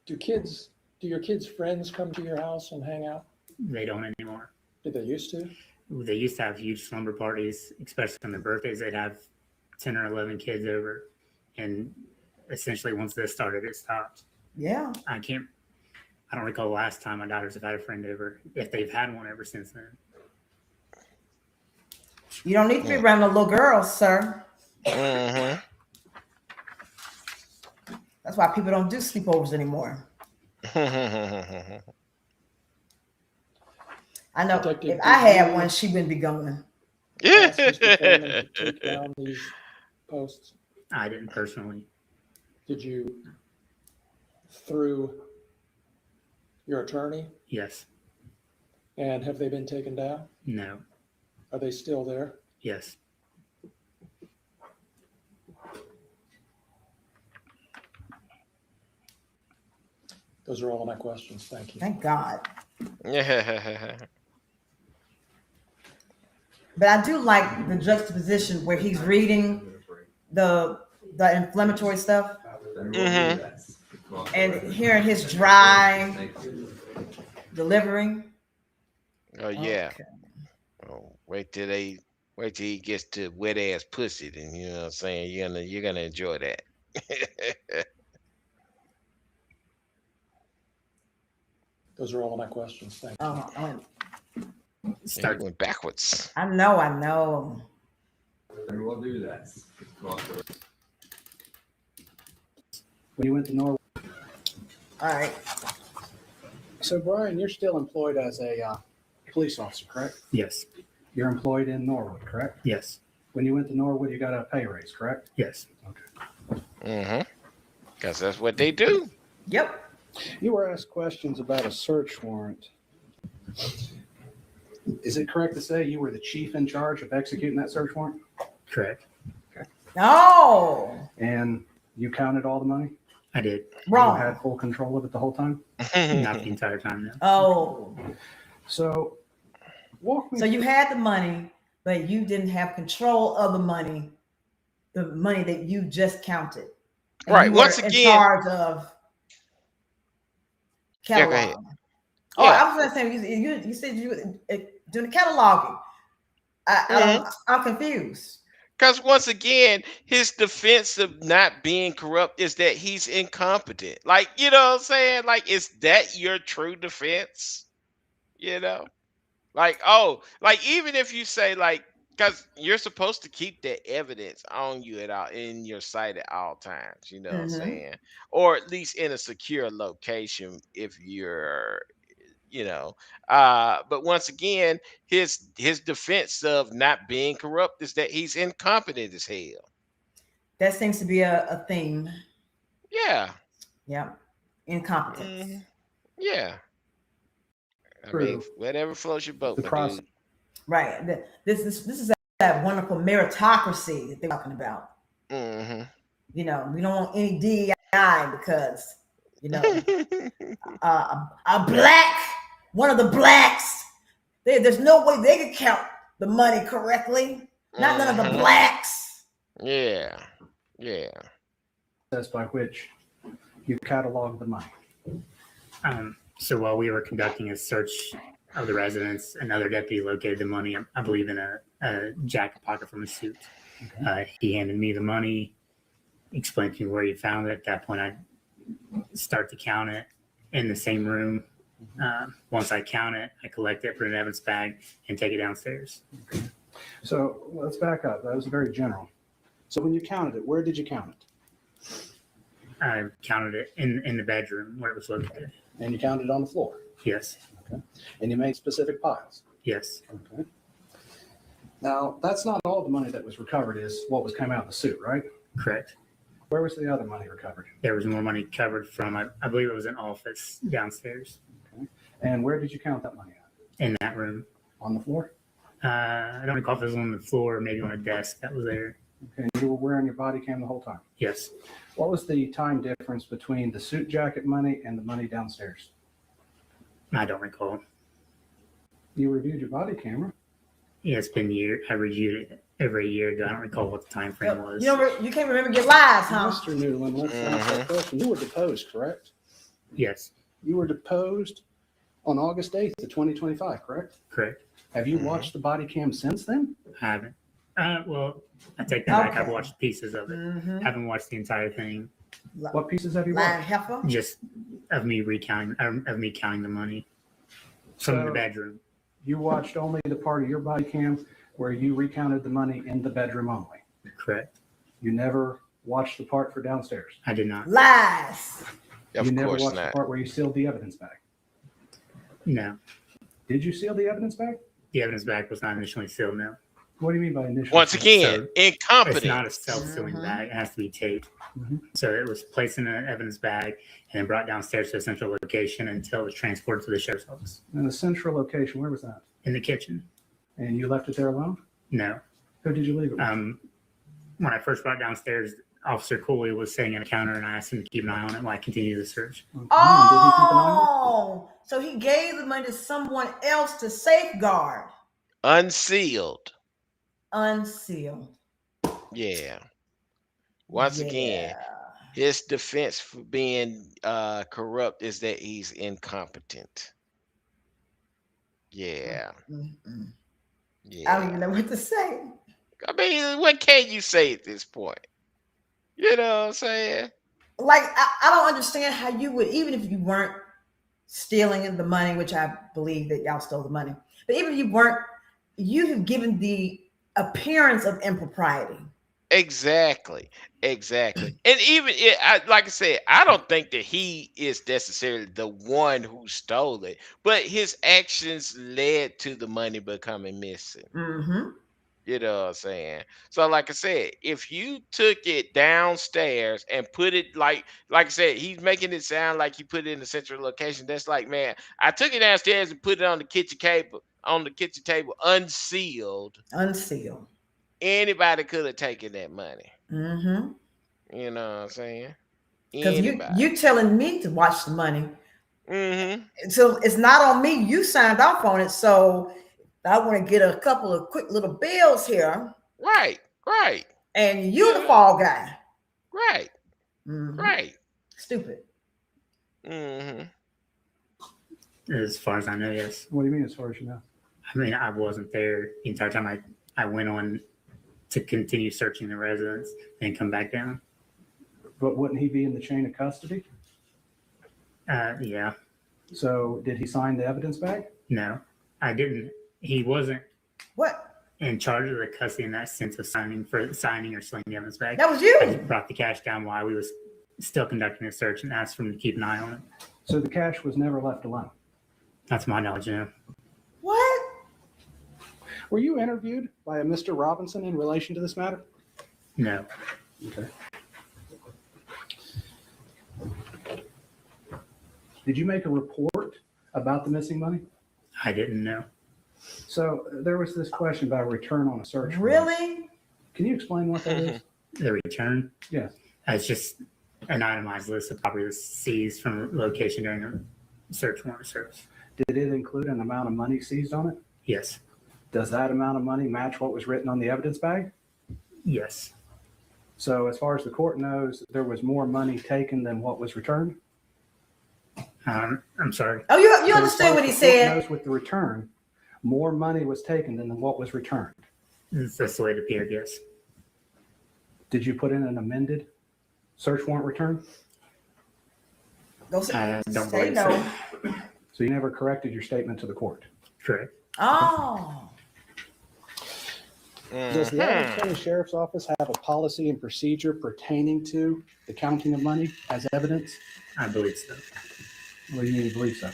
your kids' friends come to your house and hang out? They don't anymore. Did they used to? They used to have huge slumber parties, especially on their birthdays. They'd have 10 or 11 kids over. And essentially once this started, it stopped. Yeah. I don't recall the last time my daughters have had a friend over, if they've had one ever since then. You don't need to be around a little girl, sir. Mm-hmm. That's why people don't do sleepovers anymore. I know Detective, if I had one, she wouldn't be going. Ask Mr. Foreman to take down these posts. I didn't personally. Did you, through your attorney? Yes. And have they been taken down? No. Are they still there? Yes. Those are all of my questions. Thank you. Thank God. Yeah. But I do like the juxtaposition where he's reading the inflammatory stuff and hearing his dry delivering. Oh yeah. Okay. Oh, wait till he gets to wet ass pussy, then you know what I'm saying? You're gonna enjoy that. Those are all of my questions. Thank you. Start going backwards. I know. And we'll do that. When you went to Norway. All right. So Brian, you're still employed as a police officer, correct? Yes. You're employed in Norwood, correct? Yes. When you went to Norwood, you got a pay raise, correct? Yes. Okay. Mm-hmm. Because that's what they do. Yep. You were asked questions about a search warrant. Is it correct to say you were the chief in charge of executing that search warrant? Correct. No. And you counted all the money? I did. Wrong. You had full control of it the whole time? Not the entire time, no. Oh. So walk me. So you had the money, but you didn't have control of the money that you just counted. And Right. you were Once in again. charge of Yeah, catalog. go ahead. Oh, Yeah. I was going to say, you said you were doing the cataloging. I'm confused. Because once again, his defense of not being corrupt is that he's incompetent. Like, you know what I'm saying? Like, is that your true defense? You know? Like, oh, like even if you say like, because you're supposed to keep that evidence on you at all in your sight at all times, you know what I'm Mm-hmm. saying? Or at least in a secure location if you're, you know. But once again, his defense of not being corrupt is that he's incompetent as hell. That seems to be a theme. Yeah. Yeah, incompetence. Mhm. Yeah. I mean, True. whatever floats your boat, The my process. dude. Right. This is that wonderful meritocracy that they're talking about. Hmm. We don't want any DEI because you know a black, one of the blacks. There's no way they could count the money correctly. Not none of the Hmm. blacks. Yeah. Yeah. By which you catalog the money. So while we were conducting a search of the residence, another deputy located the money, I believe, in a jacket pocket from his suit. He handed me the money, explained to me where he found it. At that point, I start to count it in the same room. Once I count it, I collect it, put it in Evan's bag, and take it downstairs. Okay. So let's back up. That was very general. So when you counted it, where did you count it? I counted it in the bedroom where it was located. And you counted it on the floor? Yes. Okay. And you made specific piles? Yes. Okay. Now, that's not all the money that was recovered is what was coming out of the suit, right? Correct. Where was the other money recovered? There was more money covered from, I believe it was an office downstairs. Okay. And where did you count that money at? In that room. On the floor? I don't recall if it was on the floor or maybe on a desk that was there. Okay. You were wearing your body cam the whole time? Yes. What was the time difference between the suit jacket money and the money downstairs? I don't recall. You reviewed your body camera. Yeah, it's been years. I reviewed it every year ago. I don't recall what the time frame was. You can't remember your lives, huh? Mr. Newland, let's ask that question. You were deposed, correct? Yes. You were deposed on August 8th of 2025, correct? Correct. Have you watched the body cam since then? I haven't. Well, I take that back. I've Okay. watched pieces of it. Mm-hmm. Haven't watched the entire thing. What pieces have you Lion watched? heifer. Just of me recounting, of me counting the money from the So bedroom. you watched only the part of your body cam where you recounted the money in the bedroom only. Correct. You never watched the part for downstairs. I did not. Lies. Of You never course watched not. the part where you sealed the evidence bag. No. Did you seal the evidence bag? The evidence bag was not initially sealed. No. What do you mean by initial? Once seal? again, So, It's incompetent. not a self-sealing Mhm. bag. It has to be taped. Mhm. So it was placed in an evidence bag and then brought downstairs to a central location until it was transported to the sheriff's office. In the central location, where was that? In the kitchen. And you left it there alone? No. Who did you leave it with? When I first brought it downstairs, Officer Cooley was sitting at a counter and I asked him to keep an eye on it while I continued the search. Okay. And did he keep an eye on Oh, so he gave the money to someone else to safeguard, Unsealed. unsealed. Yeah. Once again, his defense for being corrupt is that he's incompetent. Yeah. Mm-mm. I don't Yeah. even know what to say. I mean, what can you say at this point? You know what I'm saying? Like, I don't understand how you would, even if you weren't stealing the money, which I believe that y'all stole the money, but even if you weren't, you have given the appearance of impropriety. Exactly. Exactly. And even like I said, I don't think that he is necessarily the one who stole it, but his actions led to the money becoming missing. Mm-hmm. You know what I'm saying? So, like I said, if you took it downstairs and put it like I said, he's making it sound like he put it in a central location. That's like, man, I took it downstairs and put it on the kitchen table, unsealed. Unsealed. Anybody could have taken that money. Mm-hmm. You know what I'm saying? Because Anybody. you telling me to watch the money. Mm-hmm. So it's not on me. You signed off on it. So I want to get a couple of quick little bills here. Right. Right. And you're the fall guy. Right. Mhm. Right. Stupid. Mm-hmm. As far as I know, yes. What do you mean, as far as you know? I mean, I wasn't there the entire time. I went on to continue searching the residence and come back down. But wouldn't he be in the chain of custody? Yeah. So did he sign the evidence bag? No, I didn't. He wasn't What? in charge of the custody in that sense of signing or slinging the evidence bag. That was I you. just brought the cash down while we was still conducting a search and asked for him to keep an eye on it. So the cash was never left alone. That's my knowledge, yeah. What? Were you interviewed by a Mr. Robinson in relation to this matter? No. Okay. Did you make a report about the missing money? I didn't know. So there was this question about a return on a search warrant. Really? Can you explain what that is? The return? Yes. It's just an itemized list of property that's seized from a location during a search warrant service. Did it include an amount of money seized on it? Yes. Does that amount of money match what was written on the evidence bag? Yes. So as far as the court knows, there was more money taken than what was returned? I'm sorry. Oh, you So as understood far what as he the court said. knows with the return, more money was taken than what was returned. That's the way it appeared, yes. Did you put in an amended search warrant return? Go say, I don't say believe no. so. So you never corrected your statement to the court? Correct. Oh. Does the Adams County Sheriff's Office have a policy and procedure pertaining to the counting of money as evidence? I believe so. What do you mean you believe so?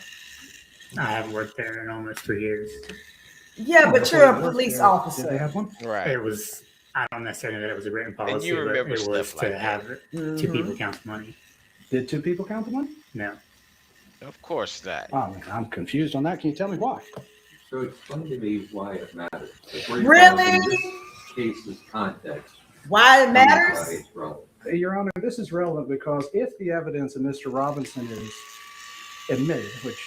I haven't worked there in almost 3 years. Yeah, but Before you're you a worked police there, officer. Did they have one? Right. It was, I don't necessarily know that it was a written policy, you but remember it was stuff to like that. have Mhm. two people count the money. Did two people count the money? No. Of course not. Oh, I'm confused on that. Can you tell me why? So explain to me why it matters. Like, where you Really? found in this case's context. Why it Why matters? it's relevant. Your Honor, this is relevant because if the evidence of Mr. Robinson is admitted, which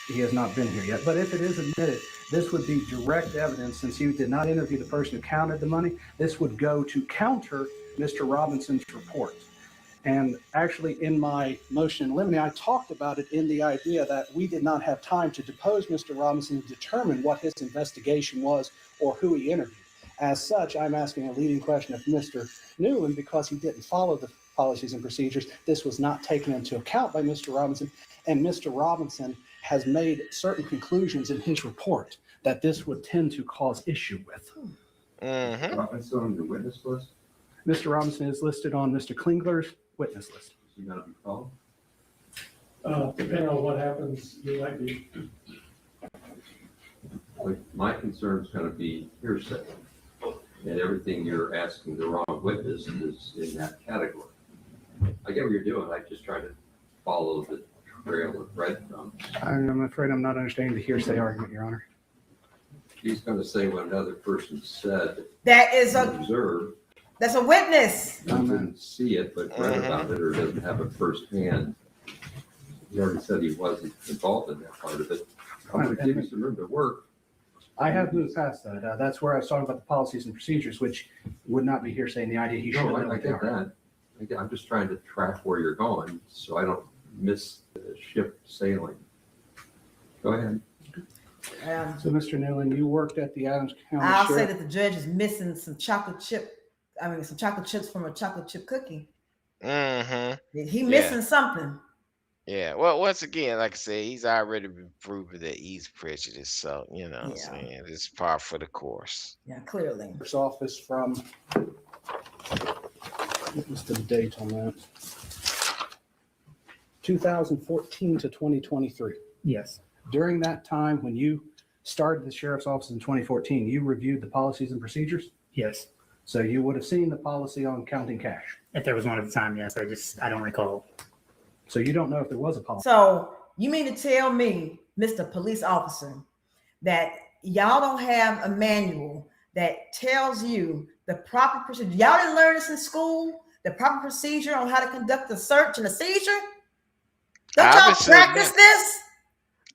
he has not been here yet, but if it is admitted, this would be direct evidence since you did not interview the person who counted the money. This would go to counter Mr. Robinson's report. And actually, in my motion in limine, I talked about it in the idea that we did not have time to depose Mr. Robinson to determine what his investigation was or who he interviewed. As such, I'm asking a leading question of Mr. Newland because he didn't follow the policies and procedures. This was not taken into account by Mr. Robinson, and Mr. Robinson has made certain conclusions in his report that this would tend to cause issue with. Mm-hmm. Robinson on your witness list, Mr. Robinson is listed on Mr. Klingler's witness list. is he gonna be called? Depending on what happens, you might be. Like, my concern is gonna be hearsay. And everything you're asking the wrong witness is in that category. I get what you're doing, I just try to follow the trail of breadcrumbs. I'm afraid I'm not understanding the hearsay argument, Your Honor. He's gonna say what another person said, That is observed, that's a witness. didn't see it, but read about it or doesn't have it firsthand. He already said he wasn't involved in that part of it. I'm gonna give you some room to work. I have moved past that. That's where I was talking about the policies and procedures, which would not be hearsay in the idea he should No, know I what they get are. that. I'm just trying to track where you're going, so I don't miss the ship sailing. Go ahead. So, Mr. Newland, you worked at the Adams County I'll say Sheriff. that the judge is missing some chocolate chips from a chocolate chip cookie. Mm-hmm. He missing something. Yeah. Well, once again, like I said, he's already been proven that he's prejudiced. So, you know what I'm saying? It's par for the course. Yeah, clearly. Office from, what was the date on that? 2014 to 2023. Yes. During that time, when you started the sheriff's office in 2014, you reviewed the policies and procedures. Yes. So you would have seen the policy on counting cash. If there was one at the time, yes. I don't recall. So you don't know if there was a policy. So you mean to tell me, Mr. Police Officer, that y'all don't have a manual that tells you the proper procedure? Y'all didn't learn this in school? The proper procedure on how to conduct a search and a seizure? Don't y'all Obviously practice not. this?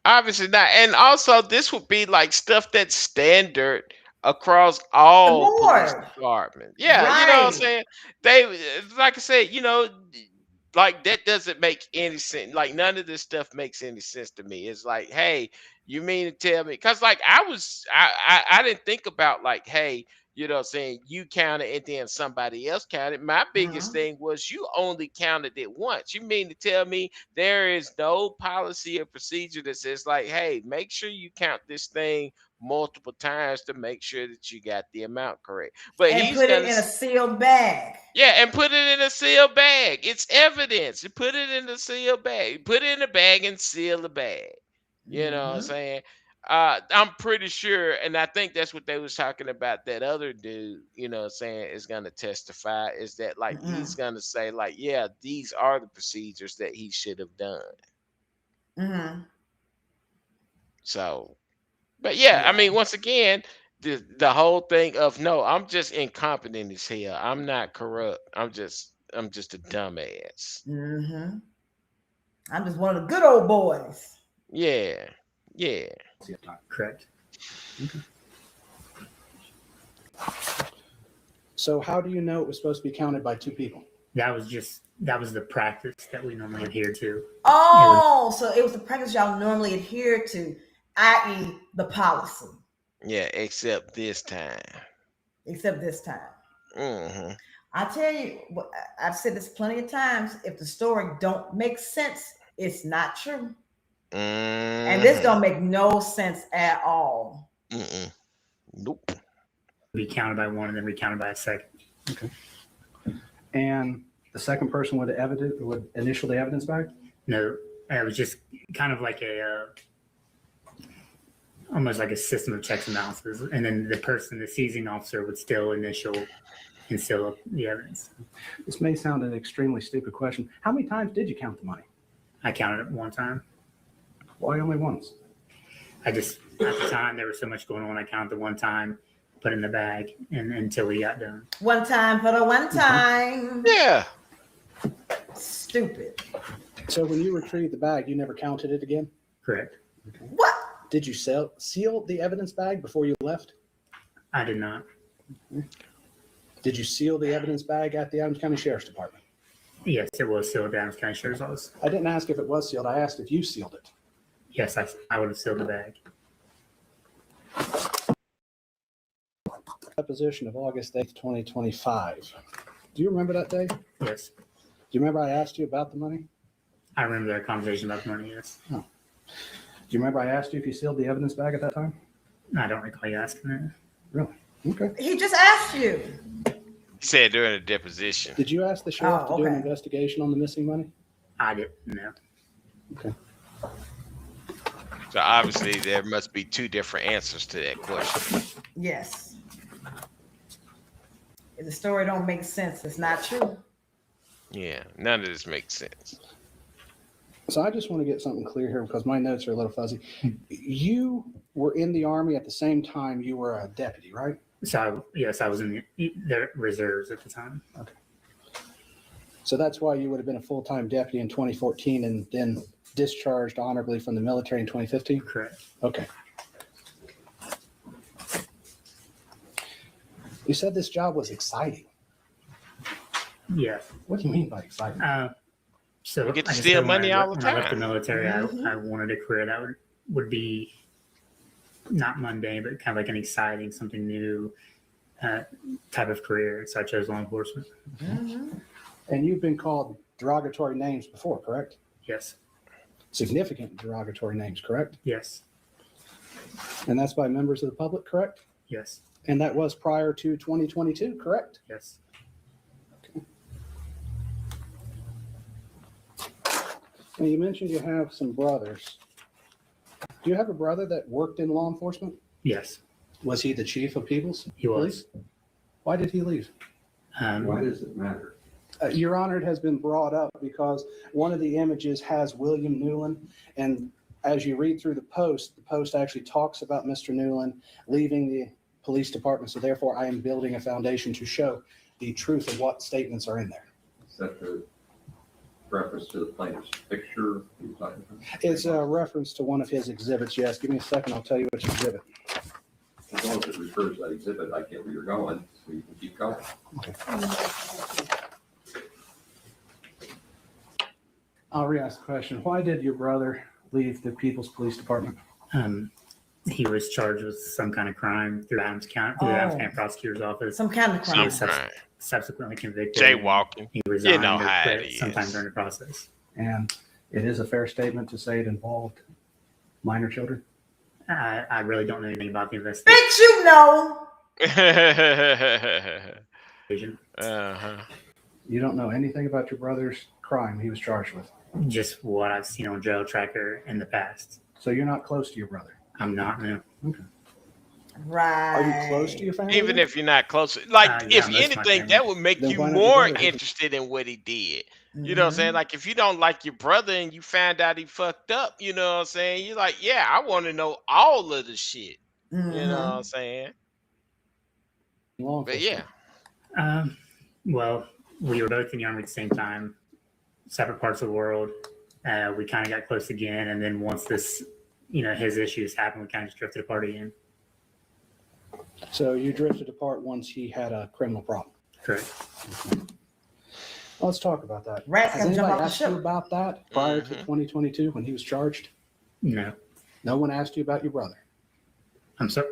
Obviously not. And also, this would be like stuff that's standard across all police board. departments. Yeah, you know what I'm Right. saying? They, like I said, you know, like that doesn't make any sense. Like none of this stuff makes any sense to me. It's like, hey, you mean to tell me? Because like I didn't think about like, hey, you know what I'm saying, you counted and then somebody else counted. My biggest thing was you only counted it once. You mean to tell me there is no policy or procedure that says like, hey, make sure you count this thing multiple times to make sure that you got the amount correct. But And he's put it gonna in a sealed bag. yeah, and put it in a sealed bag. It's evidence. You put it in a sealed bag. Put it in a bag and seal the bag. You know what I'm saying? I'm pretty sure, and I think that's what they was talking about. That other dude, you know what I'm saying, is gonna testify. Is that like he's gonna say, like, yeah, these are the procedures that he should have done. So, but yeah, I mean, once again, the whole thing of no, I'm just incompetent as hell. I'm not corrupt. I'm just a dumbass. I'm just one of the good old boys. Yeah. Yeah. Correct. So how do you know it was supposed to be counted by 2 people? That was the practice that we normally adhere to. Oh, so it was the practice y'all normally adhere to, i.e., the policy. Yeah, except this time. I tell you, I've said this plenty of times. If the story don't make sense, it's not true. And this don't make no sense at all. Nope. Be counted by one and then recounted by a second. Okay. And the second person would initial the evidence back? No, it was just kind of like almost like a system of checks and balances. And then the seizing officer would still initial and seal up the evidence. This may sound an extremely stupid question. How many times did you count the money? I counted it one time. Why only once? At the time, there was so much going on. I counted the one time, put it in the bag, and until we got done. One time for the one time. Yeah. Stupid. So when you retrieved the bag, you never counted it again? Correct. Okay. What? Did you seal the evidence bag before you left? I did not. Did you seal the evidence bag at the Adams County Sheriff's Department? Yes, it was sealed at Adams County Sheriff's Office. I didn't ask if it was sealed. I asked if you sealed it. Yes, I would have sealed the bag. Deposition of August 8th, 2025. Do you remember that day? Yes. Do you remember I asked you about the money? I remember that conversation about the money, yes. Oh. Do you remember I asked you if you sealed the evidence bag at that time? I don't recall you asking that. Really? Okay. He just asked you. He said during the deposition. Did you ask the sheriff to do an investigation on the missing money? I didn't, no. Okay. So obviously there must be 2 different answers to that question. Yes. If the story don't make sense, it's not true. Yeah, none of this makes sense. So I just want to get something clear here because my notes are a little fuzzy. You were in the Army at the same time you were a deputy, right? So yes, I was in the reserves at the time. Okay. So that's why you would have been a full-time deputy in 2014 and then discharged honorably from the military in 2015? Correct. Okay. You said this job was exciting. Yeah. What do you mean by exciting? So you get to steal money all the time. When I left the military, I wanted a career that would be not mundane, but kind of like an exciting, something new type of career. So I chose law enforcement. And you've been called derogatory names before, correct? Yes. Significant derogatory names, correct? Yes. And that's by members of the public, correct? Yes. And that was prior to 2022, correct? Yes. Okay. And you mentioned you have some brothers. Do you have a brother that worked in law enforcement? Yes. Was he the chief of People's He was. Police? Why did he leave? Why does it matter? Your Honor, it has been brought up because one of the images has William Newland, and as you read through the post actually talks about Mr. Newland leaving the police department. So therefore, I am building a foundation to show the truth of what statements are in there. Is that the reference to the plaintiff's picture? It's a reference to one of his exhibits. Yes, give me a second. I'll tell you which exhibit. As long as it refers to that exhibit, I get where you're going, so you can keep going. Okay. I'll re-ask the question. Why did your brother leave the People's Police Department? He was charged with some kind of crime through Adams County, through the Adams County Prosecutor's Office. Some kind of He crime. was subsequently convicted. Jaywalking. He resigned You know or how quit it sometime is. during the process. And it is a fair statement to say it involved minor children? I really don't know anything about the investigation. Bitch, you know. Uh-huh. You don't know anything about your brother's crime he was charged with? Just what I've seen on Jail Tracker in the past. So you're not close to your brother? I'm not, no. Okay. Right. Are you close to your family? Even if you're not close, like Yeah, if most of my anything, family. that would make Then you why not more your brother? interested in what he did. You know what I'm saying? Like if you don't like your brother and you find out he fucked up, you know what I'm saying? You're like, yeah, I want to know all of the shit. Mhm. You know what I'm saying? Law But enforcement. yeah. Well, we were both in the Army at the same time, separate parts of the world. We kind of got close again, and then once this, his issues happened, we kind of just drifted apart again. So you drifted apart once he had a criminal problem. Correct. Let's talk about that. Rats Has can jump anybody off the asked you ship. about that prior to Mhm. 2022 when he was charged? No, No one asked you about your brother? I'm sorry.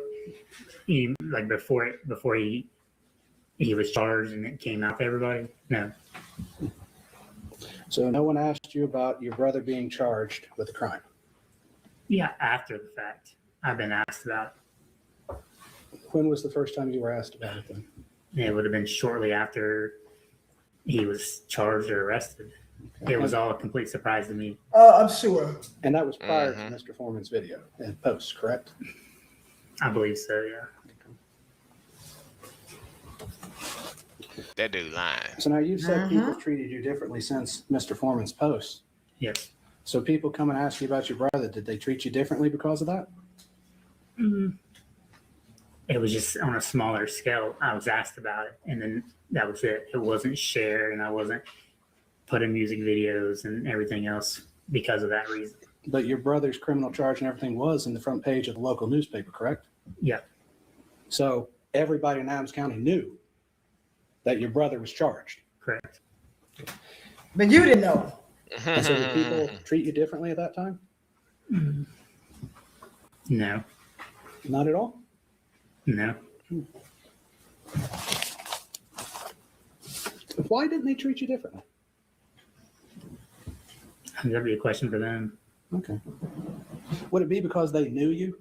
Before he was charged and it came out to everybody. No, So no one asked you about your brother being charged with a crime? yeah, after the fact, I've been asked about. When was the first time you were asked about it then? It would have been shortly after he was charged or arrested. It was all a complete surprise to me. I'm sure. And that was prior Mhm. to Mr. Foreman's video and post, correct? I believe so. Yeah. That dude lying. So now you said Mhm. people treated you differently since Mr. Foreman's post. Yes. So people come and ask you about your brother. Did they treat you differently because of that? It was just on a smaller scale. I was asked about it, and then that was it. It wasn't shared, and I wasn't put in music videos and everything else because of that reason. But your brother's criminal charge and everything was in the front page of the local newspaper, correct? Yeah. So everybody in Adams County knew that your brother was charged. Correct. But you didn't know. And so did people treat you differently at that time? No. Not at all? No. Why didn't they treat you differently? That'd be a question for them. Okay. Would it be because they knew you?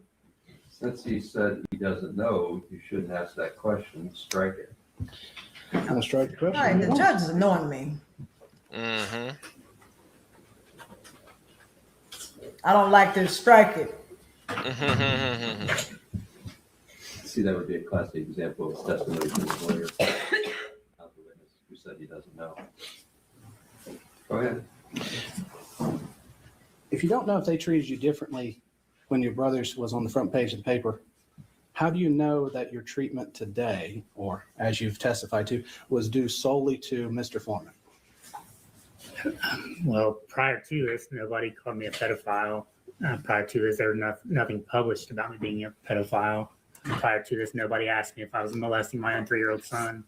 Since he said he doesn't know, you shouldn't ask that question. Strike it. I'll strike the question. All right, You the don't. judge is annoying me. Mm-hmm. I don't like to strike it. See, that would be a classic example of testimony from the lawyer, not the witness who said he doesn't know. Go ahead. If you don't know if they treated you differently when your brother's was on the front page of the paper, how do you know that your treatment today, or as you've testified to, was due solely to Mr. Foreman? Well, prior to this, nobody called me a pedophile. Prior to this, there was nothing published about me being a pedophile. Prior to this, nobody asked me if I was molesting my own 3-year-old son.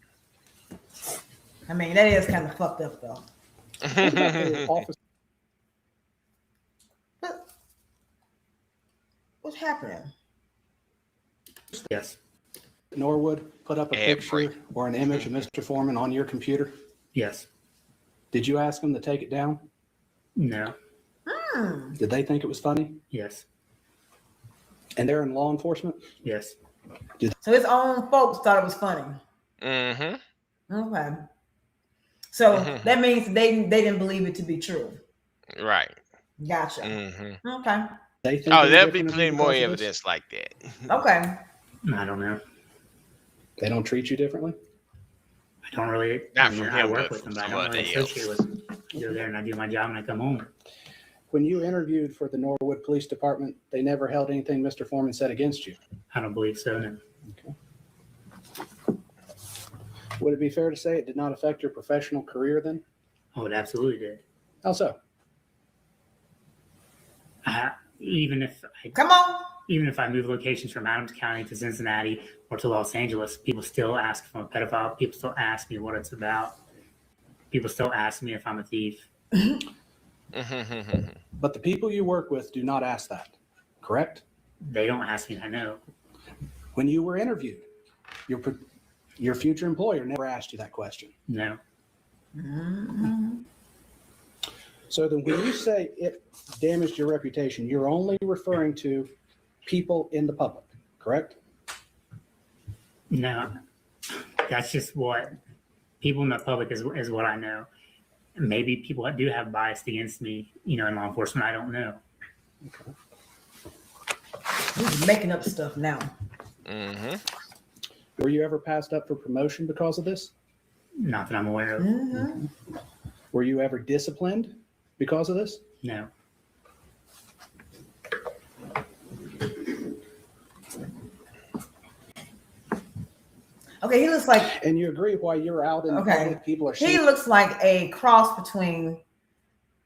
I mean, that is kind of fucked up, though. What about the officer? But what's happening? Yes. Norwood put up a Every. picture or an image of Mr. Foreman on your computer? Yes. Did you ask them to take it down? No. Did they think it was funny? Yes. And they're in law enforcement? Yes. So his own folks thought it was funny. Mm-hmm. Okay. So that means they didn't believe it to be true. Right. Gotcha. Mm-hmm. Okay. They think Oh, you're there'll be different plenty because more of this? evidence like that. Okay. I don't know. They don't treat you differently? I don't really. Not I mean, from I him, work but with them, from but I don't really somebody else. associate with them. I go there and I do my job and I come home. When you interviewed for the Norwood Police Department, they never held anything Mr. Foreman said against you. I don't believe so. No. Would it be fair to say it did not affect your professional career then? Oh, it absolutely did. How so? Even if I move locations from Adams County to Cincinnati or to Los Angeles, people still ask if I'm a pedophile. People still ask me what it's about. People still ask me if I'm a thief. But the people you work with do not ask that, correct? They don't ask me, I know. When you were interviewed, your future employer never asked you that question. No. So then when you say it damaged your reputation, you're only referring to people in the public, correct? No. That's just what people in the public is what I know. Maybe people do have bias against me, in law enforcement. I don't know. Okay. He's making up stuff now. Were you ever passed up for promotion because of this? Not that I'm aware of. Were you ever disciplined because of this? No. Okay, he looks like And you agree while you're out in the public, people are he seeing. looks like a cross between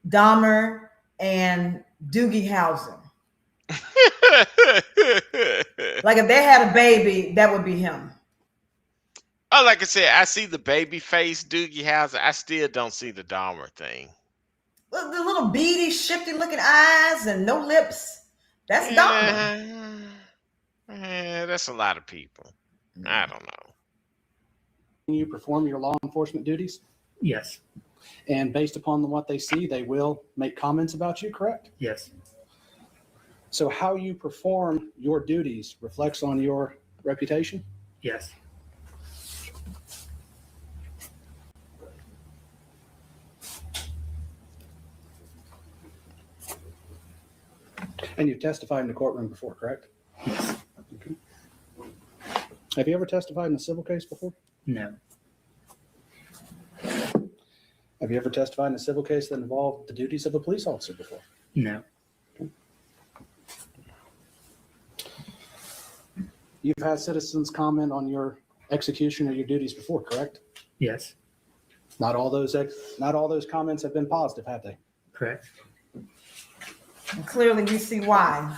Dahmer and Doogie Howser. Like if they had a baby, that would be him. Oh, like I said, I see the baby face Doogie Howser. I still don't see the Dahmer thing. The little beady, shifty looking eyes and no lips. That's Dahmer. Yeah, that's a lot of people. I don't know. You perform your law enforcement duties, Yes. and based upon what they see, they will make comments about you, correct? Yes. So how you perform your duties reflects on your reputation? Yes. And you've testified in the courtroom before, correct? Yes. Okay. Have you ever testified in a civil case before? No. Have you ever testified in a civil case that involved the duties of a police officer before? No. You've had citizens comment on your execution of your duties before, correct? Yes. Not all those comments have been positive, have they? Correct. And clearly you see why.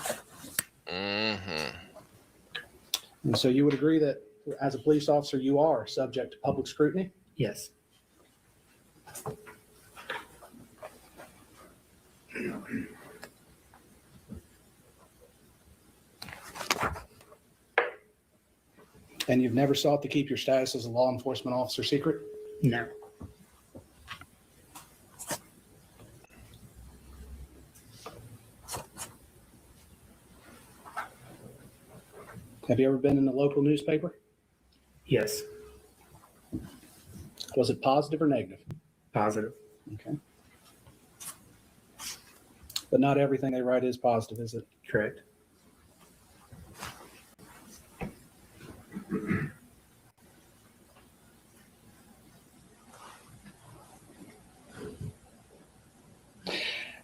And so you would agree that as a police officer, you are subject to public scrutiny? Yes. And you've never sought to keep your status as a law enforcement officer secret? No. Have you ever been in a local newspaper? Yes. Was it positive or negative? Positive. Okay. But not everything they write is positive, is it? Correct.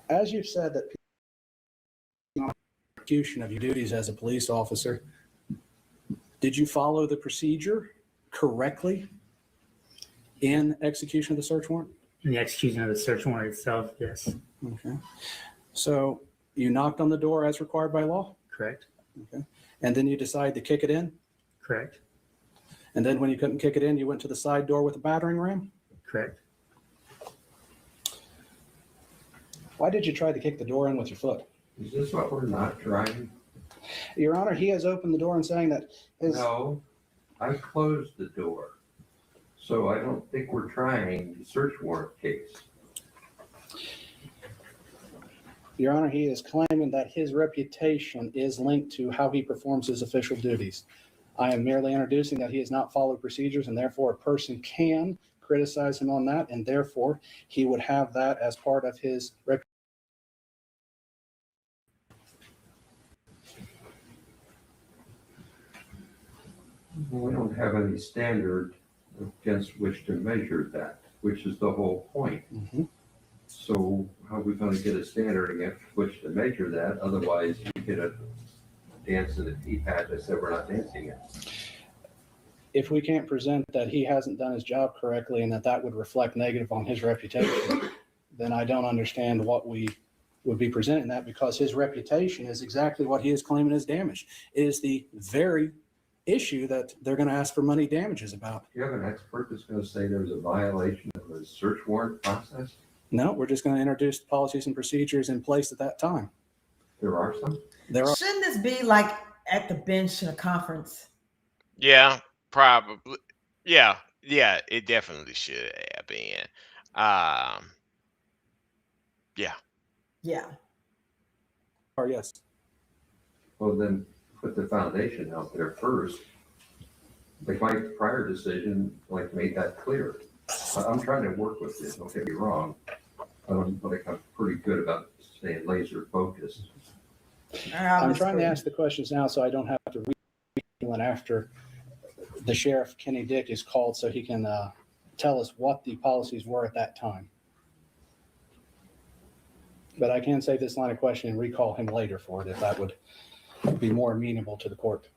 As you've said that execution of your duties as a police officer, did you follow the procedure correctly in execution of the search warrant? In the execution of the search warrant itself, yes. Okay. So you knocked on the door as required by law? Correct. Okay. And then you decided to kick it in? Correct. And then when you couldn't kick it in, you went to the side door with a battering ram? Correct. Why did you try to kick the door in with your foot? Is this what we're not trying? Your Honor, he has opened the door and saying that his... No, I closed the door. So I don't think we're trying the search warrant case. Your Honor, he is claiming that his reputation is linked to how he performs his official duties. I am merely introducing that he has not followed procedures, and therefore a person can criticize him on that, and therefore he would have that as part of his reputation. We don't have any standard against which to measure that, which is the whole point. So how are we going to get a standard against which to measure that? Otherwise, you get a dance in the pea patch. I said we're not dancing it. If we can't present that he hasn't done his job correctly and that would reflect negative on his reputation, then I don't understand what we would be presenting that, because his reputation is exactly what he is claiming is damaged. It is the very issue that they're going to ask for money damages about. Do you have an expert that's going to say there's a violation of the search warrant process? No, we're just going to introduce the policies and procedures in place at that time. There are some. There are. Shouldn't this be like at the bench in a conference? Yeah, probably. Yeah, yeah, it definitely should have been. Um, yeah. Yeah. Or yes. Well, then put the foundation out there first. Like my prior decision, like made that clear. I'm trying to work with you, don't get me wrong. I'm pretty good about staying laser focused. I'm trying to ask the questions now so I don't have to read one after the sheriff, Kenny Dick, is called so he can tell us what the policies were at that time. But I can save this line of questioning and recall him later for it if that would be more amenable to the court.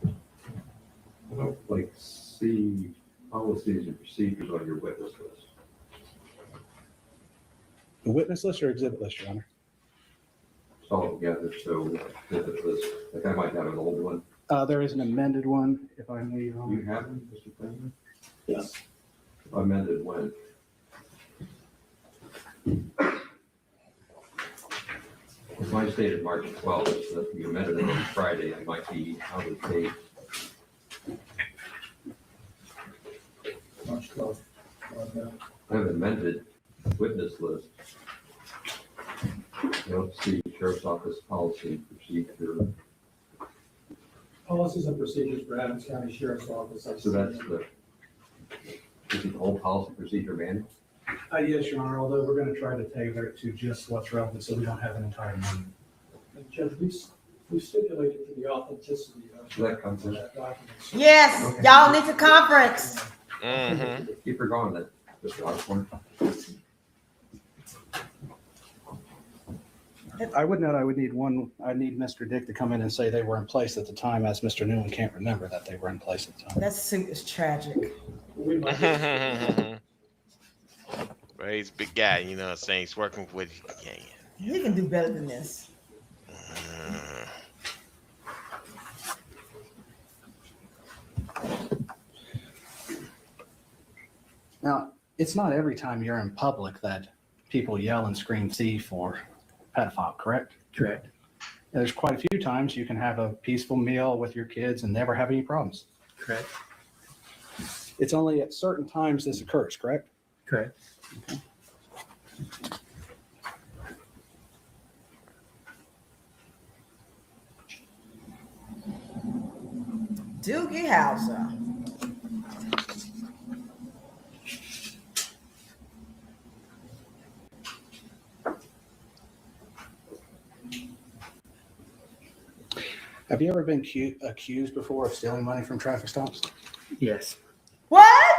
I don't like see policies and procedures on your witness list. The witness list or exhibit list, Your Honor? It's all together, so exhibit list. Like I might have an old one. There is an amended one, if I may, Your Honor. You have one, Mr. President? Yes. Amended when? If mine stated March 12th, so if you amended it on Friday, I might be out of date. March 12th. I have amended witness list. I don't see sheriff's office policy and procedure. Policies and procedures for Adams County Sheriff's Office. So that's is it the whole policy procedure manual? Yes, Your Honor, although we're going to try to tailor it to just what's relevant so we don't have an entire manual. And Judge, we stipulated to the authenticity of So that comes in. that document. Yes, Okay. y'all need to conference. Mm-hmm. Keep her going then, Mr. Osborne. I would note I would need Mr. Dick to come in and say they were in place at the time, as Mr. Newman can't remember that they were in place at the time. That suit is tragic. We might Well, he's a big guy, you know what I'm saying? He's working with what he can. He can do better than this. Now, it's not every time you're in public that people yell and scream thief or pedophile, correct? Correct. There's quite a few times you can have a peaceful meal with your kids and never have any problems. Correct. It's only at certain times this occurs, correct? Correct. Doogie Howser. Have you ever been accused before of stealing money from traffic stops? Yes. What?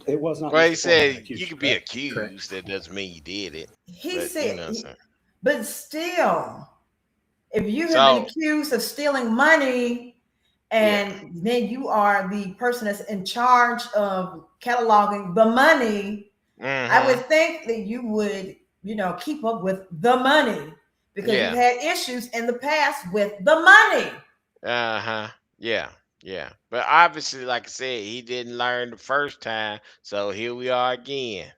It was not. Well, he Mr. Foreman said accused you you, could be correct? accused. That doesn't mean you did it. He But, said, you know what I'm saying? but still, if you have So- been accused of stealing money and then you are the person that's in charge of cataloging the money, I would think that you would, keep up with the money because Yeah. you've had issues in the past with the money. Uh-huh. Yeah. Yeah. But obviously, like I said, he didn't learn the first time. So here we are again.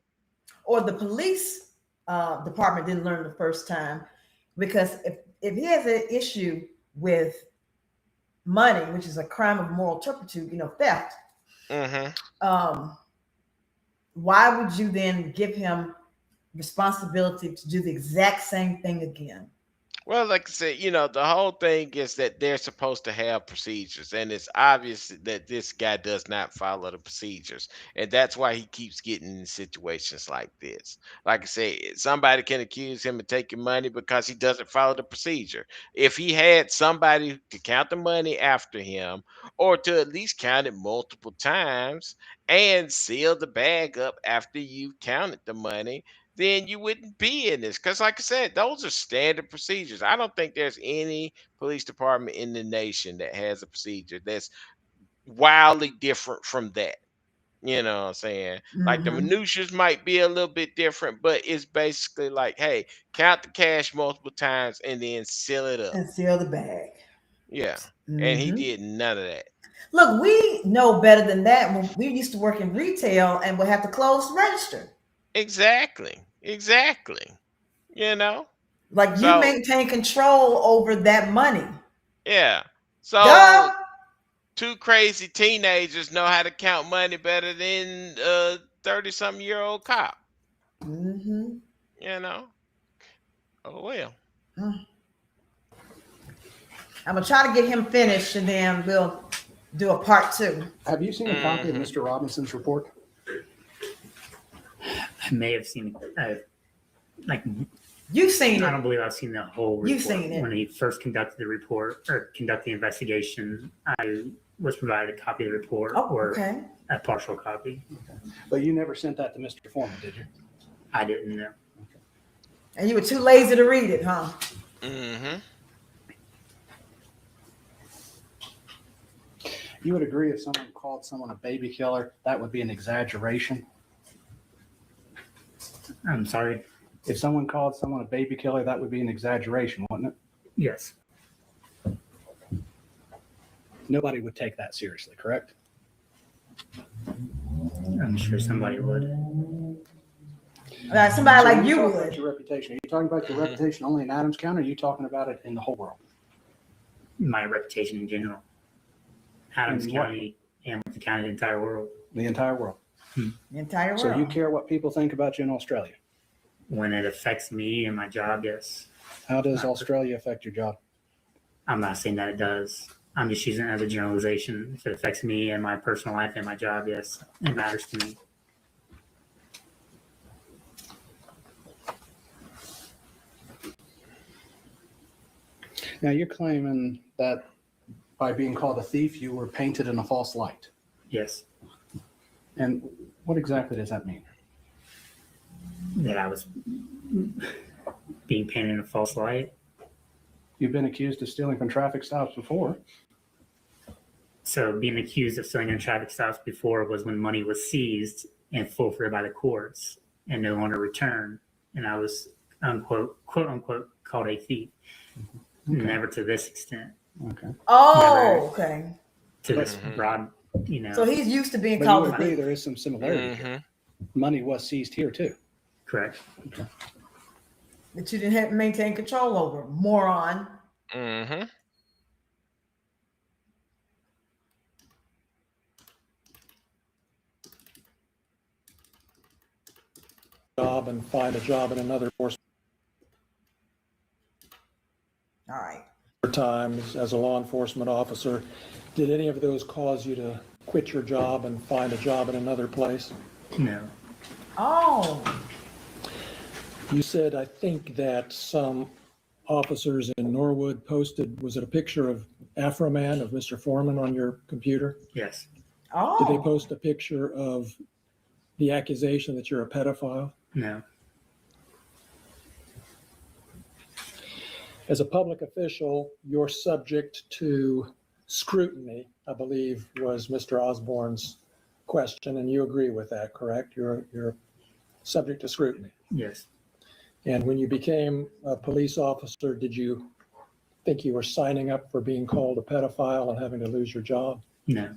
Or the police department didn't learn the first time, because if he has an issue with money, which is a crime of moral turpitude, theft, why would you then give him responsibility to do the exact same thing again? Well, like I said, the whole thing is that they're supposed to have procedures, and it's obvious that this guy does not follow the procedures, and that's why he keeps getting in situations like this. Like I said, somebody can accuse him of taking money because he doesn't follow the procedure. If he had somebody to count the money after him, or to at least count it multiple times and seal the bag up after you counted the money, then you wouldn't be in this. Because, like I said, those are standard procedures. I don't think there's any police department in the nation that has a procedure that's wildly different from that. You know what I'm saying? Like the Mm-hmm. minutiae might be a little bit different, but it's basically like, hey, count the cash multiple times and then seal it up. And seal the bag. Yeah. And he Mm-hmm. did none of that. Look, we know better than that. When we used to work in retail and would have to close the register. Exactly. Exactly. You know? Like you So maintain control over that money. yeah. Duh. So two crazy teenagers know how to count money better than a 30-something-year-old cop. Mm-hmm. You know? Oh well. I'm gonna try to get him finished, and then we'll do a part 2. Have you seen a copy of Mhm. Mr. Robinson's report? I may have seen like You've seen I it. don't believe I've seen the whole report. You've seen it. When he first conducted the report or conducted the investigation, I was provided a copy of the report Oh, or okay. a partial copy. But you never sent that to Mr. Foreman, did you? I didn't know. And you were too lazy to read it, huh? Mm-hmm. You would agree if someone called someone a baby killer, that would be an exaggeration? I'm sorry. If someone called someone a baby killer, that would be an exaggeration, wouldn't it? Yes. Nobody would take that seriously, correct? I'm sure somebody would. Somebody So like when you talk about would. your reputation, are you talking about your reputation only in Adams County, or are you talking about it in the whole world? My reputation in general. Adams In what? County, Hamilton County, the entire world. The entire world. The entire world. So you care what people think about you in Australia? When it affects me and my job, yes. How does Australia affect your job? I'm not saying that it does. I'm just using it as a generalization. If it affects me and my personal life and my job, yes, it matters to me. Now you're claiming that by being called a thief, you were painted in a false light. Yes, And what exactly does that mean? that I was being painted in a false light. You've been accused of stealing from traffic stops before. So being accused of stealing in traffic stops before was when money was seized and forfeited by the courts and no longer returned. And I was, unquote, quote unquote, called a thief. Okay. Never to this extent, Okay. Oh, okay. to this Mhm. broad, you know. So he's used to being But called you a agree thief. there is some similarity Mm-hmm. here. Money was seized here too. Correct. That you didn't have to maintain control over. Moron. Mm-hmm. Job and find a job in another force All right. times as a law enforcement officer. Did any of those cause you to quit your job and find a job in another place? No. Oh, You said, I think, that some officers in Norwood posted, was it a picture of Afroman, of Mr. Foreman on your computer? Yes. Did they oh. post a picture of the accusation that you're a pedophile? No. As a public official, you're subject to scrutiny, I believe was Mr. Osborne's question, and you agree with that, correct? You're subject to scrutiny. Yes. And when you became a police officer, did you think you were signing up for being called a pedophile and having to lose your job? No.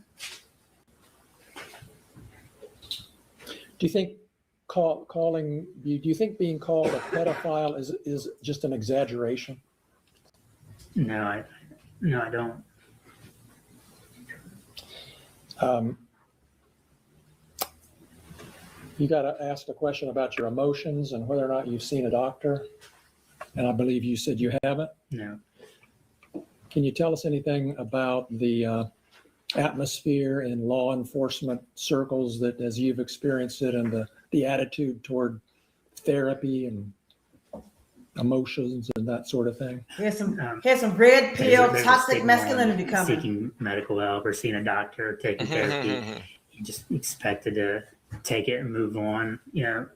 Do you think do you think being called a pedophile is just an exaggeration? No, I don't. You got to ask a question about your emotions and whether or not you've seen a doctor. And I believe you said you haven't. No. Can you tell us anything about the atmosphere in law enforcement circles that, as you've experienced it, and the attitude toward therapy and emotions and that sort of thing? Here's some red pill There's a toxic stigma on masculinity coming. seeking medical help or seeing a doctor, taking therapy. You just expected to take it and move on, you know,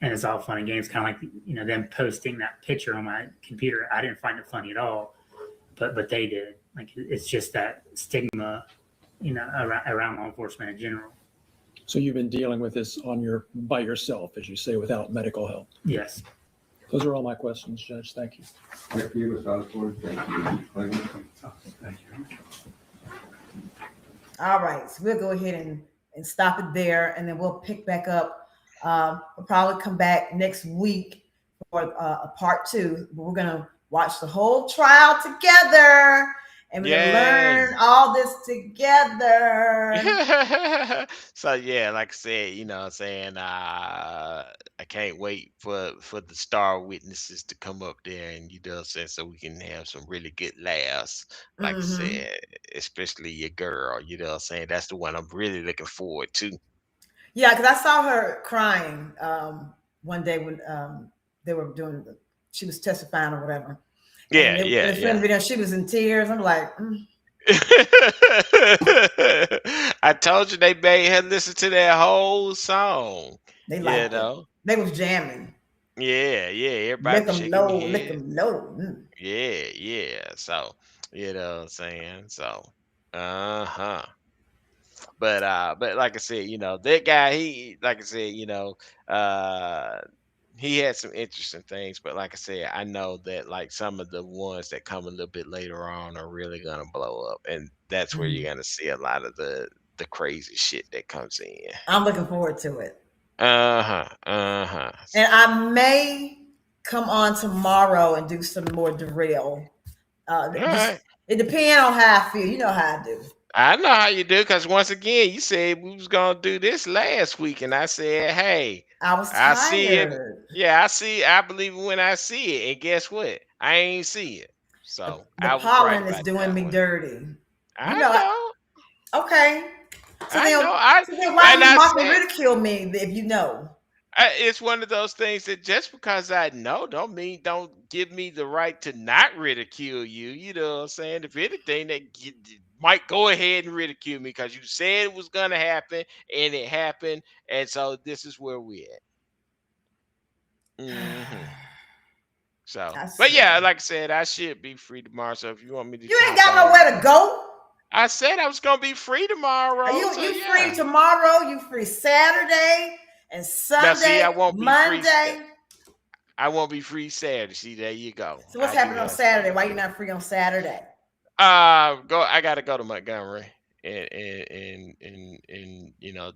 and it's all fun and games, kind of like, you know, them posting that picture on my computer. I didn't find it funny at all, but they did. Like, it's just that stigma, you know, around law enforcement in general. So you've been dealing with this by yourself, as you say, without medical help. Yes. Those are all my questions, Judge. Thank you. Thank you, Mr. Osborne. Thank you, Clinton. Thank you. All right, so we'll go ahead and stop it there, and then we'll pick back up. We'll probably come back next week for a part 2. But we're gonna watch the whole trial together, and we're gonna learn all this together. So yeah, like I said, what I'm saying, I can't wait for the star witnesses to come up there, and what I'm saying, so we can have some really good laughs. Like I said, especially your girl, what I'm saying, that's the one I'm really looking forward to. Yeah, because I saw her crying one day when they were she was testifying or whatever. Yeah, and yeah, in the film video, she was in tears. I'm like, I told you they made her listen to that whole song. they liked it. They was jamming. Yeah, everybody Lick them shaking low, their lick head. them low. Yeah. So, what I'm saying? So, uh-huh. But like I said, that guy, he, like I said, uh he had some interesting things, but like I said, I know that like some of the ones that come a little bit later on are really gonna blow up, and that's where you're gonna see a lot of the crazy shit that comes in. I'm looking forward to it. And I may come on tomorrow and do some more derail. Right. It depends on how I feel. You know how I do. I know how you do, because once again, you said we was gonna do this last week, and I said, "Hey, I was I see it. tired. Yeah, I see. I believe it when I see it." And guess what? I ain't see it, so The I was right pollen is about doing that me one. dirty. I know. Okay. So I then, know. why And do you I mock and said, ridicule me if you know? it's one of those things that just because I know don't give me the right to not ridicule you. You know what I'm saying? If anything, might go ahead and ridicule me because you said it was gonna happen and it happened, and so this is where we at. So, but yeah, like I said, I should be free tomorrow. So if you want me to You ain't hop got on, nowhere to go. I said I was gonna be free tomorrow. You Yeah. free tomorrow? You free Saturday and Now, see, Sunday, I won't be free. Monday? I won't be free Saturday. See, there you go. So what's happening on Saturday? Why you not free on Saturday? I gotta go to Montgomery and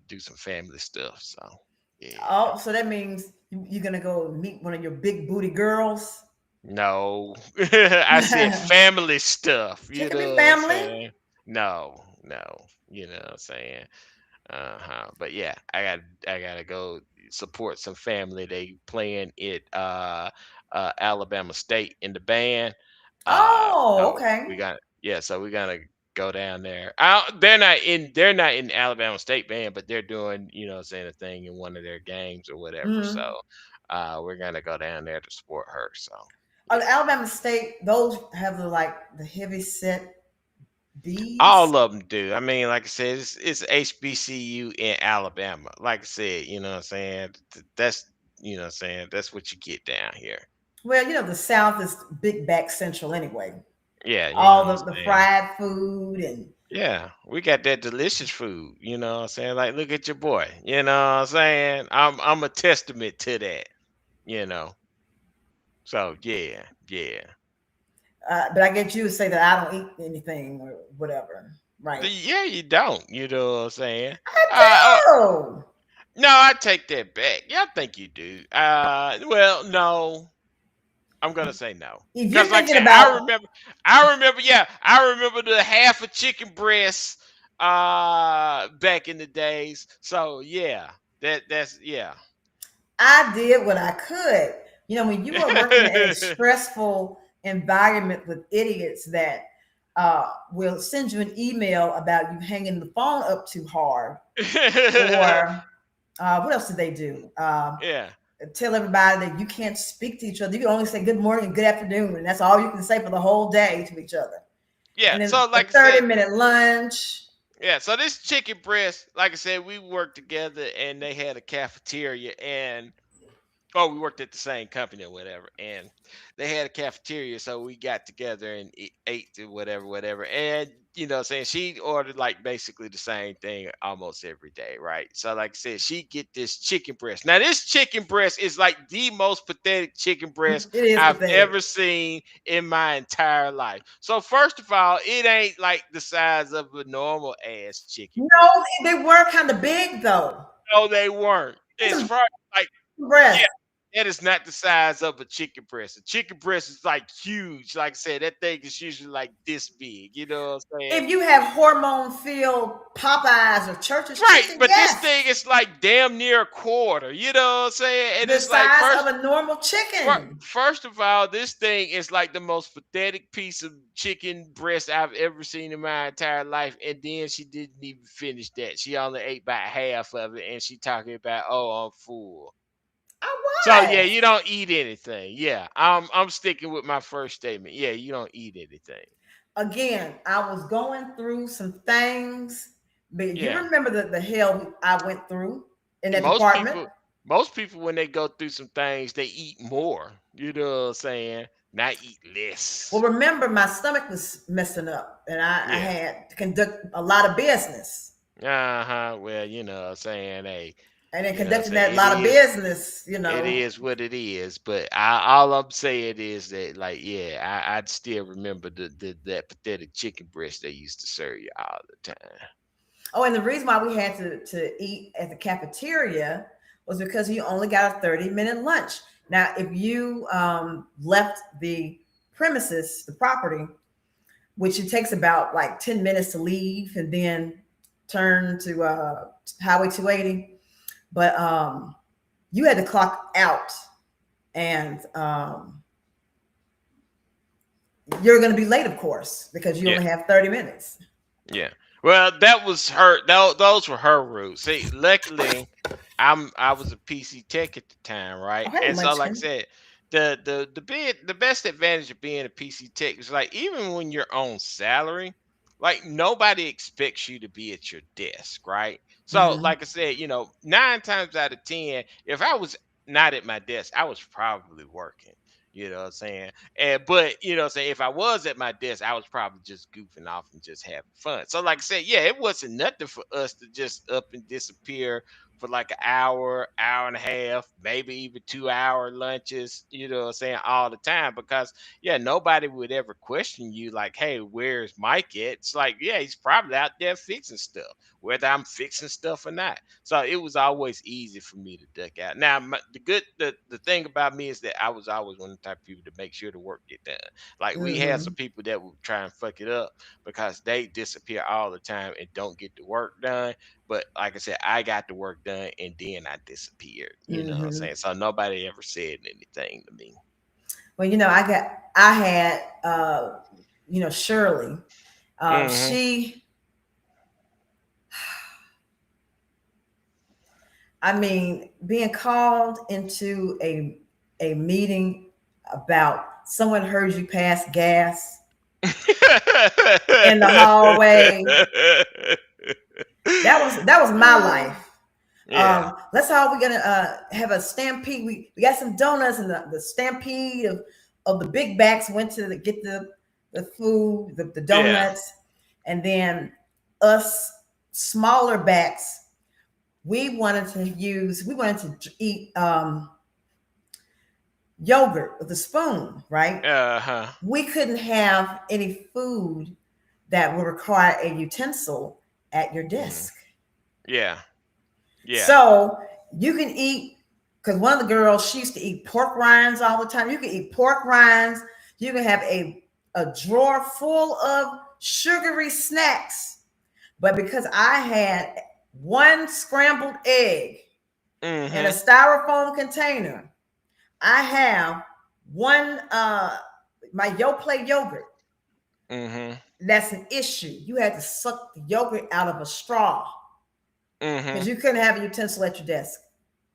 do some family stuff. So yeah. Oh, so that means you're gonna go meet one of your big booty girls? No, I said family stuff. She You can be know what I'm family. saying? No. You know what I'm saying? But yeah, I gotta go support some family. They playing at Alabama State in the band. Oh, So okay. so we're gonna go down there. They're not in Alabama State band, but they're doing, a thing in one of their games or whatever. So we're gonna go down there to support her. So the Alabama State, those have the heavy set B's. all of them do. I mean, like I said, it's HBCU in Alabama. Like I said, you know what I'm saying? That's that's what you get down here. Well, the South is big back central anyway. Yeah, all the fried food and yeah, we got that delicious food. You know what I'm saying? Like, look at your boy. You know what I'm saying? I'm a testament to that. You know. So yeah. but I get you to say that I don't eat anything or whatever, right? Yeah, you don't. You know what I'm saying? I do. No, I take that back. Yeah, I think you do. Well, no. I'm gonna say no. If you're Like thinking I remember. Yeah, I remember the half a chicken breast back in the days. So yeah, that's yeah. I did what I could. When you are working in a stressful environment with idiots that will send you an email about you hanging the phone up too hard, or what else did they do? Yeah. Tell everybody that you can't speak to each other. You can only say good morning and good afternoon, and that's all you can say for the whole day to each other. Yeah. And then So like a 30-minute lunch. Yeah. So this chicken breast, like I said, we worked together, and they had a cafeteria, and Oh, we worked at the same company or whatever, and they had a cafeteria, so we got together and ate or whatever, whatever. And saying she ordered like basically the same thing almost every day, right? So, like I said, she get this chicken breast. Now, this chicken breast is like the most pathetic chicken breast It is I've pathetic. ever seen in my entire life. So, first of all, it ain't like the size of a normal ass chicken breast. No, they were kind of big though. No, they weren't. As Some far as like, yeah, breasts. that is not the size of a chicken breast. A chicken breast is like huge. Like I said, that thing is usually like this big. You know what I'm saying? If you have hormone filled Popeyes or Church's Right. chicken, But this yes, thing is like damn near a quarter. You know what I'm saying? And the it's like size of a normal chicken. first of all, this thing is like the most pathetic piece of chicken breast I've ever seen in my entire life. And then she didn't even finish that. She only ate about half of it, and she talking about, "Oh, I'm full." All So yeah, right. you don't eat anything. Yeah, I'm sticking with my first statement. Yeah, you don't eat anything. Again, I was going through some things, but you Yeah, remember the hell I went through in that most department. people, most people when they go through some things, they eat more. You know what I'm saying? Not eat Well, less. remember my stomach was messing up, and I Yeah. had to conduct a lot of business. Well, you know what I'm saying? Hey, And in you know what I'm conducting saying? that lot of business, It is what it is. But all I'm saying is that, like, yeah, I'd still remember that pathetic chicken breast they used to serve you all the time. Oh, and the reason why we had to eat at the cafeteria was because you only got a 30-minute lunch. Now, if you left the premises, the property, which it takes about like 10 minutes to leave and then turn to Highway 280, but you had to clock out, and you're going to be late, of course, because you Yeah. only have 30 minutes. Yeah. Well, that was her. Those were her rules. See, luckily, I was a PC tech at the time, right? Oh, hey, And so, like I Munchkin. said, the best advantage of being a PC tech is like even when you're on salary, like nobody expects you to be at your desk, right? So, Mhm. like I said, 9 times out of 10, if I was not at my desk, I was probably working. You know what I'm saying? But you know what I'm saying, if I was at my desk, I was probably just goofing off and just having fun. So like I said, yeah, it wasn't nothing for us to just up and disappear for like an hour, hour and a half, maybe even 2 hour lunches, you know what I'm saying, all the time. Because yeah, nobody would ever question you like, hey, where's Mike at? It's like, yeah, he's probably out there fixing stuff, whether I'm fixing stuff or not. So it was always easy for me to duck out. Now, the thing about me is that I was always one of the type of people to make sure the work get done. Like we had some Mhm. people that would try and fuck it up because they disappear all the time and don't get the work done. But like I said, I got the work done and then I disappeared. You know what I'm Mhm. saying? So nobody ever said anything to me. Well, I had, Shirley. Hmm. She, I mean, being called into a meeting about someone heard you pass gas in the hallway. That was my life. Yeah. Let's how we're gonna have a stampede. We got some donuts, and the stampede of the big backs went to get the food, the Yeah. donuts, and then us smaller backs, we wanted to eat yogurt with a spoon, right? Uh-huh. We couldn't have any food that would require a utensil at your Mhm. desk. Yeah. Yeah. So you can eat, because one of the girls, she used to eat pork rinds all the time. You can eat pork rinds. You can have a drawer full of sugary snacks. But because I had one scrambled egg in a Hmm. styrofoam container, I have one my Yoplait yogurt. Hmm. That's an issue. You had to suck the yogurt out of a straw because Hmm. you couldn't have a utensil at your desk.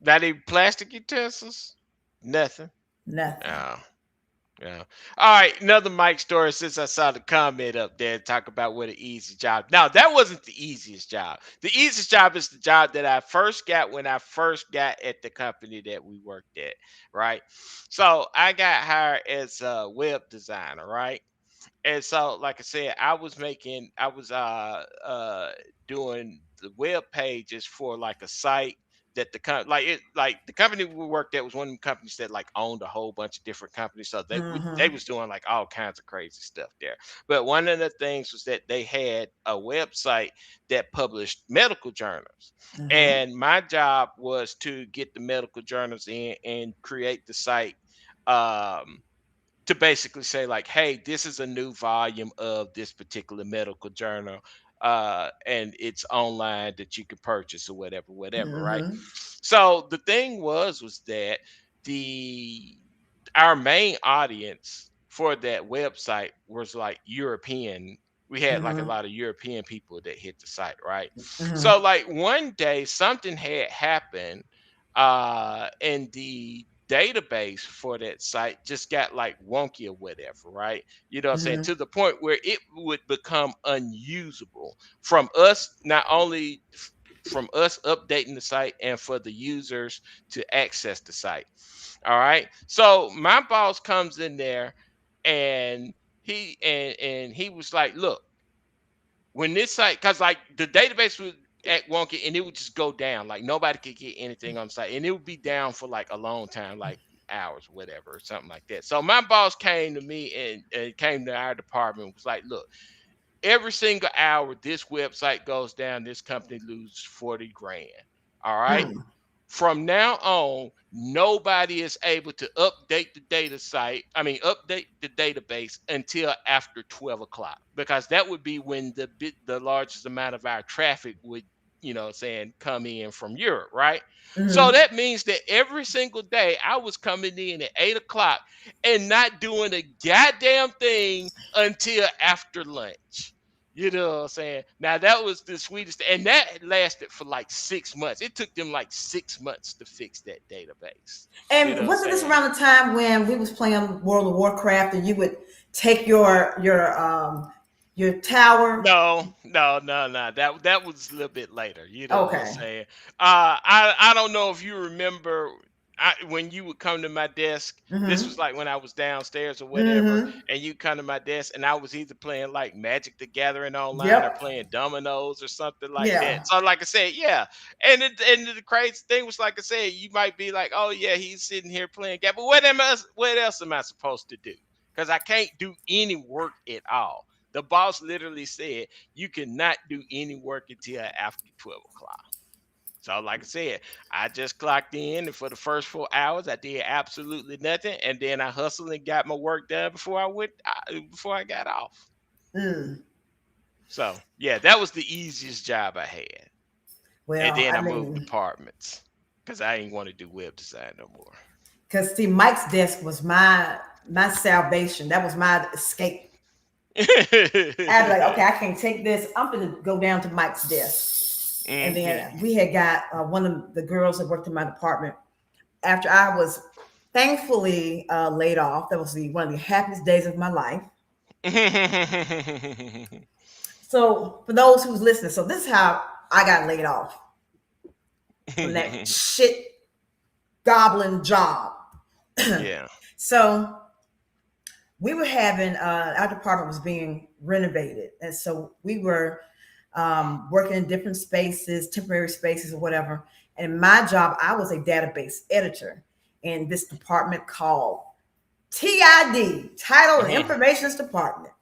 Not even plastic utensils? Nothing. Nothing. Oh. Yeah. All right. Another Mike story since I saw the comment up there talk about what an easy job. Now, that wasn't the easiest job. The easiest job is the job that I first got when I first got at the company that we worked at. Right. So I got hired as a web designer. Right. And so, like I said, I was doing the web pages for like a site that like the company we worked at was one of the companies that like owned a whole bunch of different companies. So they Mm-hmm. was doing like all kinds of crazy stuff there. But one of the things was that they had a website that published medical journals. Mm-hmm. And my job was to get the medical journals in and create the site. Um to basically say like, hey, this is a new volume of this particular medical journal, and it's online that you can purchase or whatever, right? Mm-hmm. So the thing was that the our main audience for that website was like European. We had like a Mm-hmm. lot of European people that hit the site, right? Mm-hmm. So like one day something had happened, and the database for that site just got like wonky or whatever, right? You know what I'm saying? Mm-hmm. To the point where it would become unusable from us, not only from us updating the site and for the users to access the site. All right. So my boss comes in there and he was like, look, when this site, because like the database would act wonky and it would just go down, like nobody could get anything on the site, and it would be down for like a long time, like hours, whatever, or something like that. So my boss came to me and came to our department and was like, look, every single hour this website goes down, this company loses 40 grand. All right. Mm-hmm. From now on, nobody is able to update the update the database until after 12 o'clock, because that would be when the largest amount of our traffic would, saying, come in from Europe, right? So Mm-hmm. that means that every single day I was coming in at 8 o'clock and not doing a goddamn thing until after lunch. You know what I'm saying? Now that was the sweetest, and that lasted for like 6 months. It took them like 6 months to fix that database. You know And what I'm wasn't this saying? around the time when we was playing World of Warcraft and you would take your tower? No, no, no, no. That was a little bit later. You know what I'm Okay. saying? I don't know if you remember. When you would come to my desk, this was Mm-hmm. like when I was downstairs or whatever, Mm-hmm. and you come to my desk, and I was either playing like Magic the Gathering online or Yep. playing dominoes or something like that. Yeah. So, like I said, yeah. And the crazy thing was, like I said, you might be like, oh yeah, he's sitting here playing game, but what else am I supposed to do? Because I can't do any work at all. The boss literally said you cannot do any work until after 12 o'clock. So, like I said, I just clocked in, and for the first 4 hours, I did absolutely nothing, and then I hustled and got my work done before I got off. Mm. So, yeah, that was the easiest job I had, and Well, then I I moved mean, departments because I didn't want to do web design no more. because see, Mike's desk was my salvation. That was my escape. I'd be like, okay, I can't take this. I'm gonna go down to Mike's desk. And then Mhm. we had got one of the girls that worked in my department. After I was thankfully laid off, that was one of the happiest days of my life. So for those who's listening, so this is how I got laid off from that shit goblin job. Yeah. So we were having our department was being renovated, and so we were working in different spaces, temporary spaces or whatever. And in my job, I was a database editor in this department called TID, Title and Mhm. Information Department.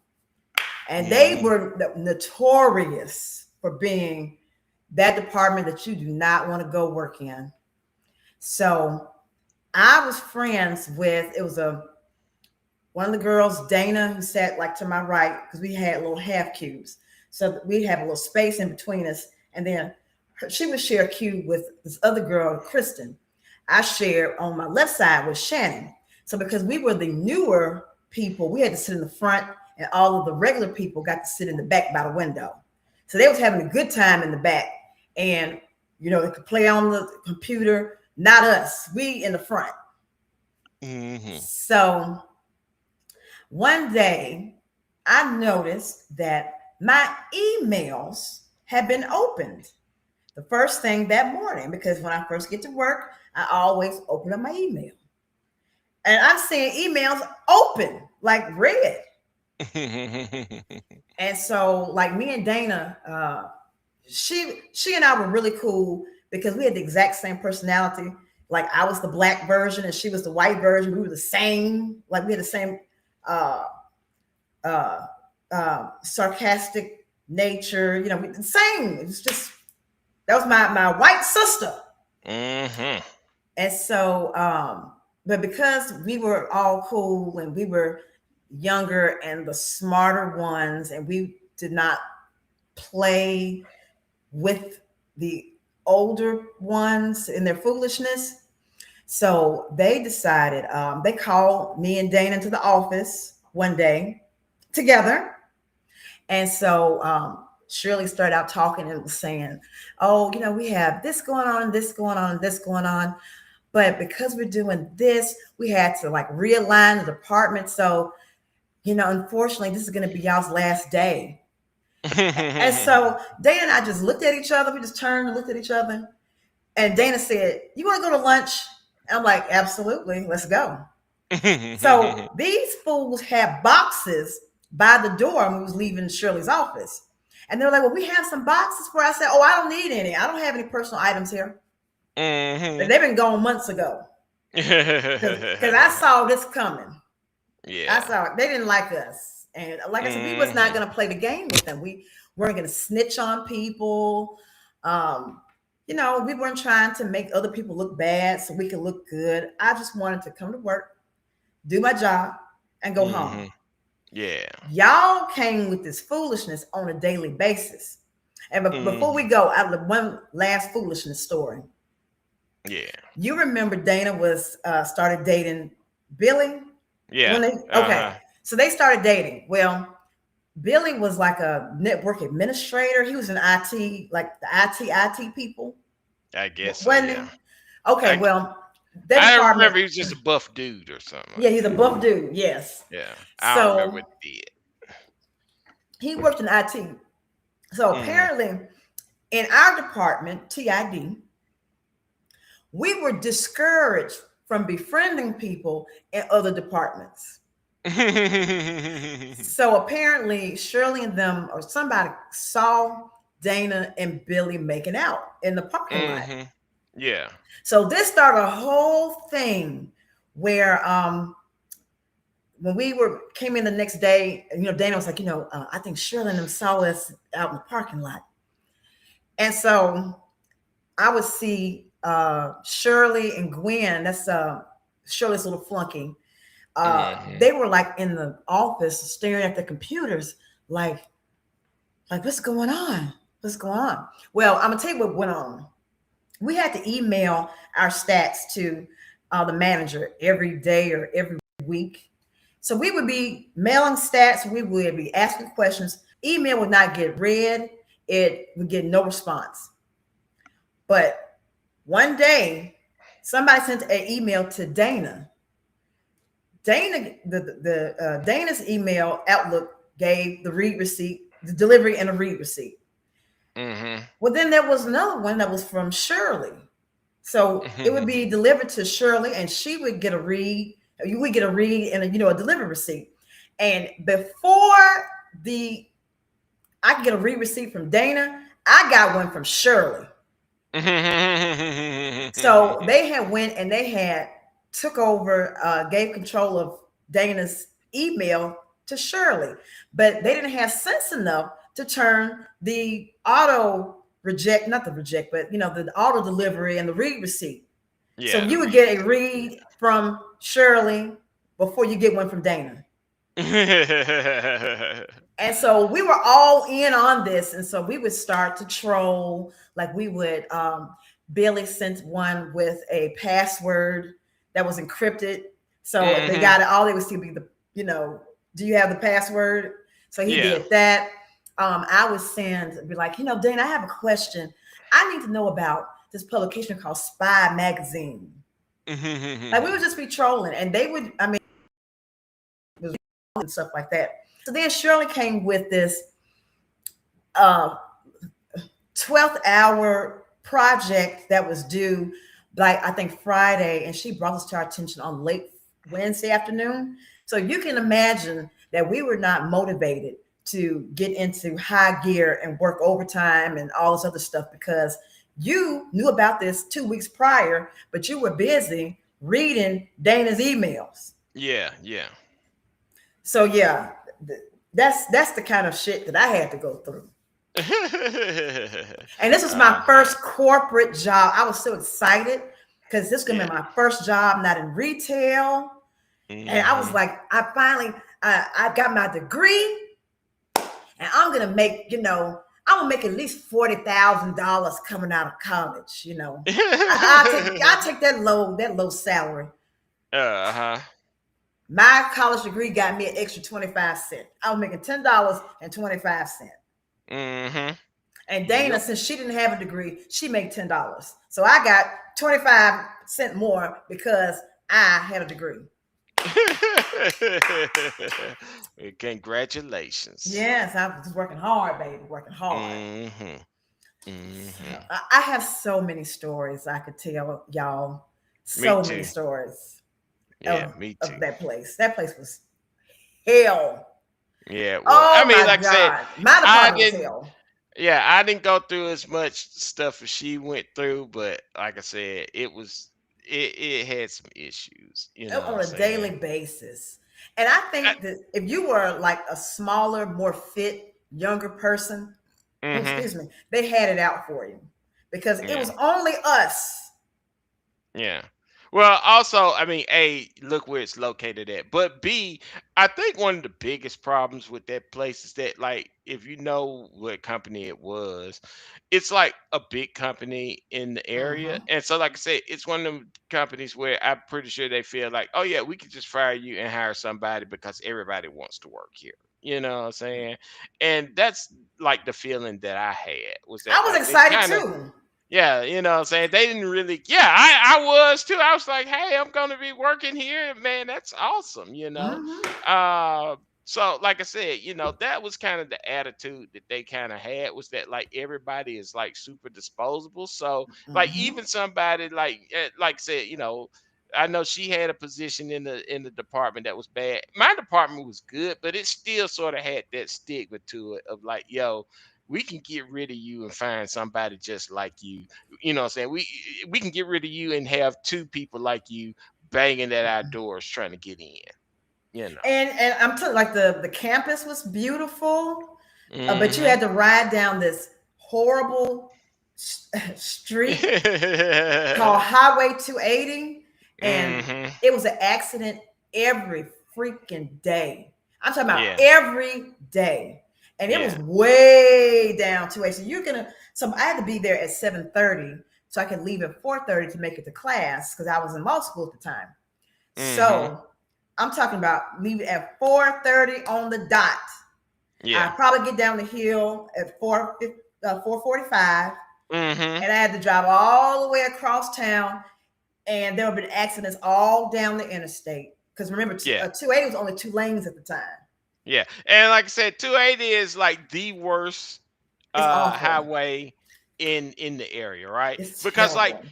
And they Mhm. were notorious for being that department that you do not want to go work in. So I was friends with, it was one of the girls, Dana, who sat like to my right, because we had little half cubes. So we have a little space in between us. And then she would share a cube with this other girl, Kristen. I shared on my left side with Shannon. So because we were the newer people, we had to sit in the front, and all of the regular people got to sit in the back by the window. So they was having a good time in the back. And, they could play on the computer, not us. We in the front. Mhm. So one day I noticed that my emails had been opened the first thing that morning, because when I first get to work, I always open up my email. And I'm seeing emails open, like red. And so, like, me and Dana, she and I were really cool because we had the exact same personality. Like, I was the black version and she was the white version. We were the same. Like, we had the same uh, sarcastic nature. You know, the same. It was just, that was my white sister. Mm-hmm. And so, but because we were all cool and we were younger and the smarter ones, and we did not play with the older ones in their foolishness. So they decided, they called me and Dana to the office one day together. And so Shirley started out talking and was saying, oh, you know, we have this going on, this going on, this going on. But because we're doing this, we had to like realign the department. So, you know, unfortunately, this is going to be y'all's last day. And so Dana and I just looked at each other. We just turned and looked at each other. And Dana said, you want to go to lunch? And I'm like, absolutely, let's go. So these fools had boxes by the door when we was leaving Shirley's office. And they were like, well, we have some boxes for. I said, oh, I don't need any. I don't have any personal items here. Mm-hmm. They've been gone months ago. Because I saw this coming. Yeah. I saw it. They didn't like us. And like I said, we was not going to play the game with them. We weren't going to snitch on people. You know, we weren't trying to make other people look bad so we could look good. I just wanted to come to work, do my job, and go home. Yeah. Y'all came with this foolishness on a daily basis. And before we go, I have one last foolishness story. Yeah. You remember Dana was started dating Billy? Yeah. Okay. So they started dating. Well, Billy was like a network administrator. He was an IT, like the IT people. I guess. Wasn't So, yeah. he? Okay, well, I don't remember. He was just a buff dude or something. Yeah, he's a buff dude. Yes. Yeah. I don't remember what he did. He worked in IT. So apparently, in our department, TID, we were discouraged from befriending people in other departments. So apparently Shirley and them or somebody saw Dana and Billy making out in the parking lot. Yeah. So this started a whole thing where when we came in the next day, you know, Dana was like, you know, I think Shirley and them saw us out in the parking lot. And so I would see Shirley and Gwen, that's Shirley's little flunky. They were like in the office staring at the computers, like what's going on? What's going on? Well, I'm gonna tell you what went on. We had to email our stats to the manager every day or every week. So we would be mailing stats, we would be asking questions. Email would not get read, it would get no response. But one day, somebody sent an email to Dana. Dana's email Outlook gave the read receipt, the delivery, and a read receipt. Well, then there was another one that was from Shirley. So it would be delivered to Shirley, and she would get a read. You would get a read and a delivery receipt. And before I could get a read receipt from Dana, I got one from Shirley. So they had went and they had took over, gave control of Dana's email to Shirley, but they didn't have sense enough to turn the auto reject, not the reject, but the auto delivery and the read receipt. Yeah, so you would get a read from Shirley before you get one from Dana. And so we were all in on this. And so we would start to troll, like we would, Billy sent one with a password that was encrypted. So if they got it, all they would see would be do you have the password? So he did that. I would be like, Dana, I have a question. I need to know about this publication called Spy Magazine. Like we would just be trolling, and they would, and stuff like that. So then Shirley came with this 12th hour project that was due like I think Friday, and she brought this to our attention on late Wednesday afternoon. So you can imagine that we were not motivated to get into high gear and work overtime and all this other stuff because you knew about this 2 weeks prior, but you were busy reading Dana's emails. Yeah, yeah. So yeah, that's the kind of shit that I had to go through. And this was my first corporate job. I was so excited because this is gonna be my first job, not in retail. And I was like, I finally I got my degree, and I'm gonna make, I'm gonna make at least $40,000 coming out of college. I'll take that low salary. My college degree got me an extra 25 cents. I was making $10.25. And Dana, since she didn't have a degree, she made $10. So I got 25 cents more because I had a degree. Congratulations. Yes, I was working hard, baby, working hard. I have so many stories I could tell y'all. So many stories. Yeah, me too. Of that place. That place was hell. Yeah, well, I mean, like I said, my department was hell. Yeah, I didn't go through as much stuff as she went through, but like I said, it had some issues, on a daily basis. And I think that if you were like a smaller, more fit, younger person, excuse me, they had it out for you because it was only us. Yeah. Well, also, I mean, A, look where it's located at. But B, I think one of the biggest problems with that place is that, like, if you know what company it was, it's like a big company in the area. And so, like I said, it's one of them companies where I'm pretty sure they feel like, oh, yeah, we could just fire you and hire somebody because everybody wants to work here. You know what I'm saying? And that's like the feeling that I had. I was excited too. Yeah, you know what I'm saying? They didn't really, I was too. I was like, hey, I'm going to be working here. Man, that's awesome, So, like I said, that was kind of the attitude that they kind of had, was that like everybody is like super disposable. So, like even somebody like I said, I know she had a position in the department that was bad. My department was good, but it still sort of had that stigma to it of like, yo, we can get rid of you and find somebody just like you. You know what I'm saying? We can get rid of you and have two people like you banging at our doors trying to get in. And I'm telling you, like the campus was beautiful, but you had to ride down this horrible street called Highway 280, and it was an accident every freaking day. I'm talking about every day. And it was way down 280. So I had to be there at 7:30 so I could leave at 4:30 to make it to class because I was in law school at the time. So I'm talking about leaving at 4:30 on the dot. I probably get down the hill at 4:45, and I had to drive all the way across town. And there have been accidents all down the interstate because remember, 280 was only 2 lanes at the time. Yeah, and like I said, 280 is like the worst highway in the area, right? Because like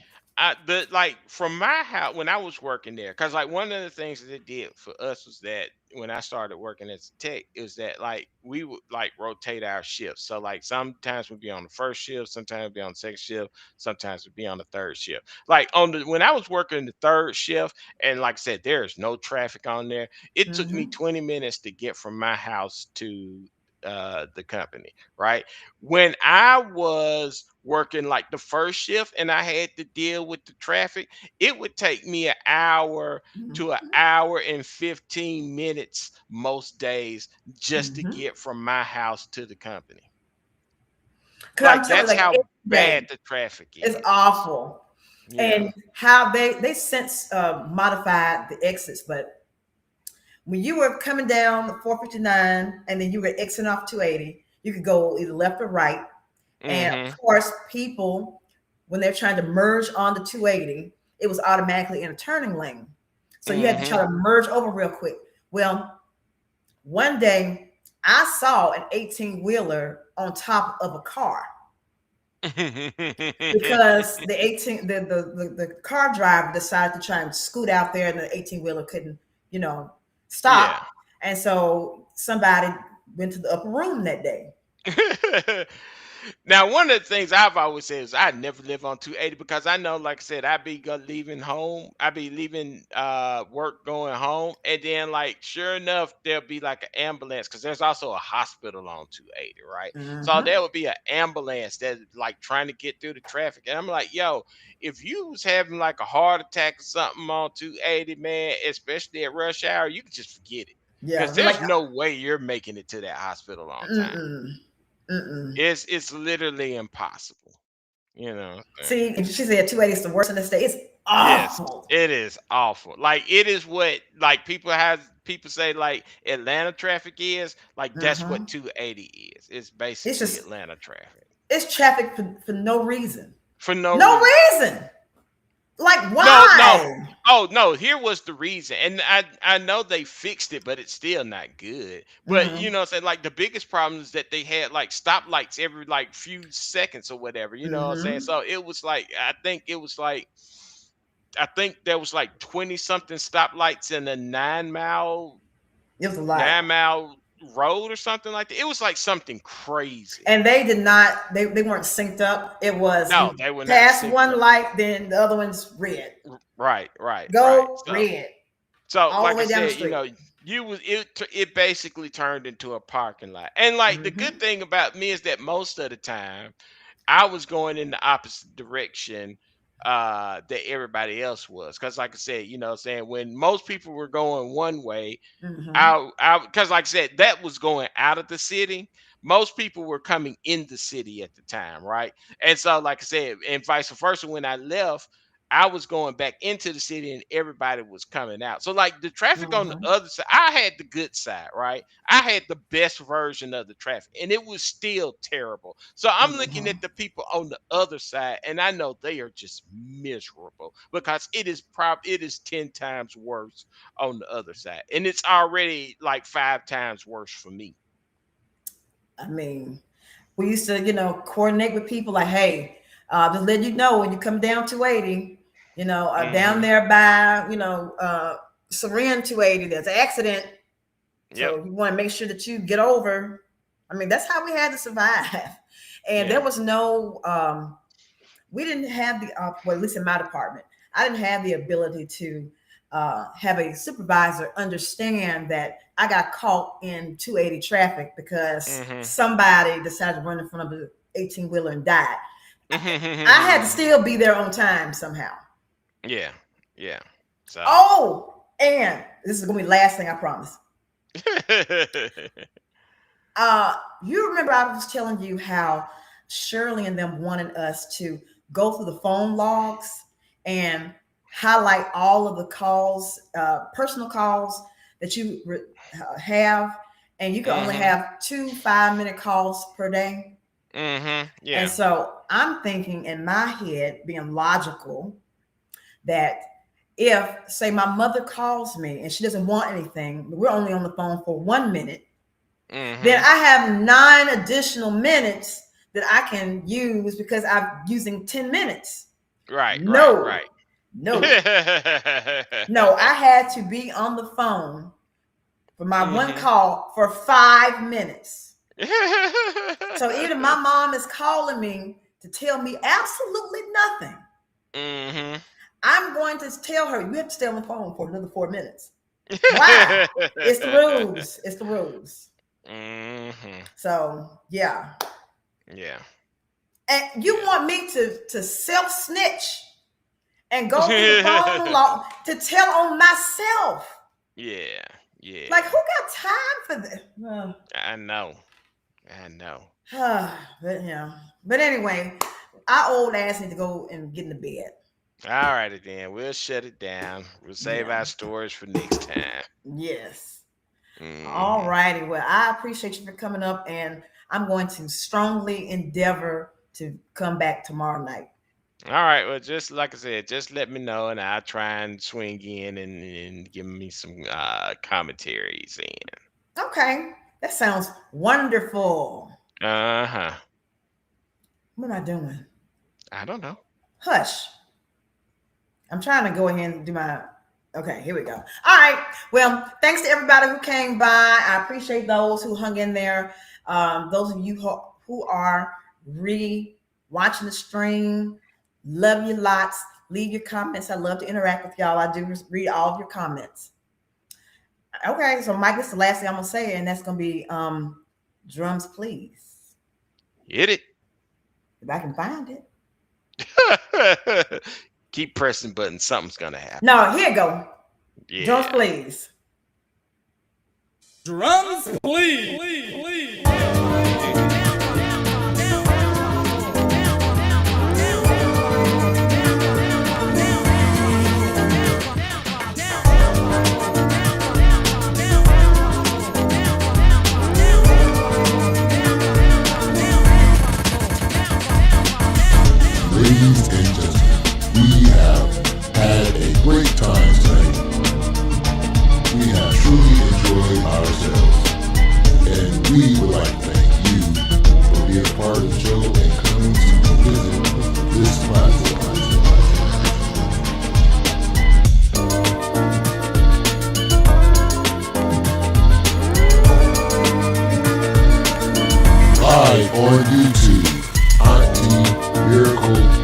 from my house when I was working there, because like one of the things that it did for us was that when I started working as a tech is that like we would like rotate our shifts. So like sometimes we'd be on the first shift, sometimes we'd be on the second shift, sometimes we'd be on the third shift. Like when I was working the third shift, and like I said, there's no traffic on there. It took me 20 minutes to get from my house to the company, right? When I was working like the first shift and I had to deal with the traffic, it would take me an hour to an hour and 15 minutes most days just to get from my house to the company. Like that's how bad the traffic is. It's awful. And how they since modified the exits, but when you were coming down the 459 and then you were exiting off 280, you could go either left or right. And of course, people, when they're trying to merge onto 280, it was automatically in a turning lane. So you had to try to merge over real quick. Well, One day, I saw an 18-wheeler on top of a car because the car driver decided to try and scoot out there, and the 18-wheeler couldn't, stop. Yeah. And so somebody went to the upper room that day. Now, one of the things I've always said is I never live on 280 because I know, like I said, I be leaving home. I be leaving work going home, and then like sure enough, there'll be like an ambulance because there's also a hospital on 280, right? So Mhm. there would be an ambulance that like trying to get through the traffic, and I'm like, yo, if you was having like a heart attack or something on 280, man, especially at rush hour, you can just forget it Yeah, because they're like, there's no way you're making it to that hospital on time. mm-mm, mm-mm. It's literally impossible, you know. See, and she said 280 is the worst in the state. It's Yes, awful. it is awful. Like it is what like people say like Atlanta traffic is like that's Uh-huh. what 280 is. It's It's basically just Atlanta traffic it's traffic for no reason. for no No reason. reason. Like No. why? Oh no, here was the reason. And I know they fixed it, but it's still not good. But you Mm-hmm. know what I'm saying? Like the biggest problem is that they had like stoplights every like few seconds or whatever, you know what I'm saying? Mm-hmm. So it was like I think there was like 20 something stoplights in a It was a lot. 9 mile road or something like that. It was like something crazy. And they did not, they weren't synced up. It was No, you they were not pass synced one up. light, then the other one's red. Right. Go So red. So, All the like I way down the said, you street. know, it basically turned into a parking lot. And like the good Mm-hmm. thing about me is that most of the time I was going in the opposite direction that everybody else was. Cause like I said, you know what I'm saying, when most people were going one way, Mm-hmm. because like I said, that was going out of the city. Most people were coming in the city at the time, right? And so, like I said, and vice versa, when I left, I was going back into the city and everybody was coming out. So, like the traffic on the Mm-hmm. other side, I had the good side, right? I had the best version of the traffic, and it was still terrible. So I'm looking Mm-hmm. at the people on the other side, and I know they are just miserable because it is 10 times worse on the other side. And it's already like 5 times worse for me. I mean, we used to, coordinate with people like, hey, just let you know when you come down 280, down Hmm. there by, Syrian 280, there's an accident. Yep. So you want to make sure that you get over. I mean, that's how we had to survive. And there Yeah. was no, we didn't have well, at least in my department, I didn't have the ability to have a supervisor understand that I got caught in 280 traffic because Hmm. somebody decided to run in front of an 18-wheeler and died. I had to still be there on time somehow. Yeah. Yeah. So. Oh, and this is gonna be the last thing I promise. You remember I was telling you how Shirley and them wanted us to go through the phone logs and highlight all of the calls, personal calls that you have, and you can only Hmm. have 2 5-minute calls per day. Hmm. And Yeah. so I'm thinking in my head, being logical, that if, say, my mother calls me and she doesn't want anything, we're only on the phone for 1 minute, then Hmm. I have 9 additional minutes that I can use because I'm using 10 minutes. Right. No, no, no. I had to be on the phone for my one Hmm. call for 5 minutes. So either my mom is calling me to tell me absolutely nothing, Hmm. I'm going to tell her, you have to stay on the phone for another 4 minutes. Why? It's the rules. It's the rules. Hmm. So yeah. Yeah. And you Yeah. want me to self snitch and go through the phone log to tell on myself? Yeah. Yeah. Like, who got time for this? I know. I know. But anyway, our old ass need to go and get in the bed. All righty then. We'll shut it down. We'll save Yeah. our stories for next time. Yes. All Hmm. righty. Well, I appreciate you for coming up, and I'm going to strongly endeavor to come back tomorrow night. All right. Well, just like I said, just let me know, and I'll try and swing in and give me some commentaries in. Okay, that sounds wonderful. Uh-huh. What am I doing? I don't know. Hush. I'm trying to go ahead and do my. Okay, here we go. All right. Well, thanks to everybody who came by. I appreciate those who hung in there. Those of you who are watching the stream, love you lots. Leave your comments. I love to interact with y'all. I do read all of your comments. Okay, so Mike, this is the last thing I'm gonna say, and that's gonna be drums, please. Hit it. If I can find it. Keep pressing buttons. Something's gonna happen. No, here you go. Yeah. Drums, please. Drums, please. Ladies and gentlemen, we have had a great time tonight. We have truly enjoyed ourselves, and we would like to thank you for being a part of the show and coming to visit this platform. Live on YouTube, Auntie Miracle